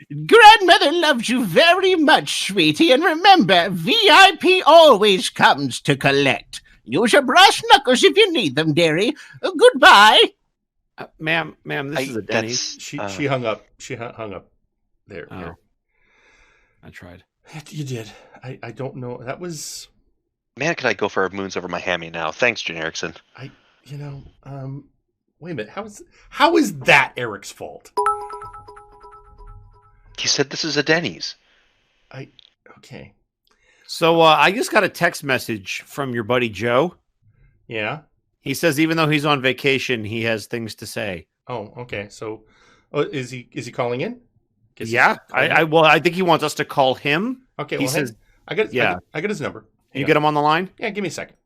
Grandmother loves you very much, sweetie, and remember, VIP always comes to collect. Use your brass knuckles if you need them, dearie. Goodbye. Ma'am, this is a Denny's. She hung up. She hung up. There. Oh. Here. I tried. You did. I don't know. That was. Man, can I go for moons over my hammy now? Thanks, Genericson. Wait a minute. How is that Eric's fault? He said this is a Denny's. Okay. So I just got a text message from your buddy Joe. Yeah. He says even though he's on vacation, he has things to say. Oh, okay. So, is he calling in? Yeah. I think he wants us to call him. Okay. He says, I got his number. You get him on the line? Yeah, give me a second.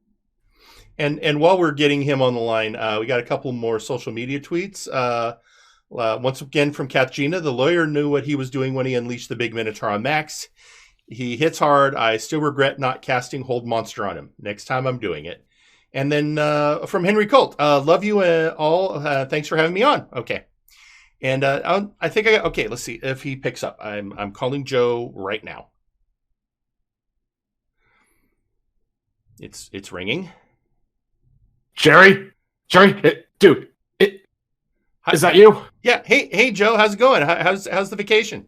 And while we're getting him on the line, we got a couple more social media tweets. Once again from Kathgina, the lawyer knew what he was doing when he unleashed the big Minotaur on Max. He hits hard. I still regret not casting Hold Monster on him. Next time I'm doing it. And then from Henry Colt, love you all. Thanks for having me on. Okay. And I think okay, let's see if he picks up. I'm calling Joe right now. It's ringing. Jerry, dude, is that you? Yeah. Hey, Joe, how's it going? How's the vacation?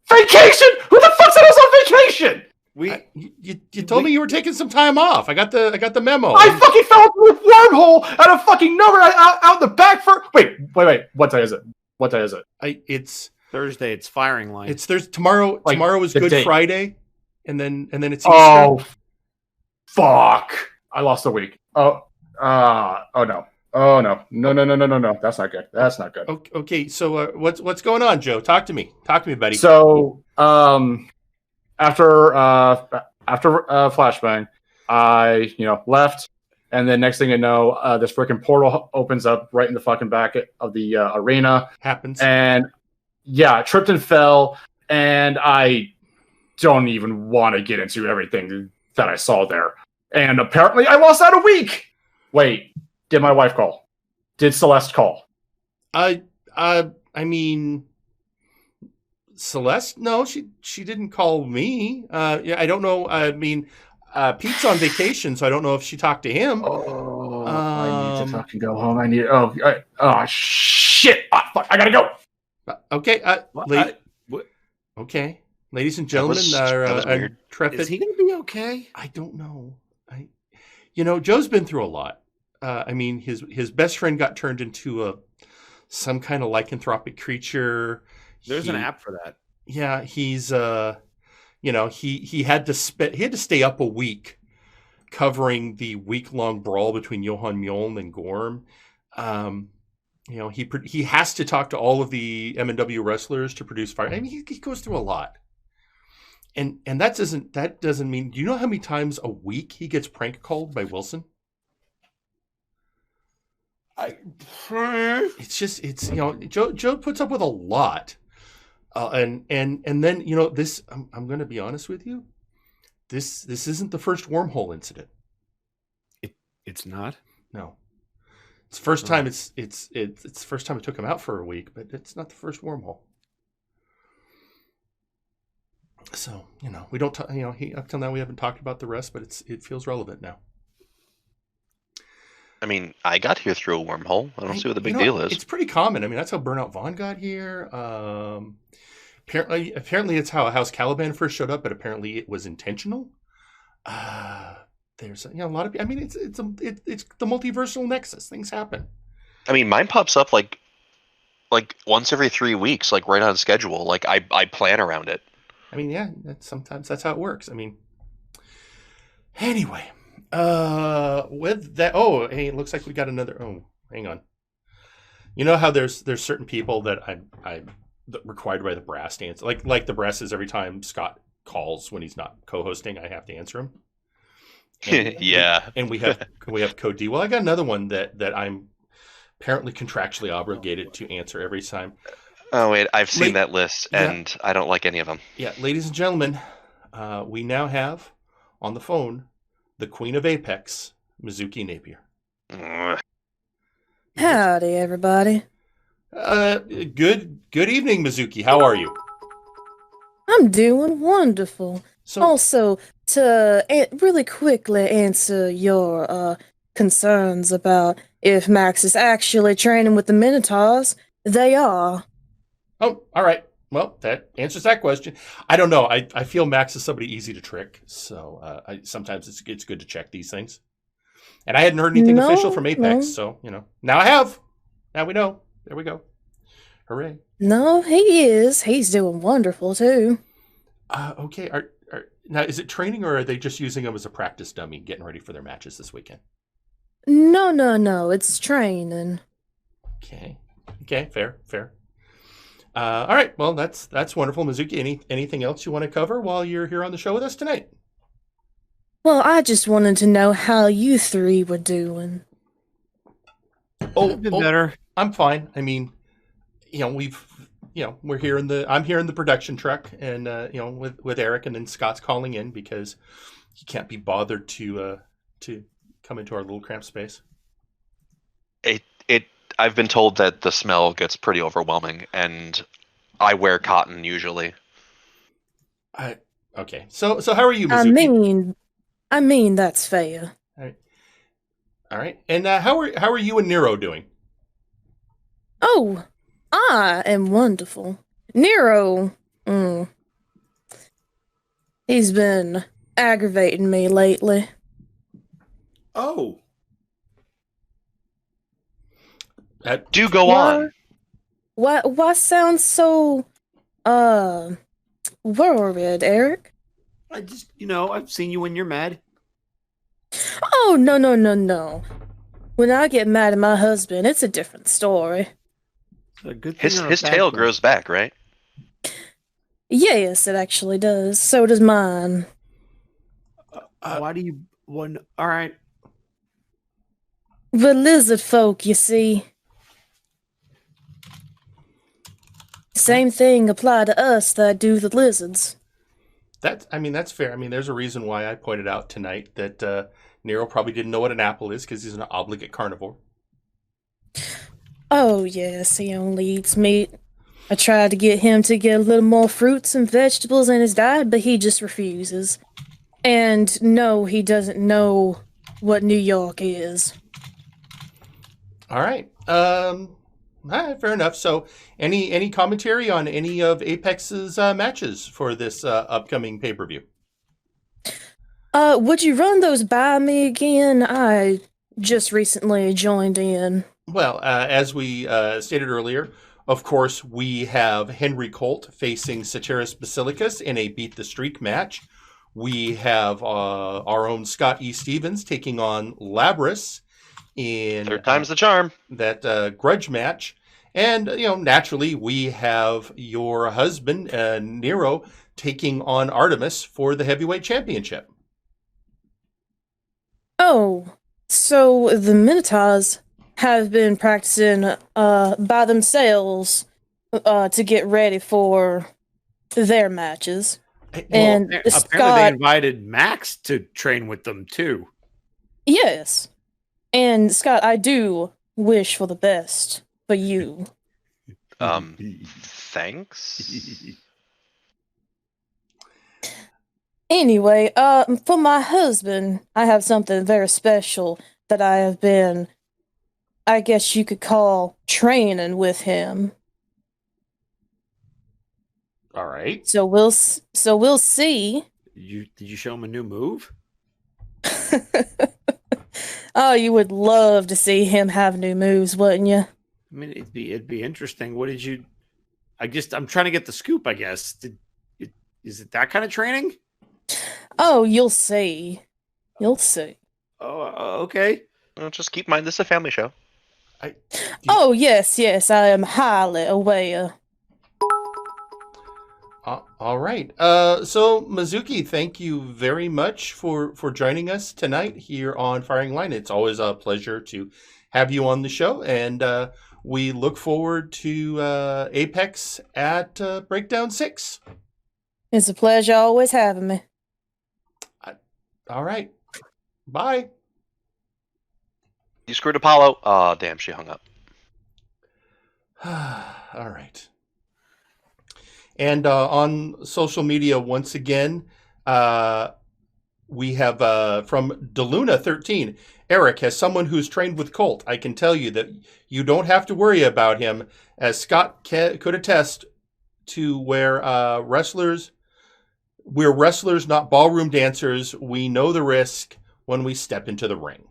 Vacation? Who the fuck said I was on vacation? You told me you were taking some time off. I got the memo. I fucking fell into a wormhole out of fucking nowhere out the back for. Wait. What day is it? It's Thursday. It's Firing Line. It's Thursday. Tomorrow is Good Friday. and then it's Easter. Oh, fuck! I lost a week. Oh no. Oh no. That's not good. That's not good. Okay, so what's going on, Joe? Talk to me, buddy. So after Flashbang, I left, and then next thing you know, this freaking portal opens up right in the fucking back of the arena. Happens. And yeah, I tripped and fell, and I don't even want to get into everything that I saw there. And apparently, I lost out a week. Wait, did my wife call? Did Celeste call? I mean, Celeste? No, she didn't call me. Yeah, I don't know. I mean, Pete's on vacation, so I don't know if she talked to him. Oh, I need to fucking go home. I need. Oh shit! Oh, fuck! I gotta go. Okay. Okay, ladies and gentlemen, Intrepid. Is he gonna be okay? I don't know. Joe's been through a lot. I mean, his best friend got turned into some kind of lycanthropic creature. There's an app for that. Yeah, he's he had to stay up a week covering the week-long brawl between Johan Mjoln and Gorm. He has to talk to all of the MNW wrestlers to produce Fire. I mean, he goes through a lot. And that doesn't mean, do you know how many times a week he gets prank called by Wilson? Joe puts up with a lot. And then, this, I'm going to be honest with you. This isn't the first wormhole incident. It's not? No. It's the first time it's the first time it took him out for a week, but it's not the first wormhole. So, we don't talk, up till now we haven't talked about the rest, but it feels relevant now. I mean, I got here through a wormhole. I don't see what the big deal is. It's pretty common. I mean, that's how Burnout Vaughn got here. Apparently it's how House Caliban first showed up, but apparently it was intentional. There's a lot of. I mean, it's the multiversal nexus. Things happen. I mean, mine pops up like once every 3 weeks, like right on schedule. Like I plan around it. I mean, yeah, sometimes that's how it works. I mean, anyway, with that, hey, it looks like we got another. Oh, hang on. You know how there's certain people that I'm required by the brass to answer, like the brass is every time Scott calls when he's not co-hosting, I have to answer him. And, yeah, and we have Code D. Well, I got another one that I'm apparently contractually obligated to answer every time. Oh wait, I've seen that list, and I don't like any of them. Yeah, ladies and gentlemen, we now have on the phone the Queen of Apex, Mizuki Napier. Howdy, everybody. Good evening, Mizuki. How are you? I'm doing wonderful. Also, to really quickly answer your concerns about if Max is actually training with the Minotaurs, they are. Oh, all right. Well, that answers that question. I don't know. I feel Max is somebody easy to trick, so sometimes it's good to check these things. And I hadn't heard anything official from Apex, so now I have. Now we know. There we go. Hooray! No, he is. He's doing wonderful too. Okay. Now, is it training, or are they just using him as a practice dummy, getting ready for their matches this weekend? No. It's training. Okay. Fair. All right. Well, that's wonderful, Mizuki. Anything else you want to cover while you're here on the show with us tonight? Well, I just wanted to know how you three were doing. Better. I'm fine. I mean, we're here I'm here in the production truck, and with Eric, and then Scott's calling in because he can't be bothered to come into our little cramped space. I've been told that the smell gets pretty overwhelming, and I wear cotton usually. Okay. So how are you, Mizuki? I mean that's fair. All right. And how are you and Nero doing? Oh, I am wonderful. Nero, he's been aggravating me lately. Oh. Do go on. Why sound so worried, Eric? I just, I've seen you when you're mad. Oh, no. When I get mad at my husband, it's a different story. A good thing his tail grows back, right? Yes, it actually does. So does mine. Why do you want? All right. The lizard folk, you see. Same thing apply to us that do the lizards. That's fair. I mean, there's a reason why I pointed out tonight that Nero probably didn't know what an apple is because he's an obligate carnivore. Oh, yes, he only eats meat. I tried to get him to get a little more fruits and vegetables in his diet, but he just refuses. And no, he doesn't know what New York is. All right. Fair enough. So, any commentary on any of Apex's matches for this upcoming pay-per-view? Would you run those by me again? I just recently joined in. Well, as we stated earlier, of course, we have Henry Colt facing Ceteris Basilicus in a Beat the Streak match. We have our own Scott E. Stevens taking on Labris in third time's the charm. That grudge match. And, naturally, we have your husband, Nero, taking on Artemis for the heavyweight championship. Oh, so the Minotaurs have been practicing by themselves to get ready for their matches. And apparently they invited Max to train with them, too. Yes. And, Scott, I do wish for the best for you. Thanks. Anyway, for my husband, I have something very special that I have been, I guess you could call, training with him. All right. So we'll see. Did you show him a new move? Oh, you would love to see him have new moves, wouldn't you? I mean, it'd be interesting. What did you? I'm trying to get the scoop. I guess. Is it that kind of training? Oh, you'll see. You'll see. Oh, okay. Well, just keep in mind this is a family show. Oh, yes, I am highly aware. All right. So, Mizuki, thank you very much for joining us tonight here on Firing Line. It's always a pleasure to have you on the show, and we look forward to Apex at Breakdown 6. It's a pleasure always having me. All right. Bye. You screwed Apollo. Oh, damn, she hung up. All right. And on social media, once again, we have from DeLuna13. Eric, as someone who's trained with Colt, I can tell you that you don't have to worry about him, as Scott could attest to where wrestlers, not ballroom dancers. We know the risk when we step into the ring.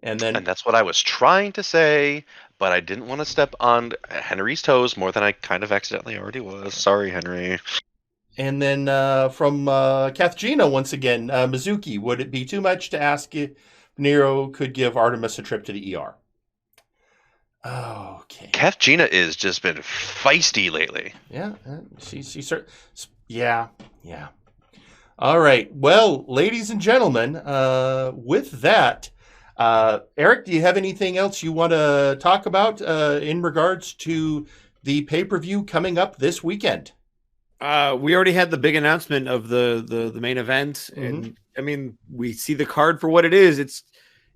And that's what I was trying to say, but I didn't want to step on Henry's toes more than I kind of accidentally already was. Sorry, Henry. And then from Kath Gina, once again, Mizuki, would it be too much to ask if Nero could give Artemis a trip to the ER? Okay. Kath Gina is just been feisty lately. Yeah, yeah. All right. Well, ladies and gentlemen, with that, Eric, do you have anything else you want to talk about in regards to the pay-per-view coming up this weekend? We already had the big announcement of the main event, and I mean, we see the card for what it is.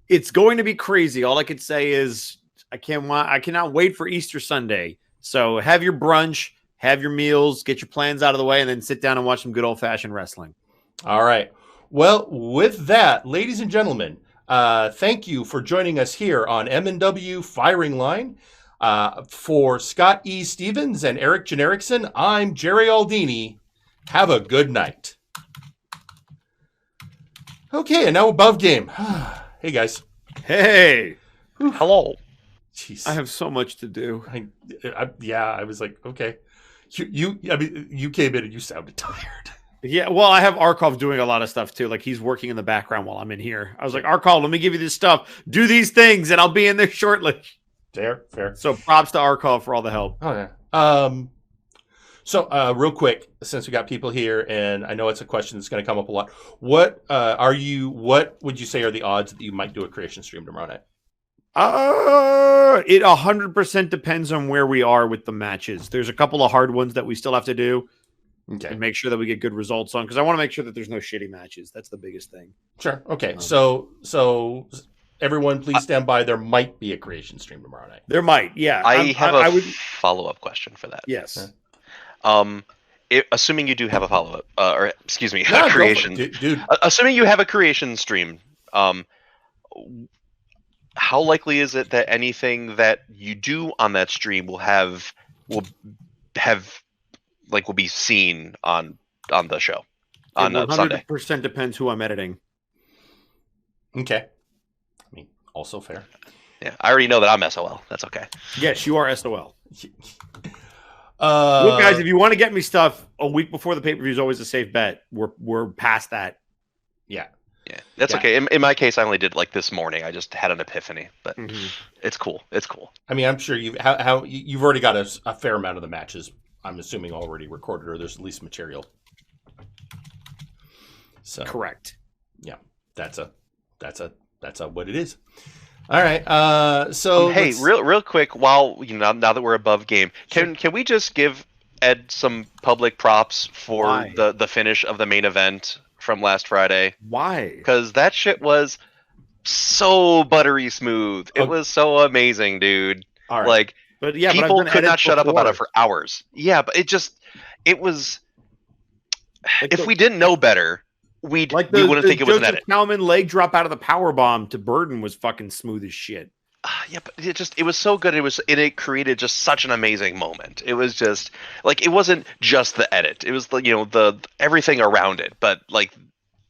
It's going to be crazy. All I could say is I cannot wait for Easter Sunday. So have your brunch, have your meals, get your plans out of the way, and then sit down and watch some good old-fashioned wrestling. All right. Well, with that, ladies and gentlemen, thank you for joining us here on MNW Firing Line. For Scott E. Stevens and Eric Genericson, I'm Jerry Aldini. Have a good night. Okay, and now above game. Hey, guys. Hey. Hello. Jeez. I have so much to do. I was like, okay. You came in and you sounded tired. Yeah, well, I have Arkov doing a lot of stuff too. Like he's working in the background while I'm in here. I was like, Arkov, let me give you this stuff. Do these things, and I'll be in there shortly. Fair. So props to Arkov for all the help. Oh yeah. So real quick, since we got people here, and I know it's a question that's going to come up a lot. What would you say are the odds that you might do a creation stream tomorrow night? It 100% depends on where we are with the matches. There's a couple of hard ones that we still have to do. Okay. And make sure that we get good results on, because I want to make sure that there's no shitty matches. That's the biggest thing. Sure. Okay. So everyone, please stand by. There might be a creation stream tomorrow night. There might. Yeah. I have a follow-up question for that. Yes. Assuming you do have a follow-up, or excuse me, a creation, dude. Assuming you have a creation stream, how likely is it that anything that you do on that stream will be seen on the show on Sunday? 100% depends who I'm editing. Okay. I mean, also fair. Yeah, I already know that I'm SOL. That's okay. Yes, you are SOL. Look, guys, if you want to get me stuff a week before the pay-per-view is always a safe bet. We're past that. Yeah. Yeah, that's okay. In my case, I only did like this morning. I just had an epiphany, but it's cool. It's cool. I mean, I'm sure you've already got a fair amount of the matches. I'm assuming already recorded, or there's at least material. So correct. Yeah, that's what it is. All right. So hey, real quick, while now that we're above game, can we just give Ed some public props for the finish of the main event from last Friday? Why? Because that shit was so buttery smooth. It was so amazing, dude. All right. Like, but yeah, people could not shut up about it for hours. Yeah, but it was. Like if we didn't know better, we wouldn't think it was an edit. Calvin leg drop out of the power bomb to Burden was fucking smooth as shit. Yeah, but it was so good. It created just such an amazing moment. It was just like, it wasn't just the edit. It was the everything around it. But like,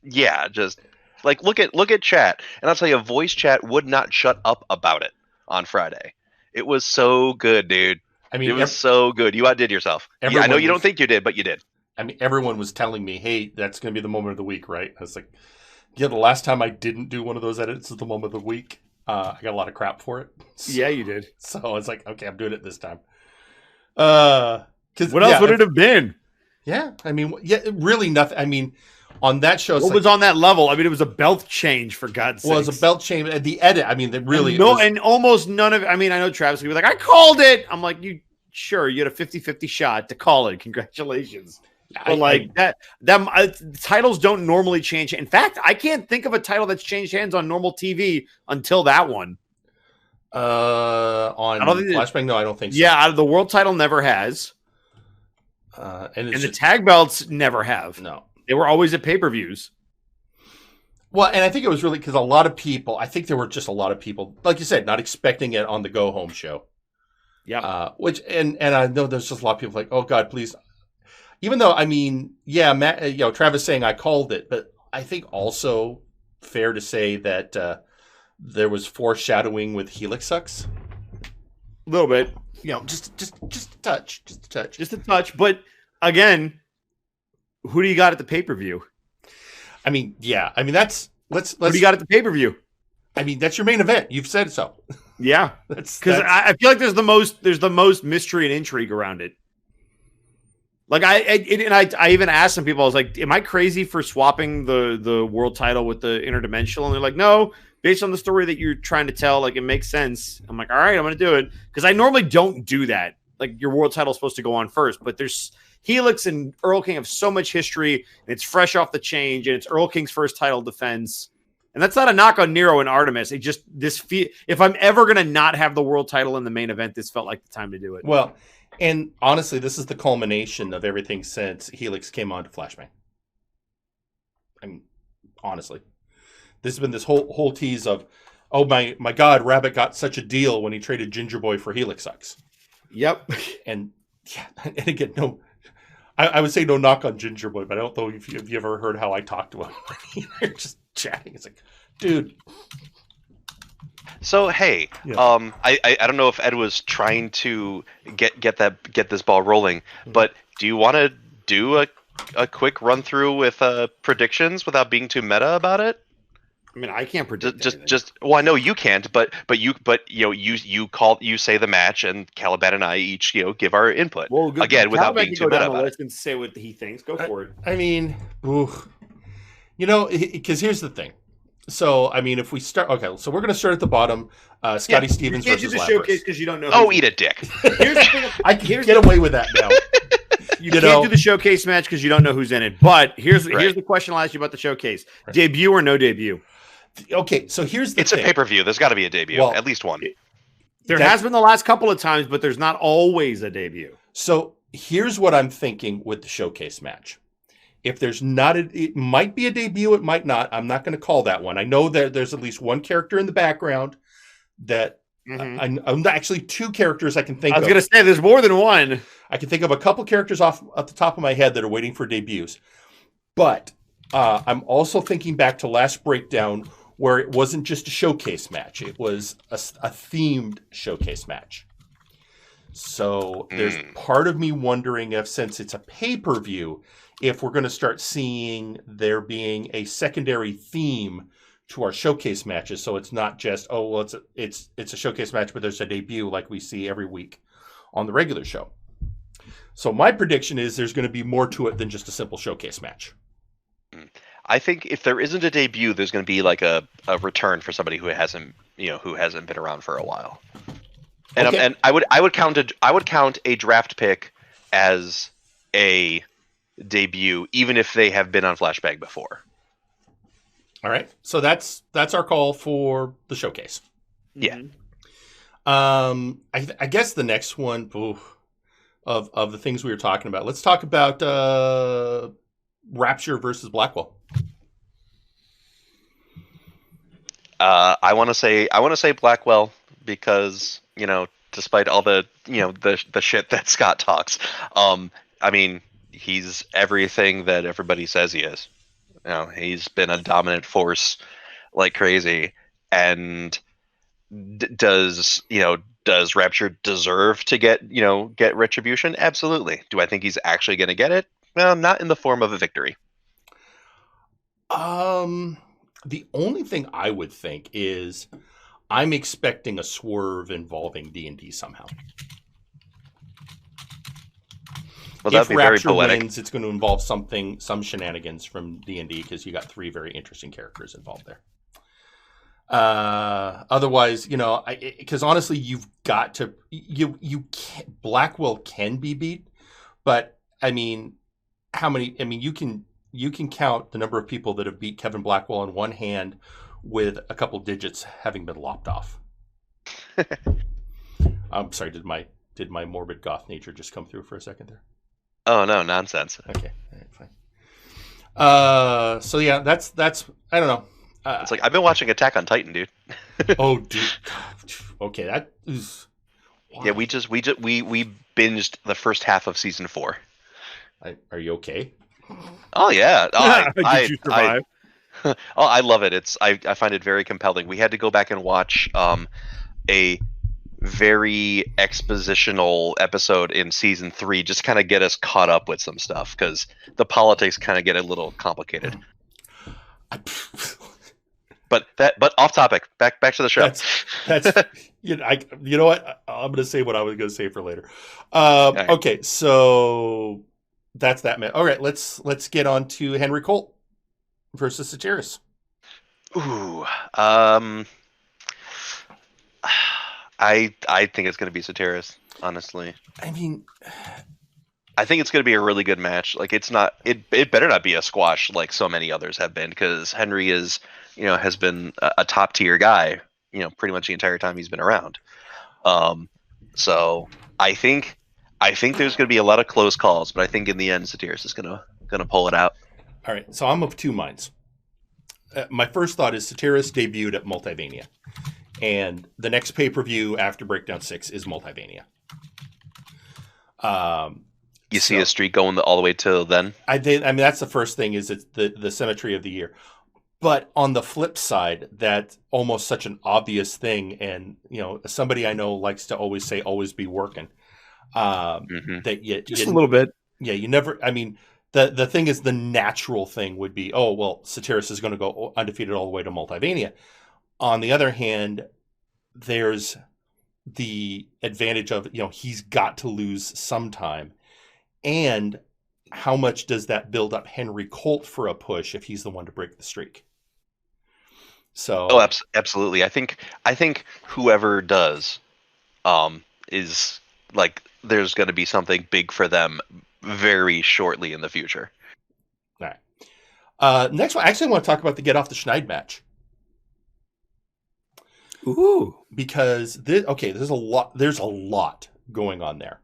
yeah, just like look at chat, and I'll tell you, voice chat would not shut up about it on Friday. It was so good, dude. I mean, it was so good. You outdid yourself. Yeah, I know you don't think you did, but you did. I mean, everyone was telling me, "Hey, that's going to be the moment of the week, right?" I was like, "Yeah, the last time I didn't do one of those edits is the moment of the week." I got a lot of crap for it. So, yeah, you did. So I was like, "Okay, I'm doing it this time." What else would it have been? Yeah, I mean, really nothing. I mean, on that show, what was on that level? I mean, it was a belt change, for God's sake. Well, it was a belt change. The edit, I mean, and almost none of it. I mean, I know Travis would be like, "I called it." I'm like, you had a 50-50 shot to call it. Congratulations. But titles don't normally change. In fact, I can't think of a title that's changed hands on normal TV until that one. On Flashbang, no, I don't think so. Yeah, the world title never has. And the tag belts never have. No. They were always at pay-per-views. Well, and I think it was really because a lot of people, I think there were just a lot of people, like you said, not expecting it on the Go Home show. Yeah. And I know there's just a lot of people like, "Oh God, please." Even though, I mean, yeah, Matt, Travis saying I called it, but I think also fair to say that there was foreshadowing with Helix Sucks. A little bit. Just a touch. Just a touch. But again, who do you got at the pay-per-view? I mean, yeah. I mean, let's who do you got at the pay-per-view? I mean, that's your main event. You've said so. Yeah. Because I feel like there's the most mystery and intrigue around it. Like I even asked some people, I was like, "Am I crazy for swapping the world title with the interdimensional?" And they're like, "No, based on the story that you're trying to tell, like it makes sense." I'm like, "All right, I'm going to do it," because I normally don't do that. Like your world title is supposed to go on first, but there's Helix and Earl King have so much history, and it's fresh off the change, and it's Earl King's first title defense. And that's not a knock on Nero and Artemis. It just if I'm ever going to not have the world title in the main event, this felt like the time to do it. Well. And honestly, this is the culmination of everything since Helix came on to Flashbang. I mean, honestly, this has been this whole tease of, "Oh my God, Rabbit got such a deal when he traded Ginger Boy for Helix Sucks." Yep. And yeah, and again, I would say no knock on Ginger Boy, but I don't know if you ever heard how I talk to him. They're just chatting. It's like, dude. So hey, I don't know if Ed was trying to get this ball rolling, but do you want to do a a quick run through with predictions without being too meta about it? I mean, I can't predict. Well, I know you can't, but you say the match, and Caliban and I each give our input. Well, good. Again, without Caliban being can too go meta down the about list and say what he thinks. Go for it. I mean, because here's the thing. So, I mean, if we start, okay, so we're going to start at the bottom. Scotty Stevens you can't versus do the Lapras. showcase because you don't know. Oh, eat a dick. Here's the thing. I can get away with that now. You can't do the showcase match because you don't know who's in it. But here's Right. the question I'll ask you about the showcase: debut or no debut? Okay, so here's the It's thing. a pay-per-view. There's got to be a debut, Well, at least one. There has been the last couple of times, but there's not always a debut. So here's what I'm thinking with the showcase match. If there's not, it might be a debut, it might not. I'm not going to call that one. I know that there's at least one character in the background that I'm actually two characters I can think of. I was going to say there's more than one. I can think of a couple characters off at the top of my head that are waiting for debuts. But I'm also thinking back to last breakdown where it wasn't just a showcase match. It was a themed showcase match. So there's part of me wondering if, since it's a pay-per-view, if we're going to start seeing there being a secondary theme to our showcase matches. So it's not just, it's a showcase match, but there's a debut like we see every week on the regular show. So my prediction is there's going to be more to it than just a simple showcase match. I think if there isn't a debut, there's going to be like a return for somebody who hasn't been around for a while. And Okay. and I would count a draft pick as a debut, even if they have been on Flashbang before. All right. So that's our call for the showcase. Yeah. I guess the next one of the things we were talking about. Let's talk about Rapture versus Blackwell. I want to say Blackwell because despite all the the shit that Scott talks, I mean he's everything that everybody says he is. He's been a dominant force like crazy, and does Rapture deserve to get retribution? Absolutely. Do I think he's actually going to get it? Well, not in the form of a victory. The only thing I would think is I'm expecting a swerve involving D&D somehow. Well, that'd if be very Rapture poetic. wins, it's going to involve some shenanigans from D&D because you got three very interesting characters involved there. Otherwise, because honestly, you've got to Blackwell can be beat, but I mean, how many? I mean, you can count the number of people that have beat Kevin Blackwell on one hand, with a couple digits having been lopped off. I'm sorry. Did my morbid goth nature just come through for a second there? Oh no, nonsense. Okay, all right, fine. So yeah, that's I don't know. It's like I've been watching Attack on Titan, dude. Oh, dude. Okay, that is. Yeah, we binged the first half of season 4. Are you okay? Oh yeah. Oh, Did you survive? I love it. I find it very compelling. We had to go back and watch a very expositional episode in season 3 just kind of get us caught up with some stuff because the politics kind of get a little complicated. But off topic. Back to the show. That's you know what? I'm going to say what I was going to say for later. Right. Okay, so that's that. All right, let's get on to Henry Colt versus Satiris. Ooh, I think it's going to be Satiris, honestly. I mean, I think it's going to be a really good match. Like it better not be a squash like so many others have been, because Henry is, has been a top tier guy, pretty much the entire time he's been around. So I think there's going to be a lot of close calls, but I think in the end, Satiris is going to pull it out. All right. So I'm of two minds. My first thought is Satiris debuted at Multivania, and the next pay-per-view after Breakdown 6 is Multivania. You see a streak going all the way till then? I mean, that's the first thing, is it's the symmetry of the year. But on the flip side, that's almost such an obvious thing. And, somebody I know likes to always say, always be working. That just a little bit. Yeah. You never, I mean, The thing is, the natural thing would be, oh, well, Satiris is going to go undefeated all the way to Multivania. On the other hand, there's the advantage of, he's got to lose sometime. And how much does that build up Henry Colt for a push if he's the one to break the streak? So, absolutely. I think whoever does, is like, there's going to be something big for them very shortly in the future. All right. Next one, I actually want to talk about the Get Off the Schneid match. Ooh, because there's a lot going on there.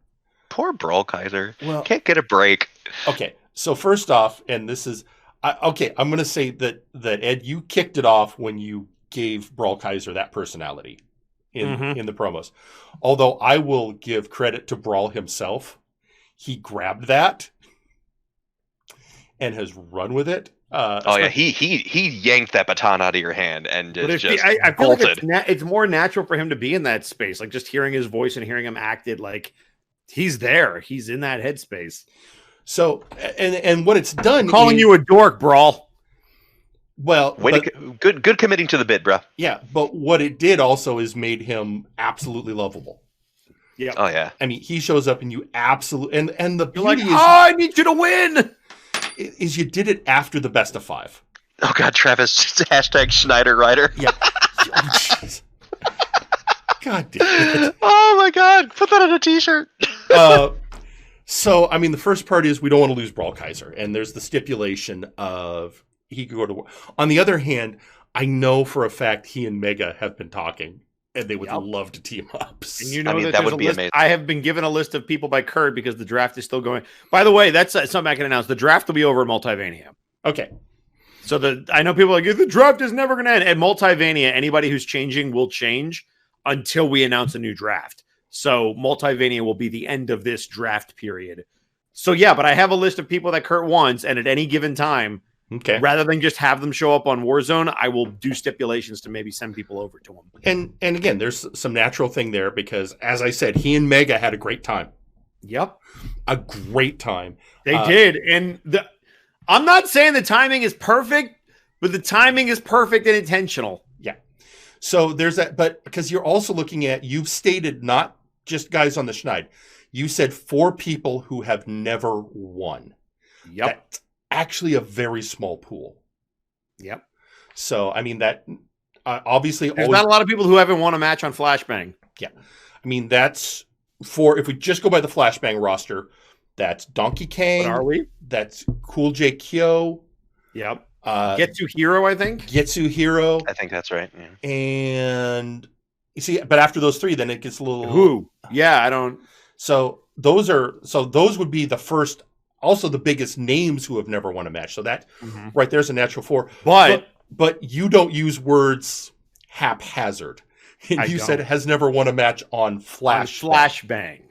Poor Brawlkaiser. Well, can't get a break. Okay, so first off, and this is I'm going to say that Ed, you kicked it off when you gave Brawlkaiser that personality in the promos. Although I will give credit to Brawl himself, he grabbed that and has run with it. He yanked that baton out of your hand and I feel bolted. like it's more natural for him to be in that space. Like just hearing his voice and hearing him acted, like he's there. He's in that headspace. So and what it's done, calling you a dork, Brawl. Well, good committing to the bit, bro. Yeah, but what it did also is made him absolutely lovable. Yeah. Oh yeah. I mean, he shows up and you absolutely and the beauty is, I need you to win. Is you did it after the best of 5. Oh God, Travis, hashtag Schneider Rider. Yeah. God damn it. Oh my God, put that on a t-shirt. So, I mean, the first part is we don't want to lose Brawlkaiser, and there's the stipulation of he could go to war. On the other hand, I know for a fact he and Mega have been talking, and they would love to team up. And you know that would be amazing. I have been given a list of people by Kurt because the draft is still going. By the way, that's something I can announce. The draft will be over at Multivania. Okay. So I know people are like, the draft is never going to end. At Multivania, anybody who's changing will change until we announce a new draft. So Multivania will be the end of this draft period. So yeah, but I have a list of people that Kurt wants, and at any given time, rather than just have them show up on Warzone, I will do stipulations to maybe send people over to him. And again, there's some natural thing there because, as I said, he and Mega had a great time. Yep. A great time. They did. And I'm not saying the timing is perfect, but the timing is perfect and intentional. Yeah. So there's that, but because you're also looking at, you've stated not just guys on the Schneid. You said 4 people who have never won. Yep. That's actually a very small pool. Yep. So, I mean, that obviously... There's not a lot of people who haven't won a match on Flashbang. Yeah. I mean, that's if we just go by the Flashbang roster, that's Donkey Kang. What are we? That's Cool J Kyo. Yep. Getsu Hero, I think. Get-Su Hero. I think that's right. Yeah. And you see, but after those 3, then it gets a little... Who? Yeah, I don't... So those would be the first, also the biggest names who have never won a match. So that right there's a natural 4. But you don't use words haphazard. You said has never won a match on Flashbang.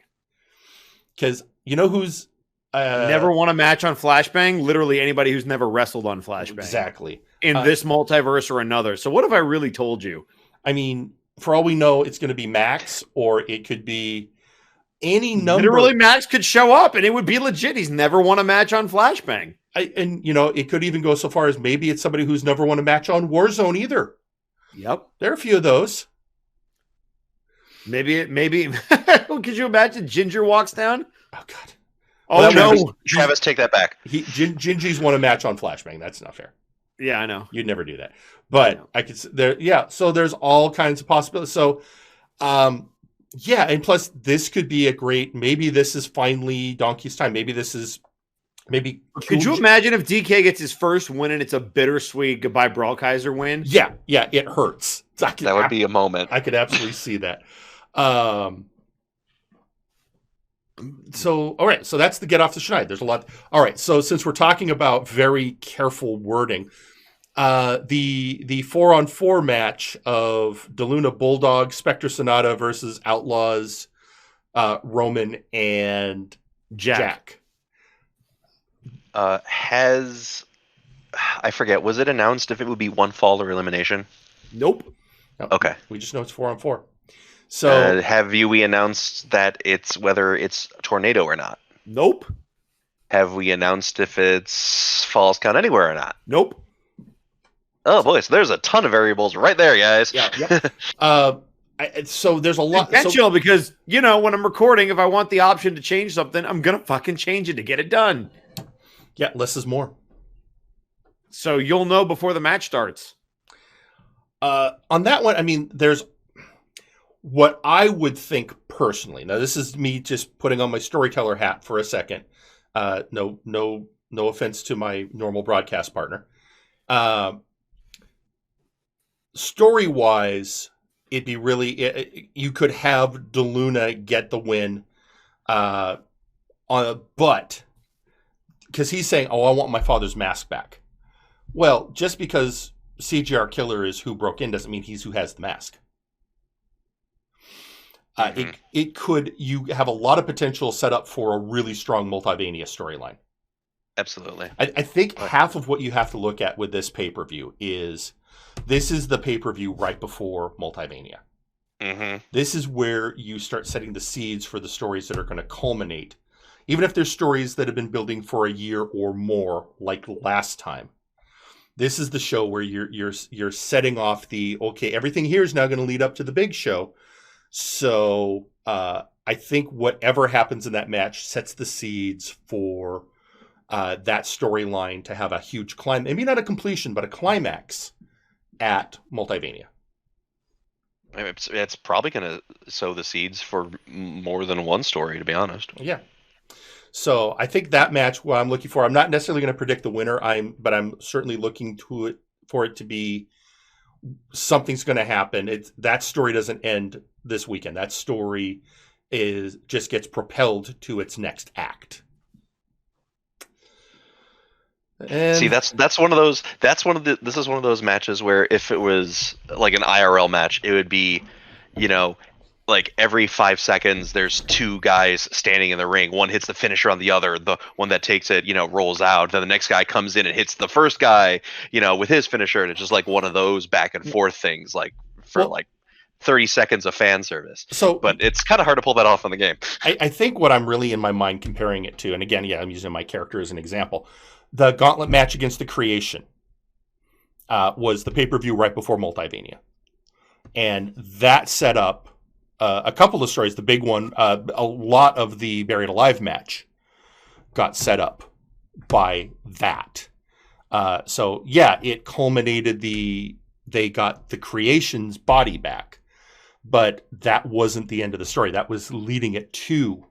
Because you know who's never won a match on Flashbang? Literally anybody who's never wrestled on Flashbang. Exactly. In this multiverse or another. So what have I really told you? I mean, for all we know, it's going to be Max, or it could be any number. Literally, Max could show up and it would be legit. He's never won a match on Flashbang. And it could even go so far as maybe it's somebody who's never won a match on Warzone either. Yep. There are a few of those. Maybe. Could you imagine Ginger walks down? Oh, God. Oh, no. Travis, take that back. Gingy's won a match on Flashbang. That's not fair. Yeah, I know. You'd never do that. But I could there. Yeah. So there's all kinds of possibilities. So, yeah. And plus this could be a great, maybe this is finally Donkey's time. Maybe this is Could you imagine if DK gets his first win and it's a bittersweet goodbye Brawlkaiser win? Yeah. It hurts. That would be a moment. I could absolutely see that. So, all right. So that's the Get Off the Schneid. There's a lot. All right. So since we're talking about very careful wording, the 4-on-4 match of DeLuna Bulldog, Spectre Sonata versus Outlaws, Roman and Jack. I forget, was it announced if it would be one fall or elimination? Nope. Okay. We just know it's 4-on-4. So have we announced that it's whether it's Tornado or not? Nope. have we announced if it's Falls Count Anywhere or not? Nope. Oh boy, so there's a ton of variables right there, guys. Yeah. So there's a lot. Potential because, when I'm recording, if I want the option to change something, I'm going to fucking change it to get it done. Yeah, less is more. So you'll know before the match starts. On that one, I mean, there's what I would think personally. Now, this is me just putting on my storyteller hat for a second. No offense to my normal broadcast partner. Story-wise, it'd be really you could have DeLuna get the win, but because he's saying, "Oh, I want my father's mask back." Well, just because CGR Killer is who broke in doesn't mean he's who has the mask. You have a lot of potential set up for a really strong Multivania storyline. Absolutely. I think half of what you have to look at with this pay-per-view is this is the pay-per-view right before Multivania. This is where you start setting the seeds for the stories that are going to culminate. Even if there's stories that have been building for a year or more, like last time. This is the show where you're setting off everything here is now going to lead up to the big show. So I think whatever happens in that match sets the seeds for that storyline to have a huge climb. Maybe not a completion, but a climax at Multivania. It's probably going to sow the seeds for more than one story, to be honest. Yeah. So I think that match, what I'm looking for, I'm not necessarily going to predict the winner. But I'm certainly looking for it to be something's going to happen. That story doesn't end this weekend. That story just gets propelled to its next act. And see, this is one of those matches where if it was like an IRL match, it would be, like every 5 seconds there's two guys standing in the ring. One hits the finisher on the other. The one that takes it, rolls out. Then the next guy comes in and hits the first guy, with his finisher. And it's just like one of those back and forth things, like for 30 seconds of fan service. But it's kind of hard to pull that off in the game. I think what I'm really in my mind comparing it to, and again, I'm using my character as an example. The gauntlet match against the Creation was the pay-per-view right before Multivania. And that set up a couple of stories. The big one, a lot of the Buried Alive match got set up by that. So, yeah, it culminated they got the Creation's body back. But that wasn't the end of the story. That was leading it to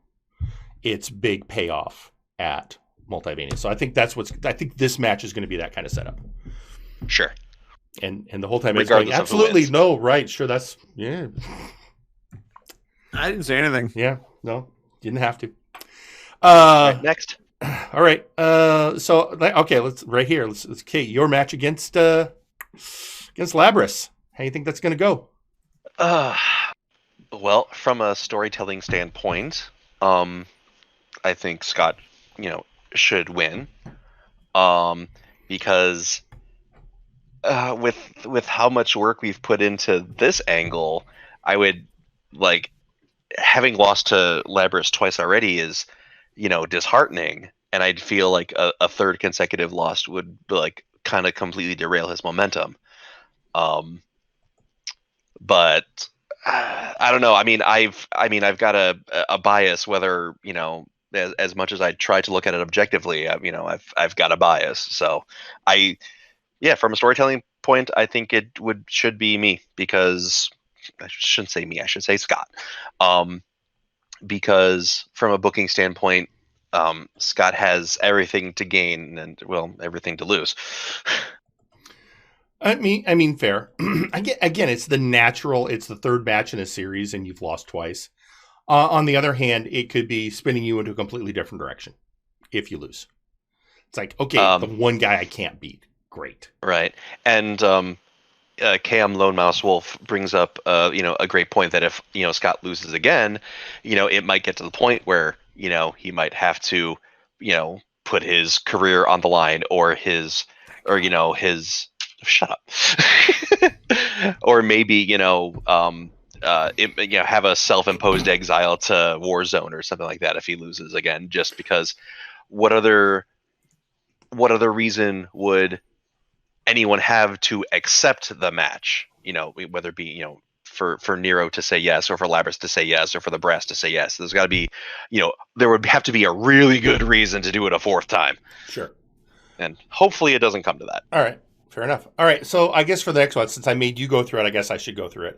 its big payoff at Multivania. So I think I think this match is going to be that kind of setup. Sure. And the whole time it's going, absolutely no, right, sure, that's yeah. I didn't say anything. Yeah, no, didn't have to. Right, next. All right. So let's Kate, your match against Labris. How do you think that's going to go? Well, from a storytelling standpoint, I think Scott, should win, because with how much work we've put into this angle, I would having lost to Labris twice already is disheartening, and I'd feel like a third consecutive loss would kind of completely derail his momentum. But I don't know. I mean, I've got a bias, whether as much as I try to look at it objectively, I've got a bias. So from a storytelling point, I think it should be me, because I shouldn't say me, I should say Scott. Because from a booking standpoint, Scott has everything to gain and everything to lose. I mean, fair. Again, it's the third match in a series and you've lost twice. On the other hand, it could be spinning you into a completely different direction if you lose. It's like, okay, the one guy I can't beat. Great. Right. And KM Lone Mouse Wolf brings up a great point that if Scott loses again, it might get to the point where he might have to put his career on the line, or his shut up, or maybe have a self-imposed exile to Warzone or something like that if he loses again, just because what other reason would anyone have to accept the match? Whether it be, for Nero to say yes, or for Labrys to say yes, or for the Brass to say yes. There's got to be, there would have to be a really good reason to do it a fourth time. Sure. And hopefully it doesn't come to that. All right. Fair enough. All right. So I guess for the next one, since I made you go through it, I guess I should go through it.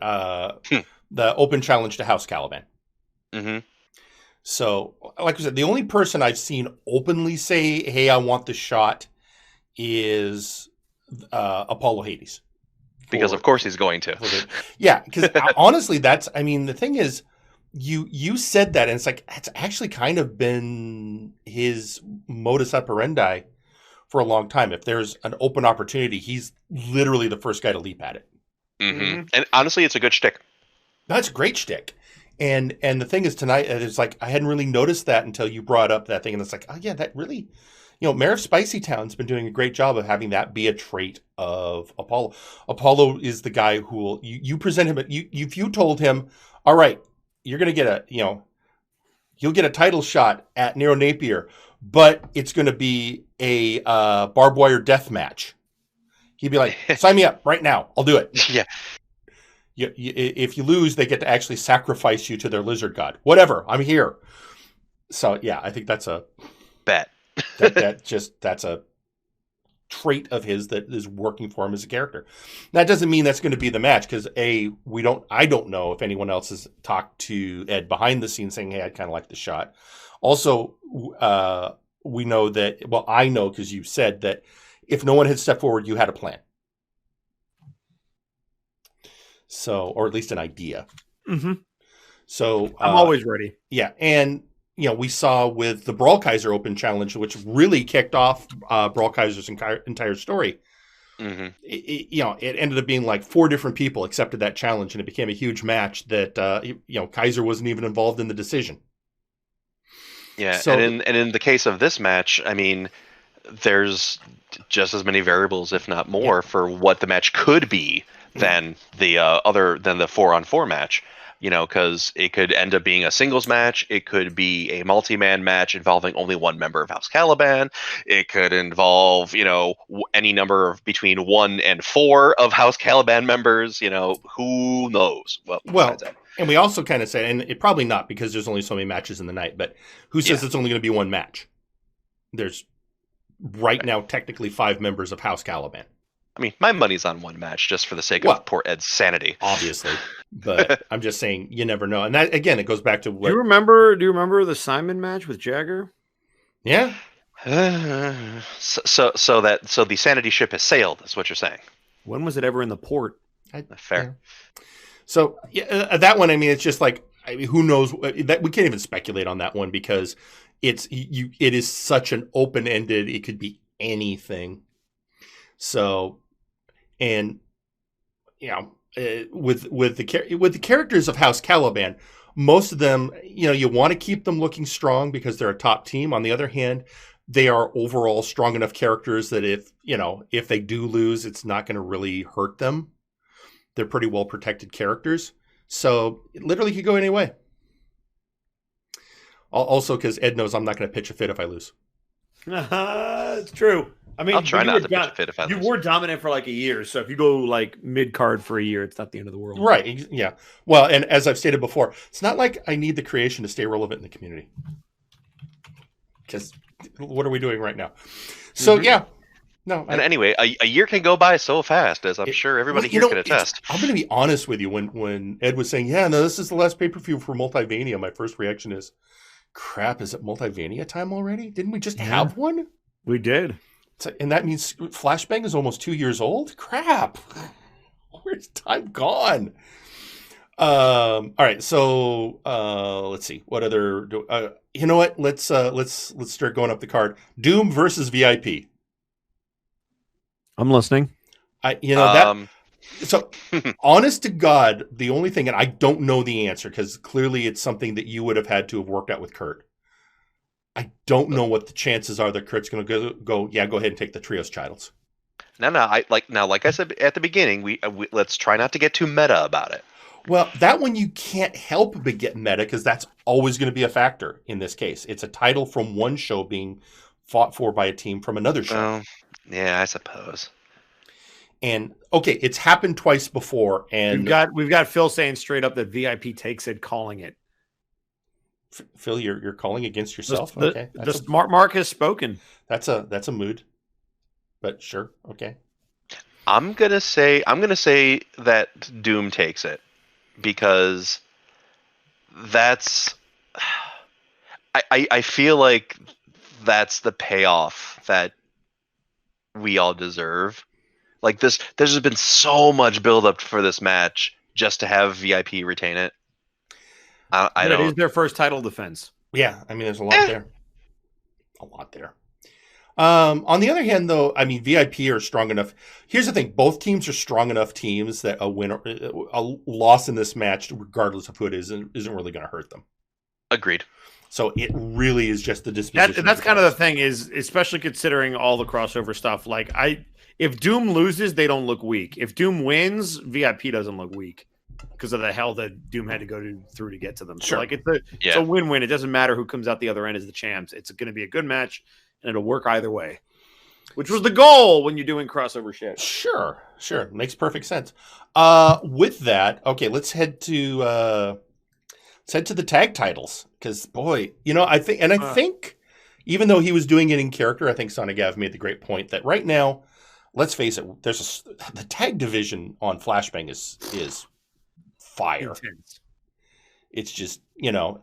The open challenge to House Caliban. Mm-hmm. So, like I said, the only person I've seen openly say, hey, I want the shot is Apollo Hades. Because of course he's going to. Yeah, because honestly, the thing is, you said that, and it's like, it's actually kind of been his modus operandi for a long time. If there's an open opportunity, he's literally the first guy to leap at it. Mm-hmm. And honestly, it's a good shtick. That's a great shtick. And the thing is, tonight, it's like, I hadn't really noticed that until you brought up that thing, and it's like, oh yeah, that really... Mayor of Spicy Town's been doing a great job of having that be a trait of Apollo. Apollo is the guy who will, you present him, if you told him, all right, you're going to get you'll get a title shot at Nero Napier, but it's going to be a barbed wire death match. He'd be like, sign me up right now. I'll do it. Yeah. If you lose, they get to actually sacrifice you to their lizard god. Whatever. I'm here. So yeah, I think that's a bet. That's a trait of his that is working for him as a character. That doesn't mean that's going to be the match, because I don't know if anyone else has talked to Ed behind the scenes saying, hey, I'd kind of like the shot. Also, we know that, well, I know because you said that if no one had stepped forward, you had a plan. So, or at least an idea. Mm-hmm. So I'm always ready. Yeah. And we saw with the Brawl Kaiser Open Challenge, which really kicked off Brawl Kaiser's entire story. Mm-hmm. It ended up being like 4 different people accepted that challenge, and it became a huge match that, Kaiser wasn't even involved in the decision. Yeah. So, and in the case of this match, there's just as many variables, if not more, for what the match could be than the 4-on-4 match. Because it could end up being a singles match. It could be a multi-man match involving only one member of House Caliban. It could involve, any number of between 1 and 4 of House Caliban members. Who knows? Well, and we also kind of said, and it probably not, because there's only so many matches in the night, but who says it's only going to be one match? There's right now technically 5 members of House Caliban. My money's on one match just for the sake of poor Ed's sanity. Obviously. But I'm just saying, you never know. And that, again, it goes back to what... Do you remember the Simon match with Jagger? Yeah. So the sanity ship has sailed, is what you're saying. When was it ever in the port? Fair. Yeah. So that one, it's just like, who knows? That we can't even speculate on that one, because it is such an open-ended, it could be anything. So... And with the characters of House Caliban, most of them, you want to keep them looking strong because they're a top team. On the other hand, they are overall strong enough characters that if they do lose, it's not going to really hurt them. They're pretty well protected characters, so it literally could go any way. Also, because Ed knows I'm not going to pitch a fit if I lose. It's true. I'll try not to pitch a fit if I lose. You were dominant for like a year, so if you go like mid-card for a year, it's not the end of the world. Right, yeah. Well, and as I've stated before, it's not like I need the creation to stay relevant in the community. Because what are we doing right now? So, yeah. No. Anyway, a year can go by so fast, as I'm sure everybody here can attest. I'm going to be honest with you. When Ed was saying, this is the last pay-per-view for Multivania, my first reaction is, crap, is it Multivania time already? Didn't we just have one? We did. And that means Flashbang is almost 2 years old? Crap. Where's time gone? All right, so let's see. What other you know what? Let's start going up the card. Doom versus VIP. I'm listening. So honest to God, the only thing, and I don't know the answer because clearly it's something that you would have had to have worked out with Kurt. I don't know what the chances are that Kurt's going to go. Yeah, go ahead and take the trios titles. No. Like I said at the beginning, we let's try not to get too meta about it. Well, that one you can't help but get meta because that's always going to be a factor in this case. It's a title from one show being fought for by a team from another show. Yeah, I suppose. And okay, it's happened twice before, and we've got Phil saying straight up that VIP takes it, calling it. Phil, you're calling against yourself. Okay, Mark has spoken. That's a mood, but sure, okay. I'm gonna say that Doom takes it because that's. I feel like that's the payoff that we all deserve. Like this, there's been so much build up for this match just to have VIP retain it. I don't. It is their first title defense. Yeah, I mean, there's a lot there. A lot there. On the other hand, though, I mean, VIP are strong enough. Here's the thing: both teams are strong enough teams that a loss in this match, regardless of who it is, isn't really going to hurt them. Agreed. So it really is just the disposition. That's kind of the thing, is especially considering all the crossover stuff. Like if Doom loses, they don't look weak. If Doom wins, VIP doesn't look weak because of the hell that Doom had to go through to get to them. Sure. So like it's a win-win. It doesn't matter who comes out the other end as the champs. It's going to be a good match, and it'll work either way, which was the goal when you're doing crossover shit. Sure. Makes perfect sense. With that, okay, let's head to the tag titles because, boy, I think even though he was doing it in character, I think Sonic Gav made the great point that right now, let's face it, the tag division on Flashbang is fire. Intense. It's just,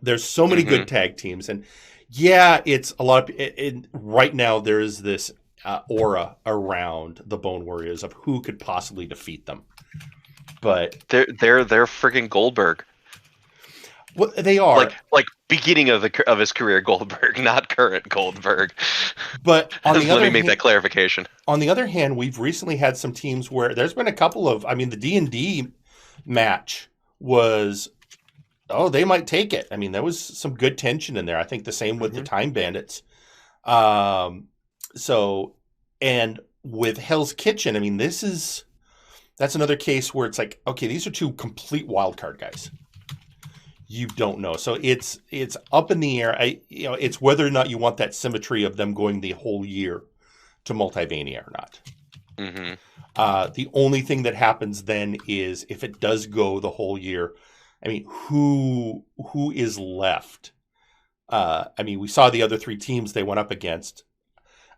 there's so many good tag teams, and yeah, it's a lot of right now there is this aura around the Bone Warriors of who could possibly defeat them. But they're freaking Goldberg. Well, they are like beginning of his career Goldberg, not current Goldberg. But on the let me make that clarification. On the other hand, we've recently had some teams where there's been a couple of. I mean, the D&D match was. Oh, they might take it. I mean, there was some good tension in there. I think the same with the Time Bandits. So, and with Hell's Kitchen, I mean, that's another case where it's like, okay, these are two complete wild card guys. You don't know. So it's up in the air. It's whether or not you want that symmetry of them going the whole year to Multivania or not. Mm-hmm. The only thing that happens then is if it does go the whole year, I mean, who is left? I mean, we saw the other three teams they went up against.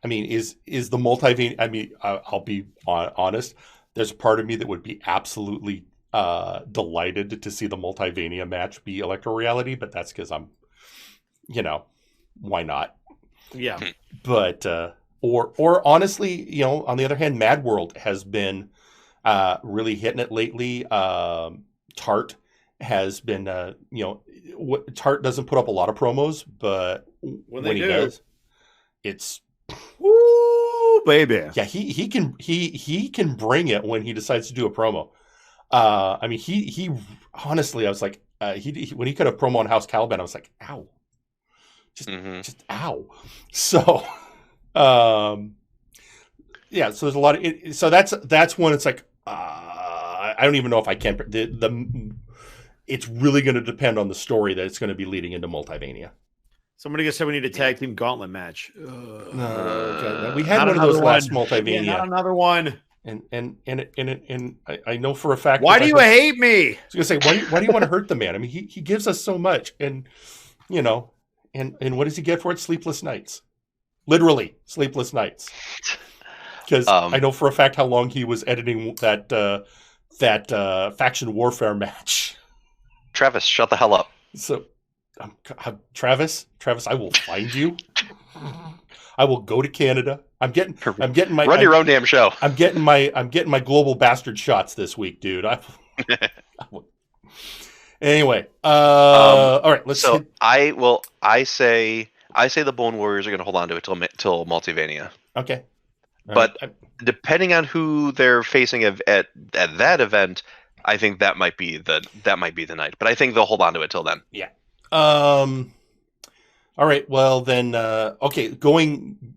I mean, is the Multivania? I mean, I'll be honest. There's a part of me that would be absolutely delighted to see the Multivania match be Electro Reality, but that's because I'm, why not? Yeah. But or honestly, on the other hand, Mad World has been really hitting it lately. Tart has been, Tart doesn't put up a lot of promos, but when he does, it's woo, baby. Yeah, he can bring it when he decides to do a promo. I mean, he honestly, I was like, he when he cut a promo on House Caliban, I was like, ow, just ow. So, yeah. So there's a lot of so that's when it's like, I don't even know if I can. It's really going to depend on the story that it's going to be leading into Multivania. Somebody just said we need a tag team gauntlet match. No, we had one of those last Multivania. Not another one. And I know for a fact. Why do you hate me? I was gonna say, why do you want to hurt the man? I mean, he gives us so much, and and what does he get for it? Sleepless nights, literally sleepless nights. Because I know for a fact how long he was editing that faction warfare match. Travis, shut the hell up. So, Travis, I will find you. I will go to Canada. I'm getting my run your own damn show. I'm getting my global bastard shots this week, dude. Anyway, all right. Let's. So I say the Bone Warriors are going to hold on to it till Multivania. Okay. But depending on who they're facing at that event, I think that might be the night. But I think they'll hold on to it till then. Yeah. All right. Well, then, okay, going,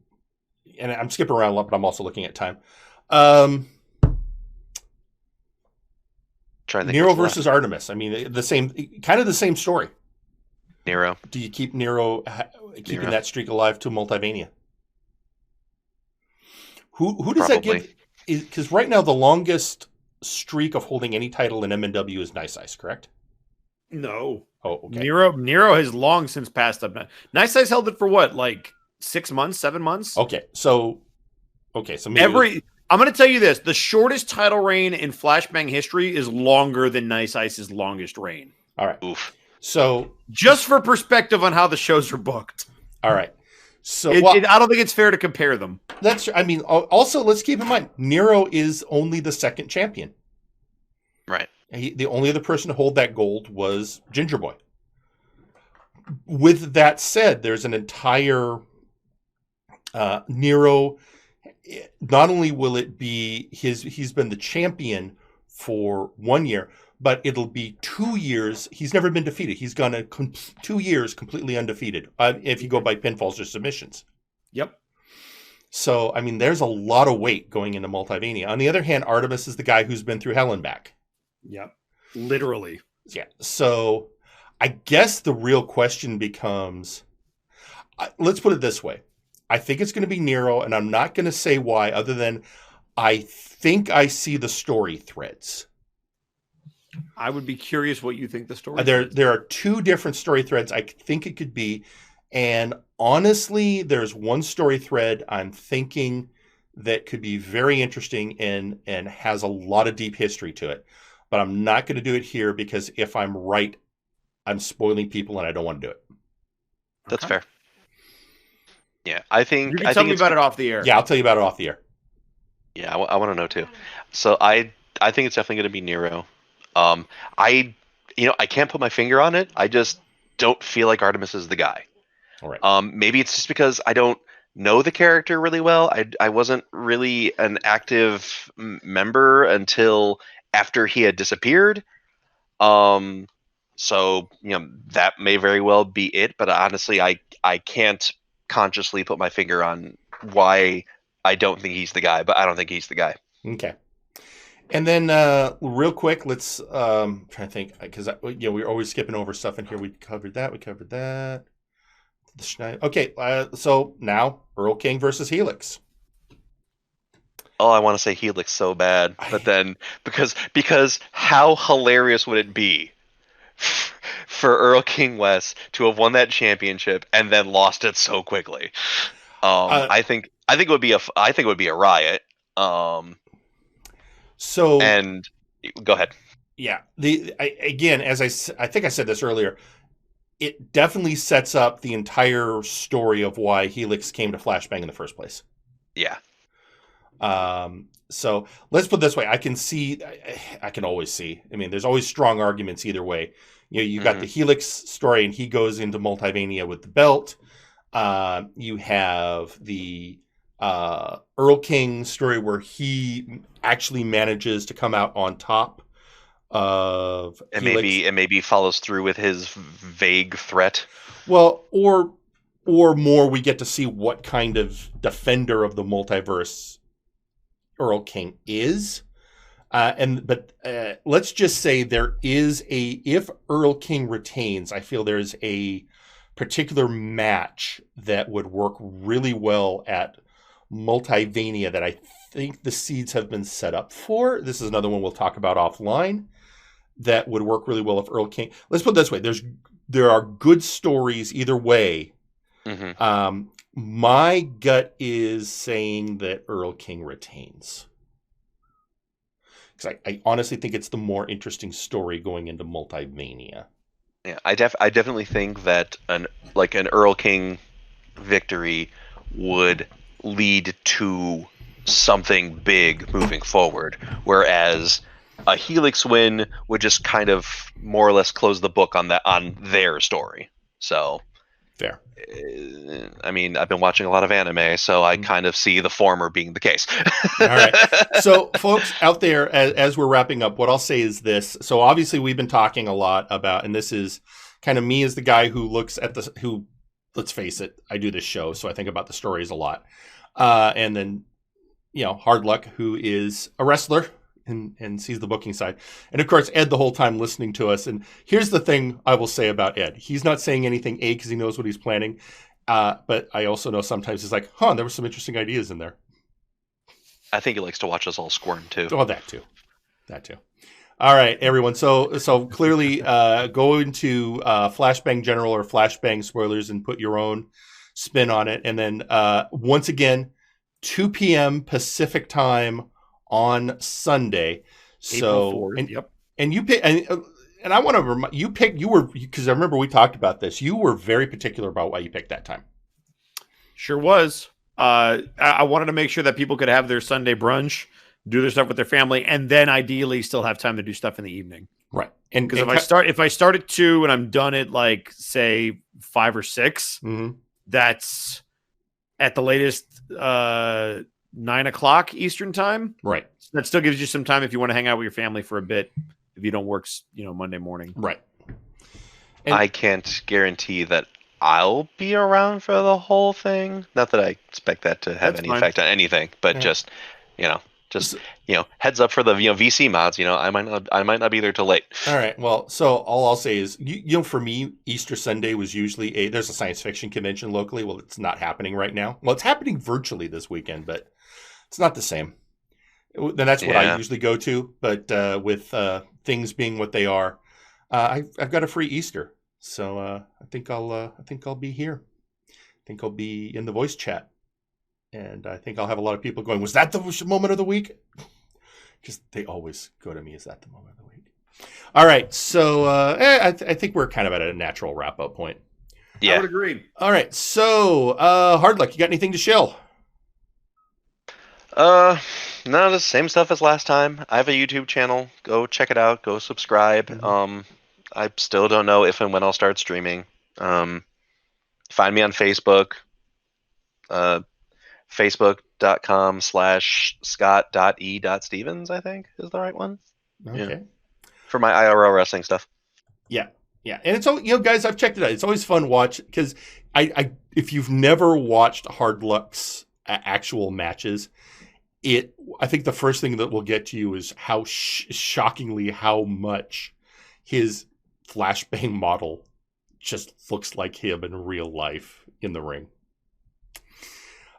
and I'm skipping around a lot, but I'm also looking at time. Trying to think Nero what's left. versus Artemis. I mean, the same story. Nero. Do you keep Nero keeping Nero. that streak alive to Multivania? Who does that give? Because right now the longest streak of holding any title in MNW is Nice Ice, correct? No. Oh, okay. Nero has long since passed up. Nice Ice held it for what, like 6 months, 7 months? Okay, so maybe I'm going to tell you this: the shortest title reign in Flashbang history is longer than Nice Ice's longest reign. All right. Oof. So just for perspective on how the shows are booked. All right. So I don't think it's fair to compare them. Also, let's keep in mind, Nero is only the second champion. Right. The only other person to hold that gold was Ginger Boy. With that said, there's an entire Nero. Not only will it be he's been the champion for 1 year, but it'll be 2 years. He's never been defeated. He's gone 2 years completely undefeated if you go by pinfalls or submissions. Yep. So, I mean, there's a lot of weight going into Multivania. On the other hand, Artemis is the guy who's been through hell and back. Yep. Literally. Yeah. So, I guess the real question becomes, let's put it this way. I think it's going to be Nero, and I'm not going to say why other than I think I see the story threads. I would be curious what you think the story. There are two different story threads I think it could be, and honestly, there's one story thread I'm thinking that could be very interesting and has a lot of deep history to it. But I'm not going to do it here because if I'm right, I'm spoiling people, and I don't want to do it. That's fair. Yeah, I think you can tell me about it off the air. Yeah, I'll tell you about it off the air. Yeah, I want to know too. So I think it's definitely going to be Nero. I can't put my finger on it. I just don't feel like Artemis is the guy. All right. Maybe it's just because I don't know the character really well. I wasn't really an active member until after he had disappeared. So that may very well be it. But honestly, I can't consciously put my finger on why I don't think he's the guy. But I don't think he's the guy. Okay. And then, real quick, let's try to think because we're always skipping over stuff in here. We covered that. Okay, so now Earl King versus Helix. Oh, I want to say Helix so bad, but then because how hilarious would it be for Earl King West to have won that championship and then lost it so quickly? I think it would be a riot. So and go ahead. Yeah, again, as I think I said this earlier, it definitely sets up the entire story of why Helix came to Flashbang in the first place. Yeah. So let's put it this way: I can always see. I mean, there's always strong arguments either way. You got the Helix story, and he goes into Multivania with the belt. You have the Earl King story where he actually manages to come out on top of and maybe follows through with his vague threat. Well, or more, we get to see what kind of defender of the multiverse Earl King is. But let's just say if Earl King retains, I feel there's a particular match that would work really well at Multivania that I think the seeds have been set up for. This is another one we'll talk about offline that would work really well if Earl King. Let's put it this way: there are good stories either way. Mm-hmm. My gut is saying that Earl King retains because I honestly think it's the more interesting story going into Multivania. Yeah, I definitely think that an Earl King victory would lead to something big moving forward, whereas a Helix win would just kind of more or less close the book on their story. So fair. I mean, I've been watching a lot of anime, so I kind of see the former being the case. All right. So, folks out there, as we're wrapping up, what I'll say is this. So, obviously, we've been talking a lot about, and this is kind of me as the guy who looks at let's face it, I do this show, so I think about the stories a lot. And then, Hardluck, who is a wrestler, and sees the booking side. And of course, Ed the whole time listening to us. And here's the thing I will say about Ed. He's not saying anything, A, because he knows what he's planning. But I also know sometimes he's like, there were some interesting ideas in there. I think he likes to watch us all squirm too. Oh, that too. All right, everyone. So clearly go into Flashbang General or Flashbang Spoilers and put your own spin on it. And then once again, 2 p.m. Pacific time on Sunday. So April 4th, yep. And you pick, and I want to remind you because I remember we talked about this. You were very particular about why you picked that time. Sure was. I wanted to make sure that people could have their Sunday brunch, do their stuff with their family, and then ideally still have time to do stuff in the evening. Right. And because if I start at 2 and I'm done at like say 5 or 6, that's at the latest 9 o'clock Eastern time. Right. So that still gives you some time if you want to hang out with your family for a bit. If you don't work, Monday morning. Right. And I can't guarantee that I'll be around for the whole thing. Not that I expect that to have any effect on anything, but just heads up for the VC mods. I might not be there till late. All right. Well, so all I'll say is, for me, Easter Sunday was usually there's a science fiction convention locally. Well, it's not happening right now. Well, it's happening virtually this weekend, but it's not the same. Then that's what I usually go to. But with things being what they are, I've got a free Easter, so I think I'll be here. I think I'll be in the voice chat. And I think I'll have a lot of people going, was that the moment of the week? Just they always go to me, is that the moment of the week? All right. So I think we're kind of at a natural wrap-up point. Yeah. I would agree. All right. So Hardluck, you got anything to shill? No, the same stuff as last time. I have a YouTube channel. Go check it out. Go subscribe. I still don't know if and when I'll start streaming. Find me on Facebook. Facebook.com/Scott.E.Stevens, I think is the right one. Okay. Yeah. For my IRL wrestling stuff. Yeah. Yeah. And it's, guys, I've checked it out. It's always fun to watch because if you've never watched Hardluck's actual matches, I think the first thing that will get to you is how shockingly how much his flashbang model just looks like him in real life in the ring.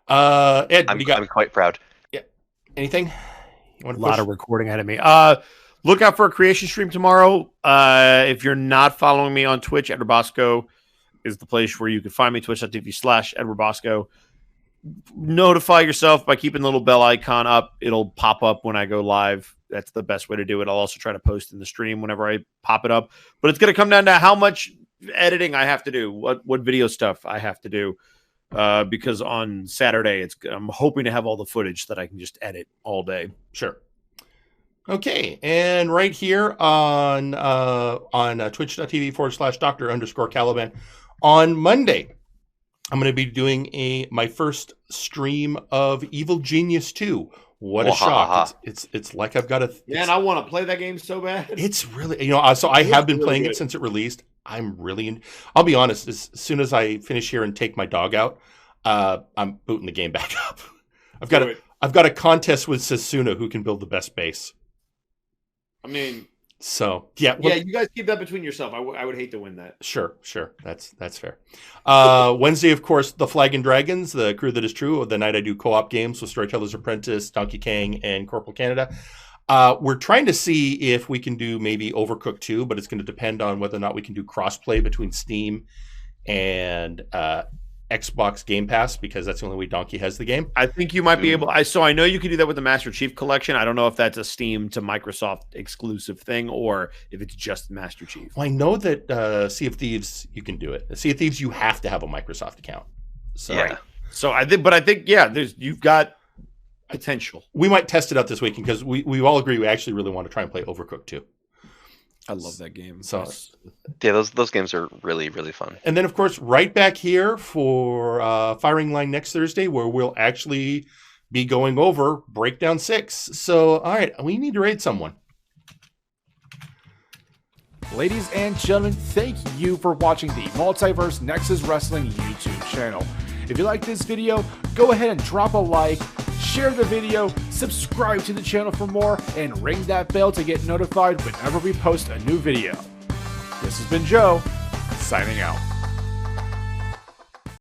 Ed, I'm quite proud. Yeah. Anything? A lot of recording ahead of me. Look out for a creation stream tomorrow. If you're not following me on Twitch, Edward Bosco is the place where you can find me, twitch.tv/Edward Bosco. Notify yourself by keeping the little bell icon up. It'll pop up when I go live. That's the best way to do it. I'll also try to post in the stream whenever I pop it up. But it's going to come down to how much editing I have to do, what video stuff I have to do. Because on Saturday, I'm hoping to have all the footage that I can just edit all day. Sure. Okay, and right here on twitch.tv/Dr_Caliban on Monday, I'm going to be doing my first stream of Evil Genius 2. What a shock! It's like I've got and I want to play that game so bad. It's really so I have been playing it since it released. I'm really I'll be honest. As soon as I finish here and take my dog out, I'm booting the game back up. I've got a contest with Sasuna who can build the best base. I mean, so yeah, you guys keep that between yourself. I would hate to win that. Sure, that's fair. Wednesday, of course, the Flag and Dragons, the crew that is true. The night I do co-op games with Storyteller's Apprentice, Donkey Kang, and Corporal Canada. We're trying to see if we can do maybe Overcooked 2, but it's going to depend on whether or not we can do crossplay between Steam and Xbox Game Pass, because that's the only way Donkey has the game. I think you might be able. I know you can do that with the Master Chief Collection. I don't know if that's a Steam to Microsoft exclusive thing or if it's just Master Chief. Well, I know that Sea of Thieves you can do it. Sea of Thieves you have to have a Microsoft account. So, yeah. So I think you've got potential. We might test it out this weekend because we all agree we actually really want to try and play Overcooked 2. I love that game. So yeah, those games are really, really fun. And then, of course, right back here for Firing Line next Thursday, where we'll actually be going over Breakdown 6. So, all right, we need to raid someone. Ladies and gentlemen, thank you for watching the Multiverse Nexus Wrestling YouTube channel. If you like this video, go ahead and drop a like, share the video, subscribe to the channel for more, and ring that bell to get notified whenever we post a new video. This has been Joe, signing out.